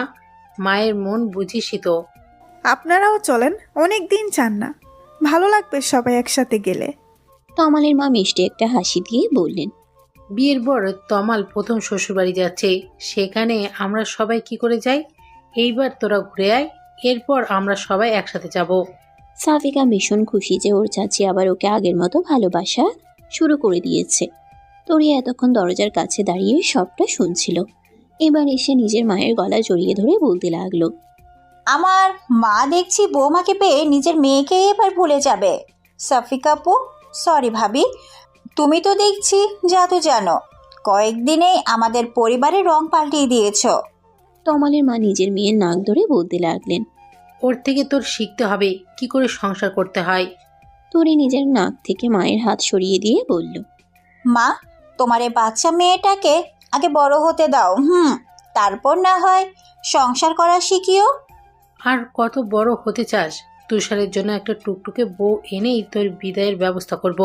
মায়ের মন বুঝিসই তো। আপনারাও চলেন, অনেক দিন চান না, ভালো লাগবে সবাই একসাথে গেলে। তমালের মা মিষ্টি একটা হাসি দিয়ে বললেন, বিয়ের পর তমাল প্রথম শ্বশুরবাড়ি যাচ্ছে, সেখানে আমরা সবাই কি করে যাই? এইবার তোরা ঘুরে আয়, এরপর আমরা সবাই একসাথে যাব। সাফিকা ভীষণ খুশি যে ওর চাচি আবার ওকে আগের মতো ভালোবাসা শুরু করে দিয়েছে। তরি এতক্ষণ দরজার কাছে দাঁড়িয়ে সবটা শুনছিল। এবার এসে নিজের মায়ের গলা জড়িয়ে ধরে বলতে লাগলো, আমার মা দেখছি বৌমাকে পেয়ে নিজের মেয়েকে এবার ভুলে যাবে। সাফিকা আপু, সরি ভাবি, তুমি তো দেখছি জাদু জানো। কয়েকদিনেই আমাদের পরিবারের রং পাল্টিয়ে দিয়েছ। তমালের মা নিজের মেয়ের নাক ধরে বলতে লাগলেন, ওর থেকে তোর শিখতে হবে কি করে সংসার করতে হয়। তরি নিজের নাক থেকে মায়ের হাত সরিয়ে দিয়ে বলল, মা, তোমার এই বাচ্চা মেয়েটাকে আগে বড় হতে দাও, তারপর না হয় সংসার করা শিখিও। আর কত বড় হতে চাস? তুষারের জন্য একটা টুকটুকে বউ এনেই তোর বিদায়ের ব্যবস্থা করব,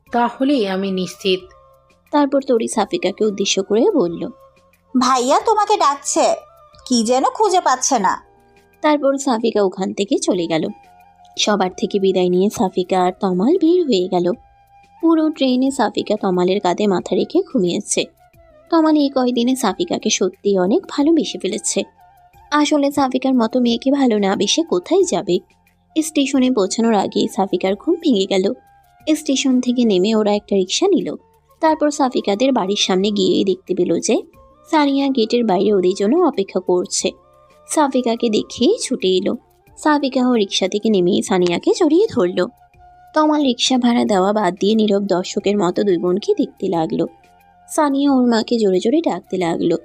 তাহলেই আমি নিশ্চিত। তারপর তরি সাফিকাকে উদ্দেশ্য করে বলল, ভাইয়া তোমাকে ডাকছে, কি যেন খুঁজে পাচ্ছে না। তারপর সাফিকা ওখান থেকে চলে গেল। সবার থেকে বিদায় নিয়ে সাফিকা আর তমাল বের হয়ে গেল। পুরো ট্রেনে সাফিকা তমালের কাঁধে মাথা রেখে ঘুমিয়েছে। তমাল এই কয়দিনে সাফিকাকে সত্যি অনেক ভালোবেসে ফেলেছে। আসলে সাফিকার মতো মেয়েকে ভালো না বেসে কোথায় যাবে? স্টেশনে পৌঁছানোর আগেই সাফিকার ঘুম ভেঙে গেল। স্টেশন থেকে নেমে ওরা একটা রিক্সা নিল। তারপর সাফিকাদের বাড়ির সামনে গিয়েই দেখতে পেল যে সানিয়া গেটের বাইরে ওদের জন্য অপেক্ষা করছে। সাফিকাকে দেখে ছুটে এলো। সাফিকা ও রিক্সা থেকে নেমে সানিয়াকে জড়িয়ে ধরল। তমাল রিক্সা ভাড়া দেওয়া বাদ দিয়ে নীরব দর্শকের মতো দুই বোনকে দেখতে লাগলো। সানিয়া ওর মাকে জোরে জোরে ডাকতে লাগলো।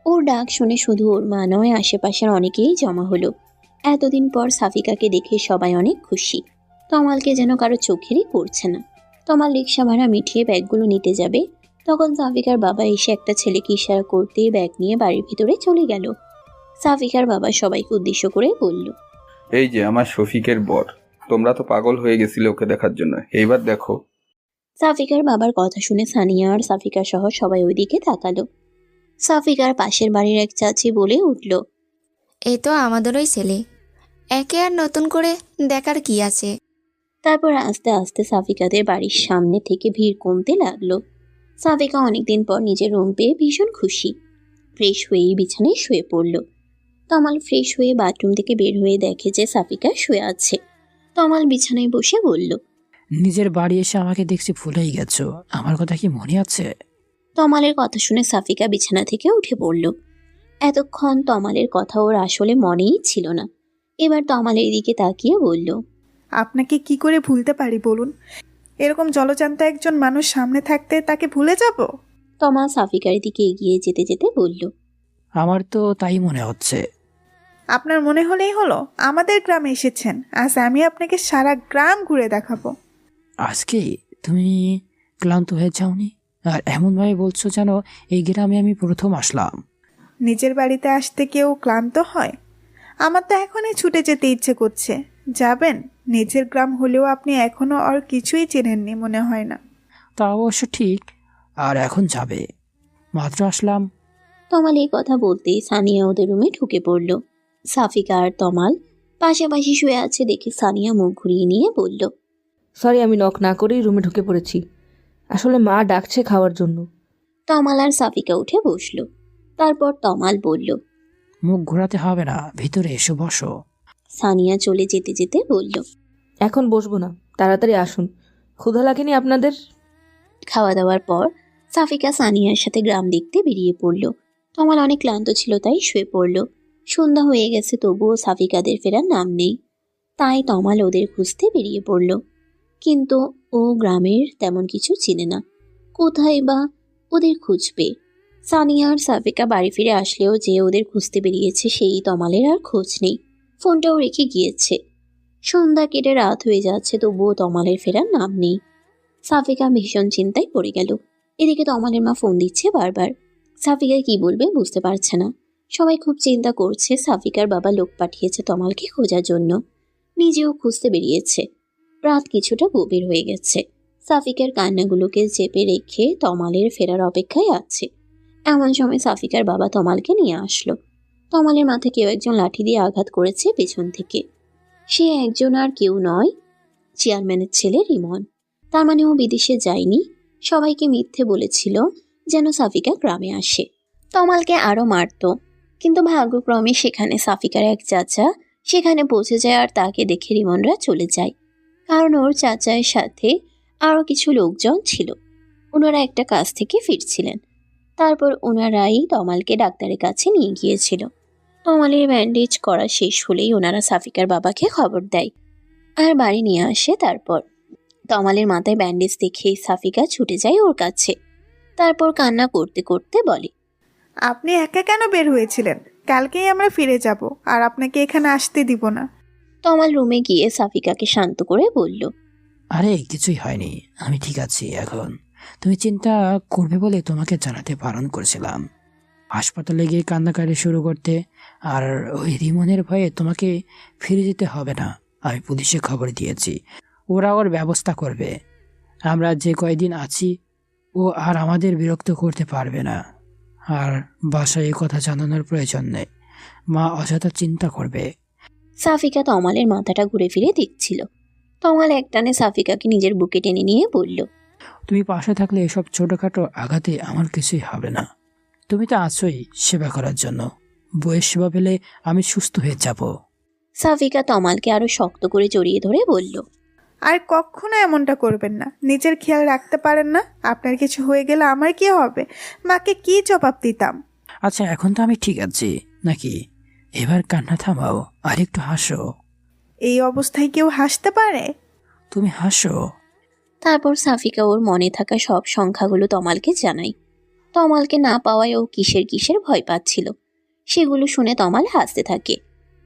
ওর ডাক শুনে শুধু ওর মা নয়, আশেপাশের অনেকেই জমা হলো। এতদিন পর সাফিকাকে দেখে সবাই অনেক খুশি। তমালকে যেন কারো চোখেরই পড়ছে না। তমাল রিক্সা ভাড়া মিটিয়ে ব্যাগগুলো নিতে যাবে, তখন সাফিকার বাবা এসে একটা ছেলেকে ইশারা করতেই ব্যাগ নিয়ে বাড়ির ভিতরে চলে গেল। সাফিকার বাবা সবাইকে উদ্দেশ্য করে বলল, এই যে আমার শফিকের বর, তোমরা তো পাগল হয়ে গেছিলে ওকে দেখার জন্য, এইবার দেখো। সাফিকার বাবার কথা শুনে সানিয়া আর সাফিকা সহ সবাই ওইদিকে তাকালো। সাফিকার পাশের বাড়ির এক চাচি বলে উঠল, এই তো আমাদেরই ছেলে, একে আর নতুন করে দেখার কি আছে। তারপর আস্তে আস্তে সাফিকাদের বাড়ির সামনে থেকে ভিড় কমতে লাগলো। সাফিকা অনেকদিন পর নিজের রুম পেয়ে ভীষণ খুশি। ফ্রেশ হয়েই বিছানায় শুয়ে পড়ল। তমাল ফ্রেশ হয়ে বাথরুম থেকে বের হয়ে দেখে যে সাফিকা শুয়ে আছে। তমাল বিছানায় বসে বলল, নিজের বাড়ি এসে আমাকে দেখছি ভুলেই গেছো, আমার কথা কি মনে আছে? তমালের কথা শুনে সাফিকা বিছানা থেকে উঠে পড়ল। এতক্ষণ তমালের কথা ওর আসলে মনেই ছিল না। এবার তমালের দিকে তাকিয়ে বলল, আপনাকে কি করে ভুলতে পারি বলুন? এরকম জলজান্ত একজন মানুষ সামনে থাকতে তাকে ভুলে যাব? তমাল সাফিকার দিকে এগিয়ে যেতে যেতে বলল, আমার তো তাই মনে হচ্ছে। আপনার মনে হলেই হলো। আমাদের গ্রামে এসেছেন, আজ আমি আপনাকে সারা গ্রাম ঘুরে দেখাবো। আজকে তুমি ক্লান্ত হয়ে যাওনি? আর এমনভাবে বলছো যেন এই গ্রামে আমি প্রথম আসলাম। নিজের বাড়িতে আসতে কেউ ক্লান্ত হয়? আমার তো এখনই ছুটে যেতে ইচ্ছে করছে। যাবেন? নিজের গ্রাম হলেও আপনি এখনো আর কিছুই চেনেননি মনে হয় না। তা অবশ্য ঠিক। আর এখন যাবে? মাত্র আসলাম। তমাল এই কথা বলতেই সানিয়া ওদের রুমে ঢুকে পড়ল। সাফিকা আর তমাল পাশাপাশি শুয়ে আছে দেখে সানিয়া মুখ ঘুরিয়ে নিয়ে বলল, সরি, আমি নক না করেই রুমে ঢুকে পড়েছি। আসলে মা ডাকছে খাওয়ার জন্য। তমাল আর সাফিকা উঠে বসল। তারপর তমাল বলল, মুখ ঘোরাতে হবে না, ভিতরে এসে বসো। সানিয়া চলে যেতে যেতে বলল, এখন বসবো না, তাড়াতাড়ি আসুন। ক্ষুধা লাগেনি আপনাদের? খাওয়া দাওয়ার পর সাফিকা সানিয়ার সাথে গ্রাম দেখতে বেরিয়ে পড়ল। তমাল অনেক ক্লান্ত ছিল তাই শুয়ে পড়ল। সন্ধ্যা হয়ে গেছে তবুও সাফিকাদের ফেরার নাম নেই। তাই তমাল ওদের খুঁজতে বেরিয়ে পড়ল। কিন্তু ও গ্রামের তেমন কিছু চিনে না, কোথায় বা ওদের খুঁজবে। সানিয়া আর সাফিকা বাড়ি ফিরে আসলেও যে ওদের খুঁজতে বেরিয়েছে সেই তমালের আর খোঁজ নেই। ফোনটাও রেখে গিয়েছে। সন্ধ্যা কেটে রাত হয়ে যাচ্ছে তবুও তমালের ফেরার নাম নেই। সাফিকা ভীষণ চিন্তায় পড়ে গেল। এদিকে তমালের মা ফোন দিচ্ছে বারবার। সাফিকা কি বলবে বুঝতে পারছে না। সবাই খুব চিন্তা করছে সাফিকার বাবা লোক পাঠিয়েছে তমালকে খোঁজার জন্য, নিজেও খুঁজতে বেরিয়েছে। রাত কিছুটা গভীর হয়ে গেছে। সাফিকার কান্নাগুলোকে চেপে রেখে তমালের ফেরার অপেক্ষায় আছে। এমন সময় সাফিকার বাবা তমালকে নিয়ে আসলো। তমালের মাথায় কেউ একজন লাঠি দিয়ে আঘাত করেছে পেছন থেকে। সে একজন আর কেউ নয়, চেয়ারম্যানের ছেলে রিমন। তার মানে ও বিদেশে যায়নি, সবাইকে মিথ্যে বলেছিল যেন সাফিকা গ্রামে আসে। তমালকে আরো মারত, কিন্তু ভাগ্যক্রমে সেখানে সাফিকার এক চাচা সেখানে পৌঁছে যায় আর তাকে দেখে রিমনরা চলে যায়। কারণ ওর চাচার সাথে আরো কিছু লোকজন ছিল। ওনারা একটা কাজ থেকে ফিরছিলেন। তারপর ওনারাই তমালকে ডাক্তারের কাছে নিয়ে গিয়েছিল। তমালের ব্যান্ডেজ করা শেষ হলেই ওনারা সাফিকার বাবাকে খবর দেয় আর বাড়ি নিয়ে আসে। তারপর তমালের মাথায় ব্যান্ডেজ দেখেই সাফিকা ছুটে যায় ওর কাছে। তারপর কান্না করতে করতে বলে, আপনি একা কেন বের হয়েছিলেন? কালকেই আমরা ফিরে যাব, আর আপনাকে এখানে আসতে দিব না। তমাল রুমে গিয়ে সাফিকাকে শান্ত করে বলল, আরে কিছুই হয়নি, আমি ঠিক আছি এখন। তুমি চিন্তা করবে বলে তোমাকে জানাতে বারণ করেছিলাম। হাসপাতালে গিয়ে কান্নাকাটি শুরু করতে, আর ওই রিমনের ভয়ে তোমাকে ফিরে যেতে হবে না। আমি পুলিশে খবর দিয়েছি, ওরা ওর ব্যবস্থা করবে। আমরা যে কয়দিন আছি ও আর আমাদের বিরক্ত করতে পারবে না। আর বাসায় এই কথা জানানোর প্রয়োজন নেই, মা অযথা চিন্তা করবে। সাফিকা তমালের মাথাটা ঘুরে ফিরে দেখছিল। তমাল একটানে সাফিকাকে নিজের বুকে টেনে নিয়ে বলল, তুমি পাশে থাকলে এসব ছোটখাটো আঘাতে আমার কিছুই হবে না। তুমি তো আছোই সেবা করার জন্য। বইয়ের সেবা পেলে আমি সুস্থ হয়ে যাব। সাফিকা তমালকে আরো শক্ত করে জড়িয়ে ধরে বলল, আর কখনো এমনটা করবেন না। নিজের খেয়াল রাখতে পারেন না? আপনার কিছু হয়ে গেলে আমার কি হবে? মাকে কি জবাব দিতাম? আচ্ছা, এখন তো আমি ঠিক আছি নাকি? এবার কান্না থামাও আর একটু হাসো। এই অবস্থায় কেউ হাসতে পারে? তুমি হাসো। তারপর সাফিকা ওর মনে থাকা সব সংখ্যাগুলো তমালকে জানায়। তমালকে না পাওয়ায় ও কিসের কিসের ভয় পাচ্ছিল, সেগুলো শুনে তমাল হাসতে থাকে।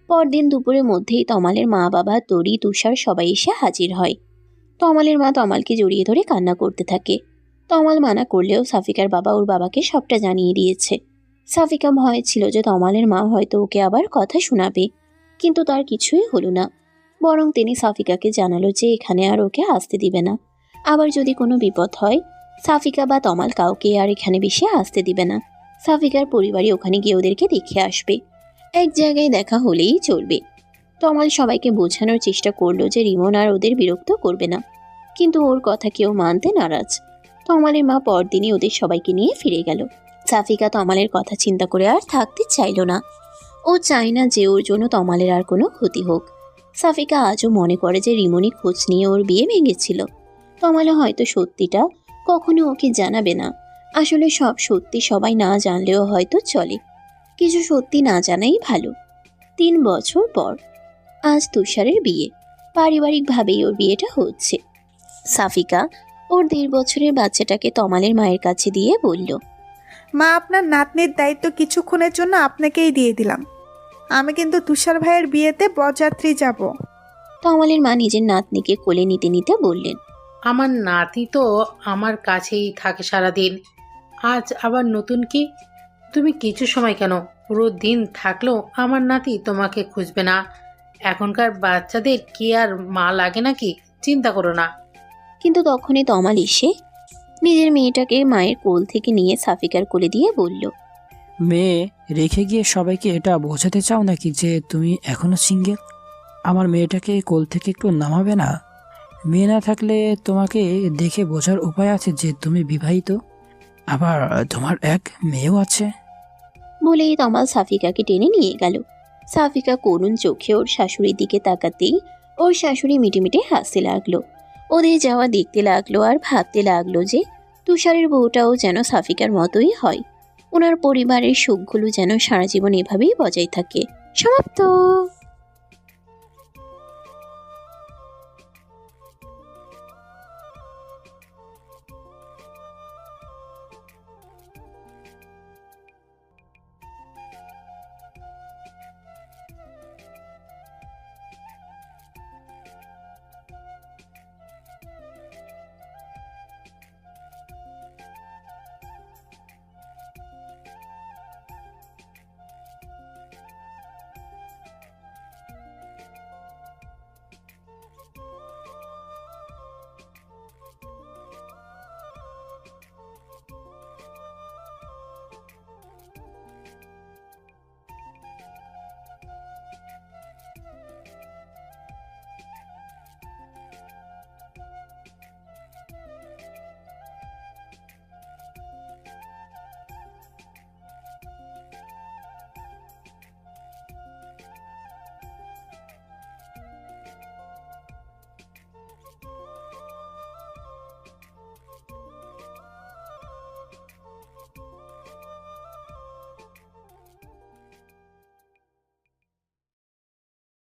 পরদিন দুপুরের মধ্যেই তমালের মা বাবা তরি তুষার সবাই এসে হাজির হয়। তমালের মা তমালকে জড়িয়ে ধরে কান্না করতে থাকে। তমাল মানা করলেও সাফিকার বাবা ওর বাবাকে সবটা জানিয়ে দিয়েছে। সাফিকা ভয় ছিল যে তমালের মা হয়তো ওকে আবার কথা শোনাবে, কিন্তু তার কিছুই হলো না। বরং তিনি সাফিকাকে জানালো যে এখানে আর ওকে আসতে দিবে না। আবার যদি কোনো বিপদ হয় সাফিকা বা তমাল কাউকে আর এখানে বেশি আসতে দিবে না। সাফিকার পরিবারই ওখানে গিয়ে ওদেরকে দেখে আসবে, এক জায়গায় দেখা হলেই চলবে। তমাল সবাইকে বোঝানোর চেষ্টা করলো যে রিমন আর ওদের বিরক্ত করবে না, কিন্তু ওর কথা কেউ মানতে নারাজ। তমালের মা পরদিনই ওদের সবাইকে নিয়ে ফিরে গেল। সাফিকা তমালের কথা চিন্তা করে আর থাকতে চাইল না। ও চায় না যে ওর জন্য তমালের আর কোনো ক্ষতি হোক। সাফিকা আজও মনে করে যে রিমনি খোঁজ নিয়ে ওর বিয়ে ভেঙেছিল। তমালে হয়তো সত্যিটা কখনো ওকে জানাবে না। আসলে সব সত্যি সবাই না জানলেও হয়তো চলে, কিছু সত্যি না জানাই ভালো। 3 বছর পর আজ তুষারের বিয়ে। পারিবারিকভাবেই ওর বিয়েটা হচ্ছে। সাফিকা ওর 1.5 বছরের বাচ্চাটাকে তমালের মায়ের কাছে দিয়ে বলল, মা, আপনার নাতনির দায়িত্ব কিছুক্ষণের জন্য আপনাকেই দিয়ে দিলাম। আমি কিন্তু তুষার ভাইয়ের বিয়েতে বরযাত্রী যাব। তমালের মা নিজের নাতনিকে কোলে নিতে নিতে বললেন, আমার নাতি তো আমার কাছেই থাকে সারাদিন, আজ আবার নতুন কি? তুমি কিছু সময় কেন, পুরো দিন থাকলেও আমার নাতি তোমাকে খুঁজবে না। এখনকার বাচ্চাদের কি আর মা লাগে নাকি? চিন্তা করো না। কিন্তু তখনই তমাল এসে নিজের মেয়েটাকে মায়ের কোল থেকে নিয়ে সাফিকার কোলে দিয়ে বলল, মেয়ে রেখে গিয়ে সবাইকে এটা বোঝাতে চাও নাকি যে তুমি এখনো সিঙ্গেল? আমার মেয়েটাকে কোল থেকে একটু নামাবে না? মেয়ে না থাকলে তোমাকে দেখে বোঝার উপায় আছে যে তুমি বিবাহিত, আবার তোমার এক মেয়েও আছে। বলেই তমাল সাফিকাকে টেনে নিয়ে গেল। সাফিকা করুণ চোখে ওর শাশুড়ির দিকে তাকাতেই ওর শাশুড়ি মিটিমিটে হাসতে লাগলো। ওদের যাওয়া দেখতে লাগলো আর ভাবতে লাগলো যে তুষারের বউটাও যেন সাফিকার মতোই হয়। ওনার পরিবারের সুখগুলো যেন সারা জীবন এভাবেই বজায় থাকে। সমাপ্ত।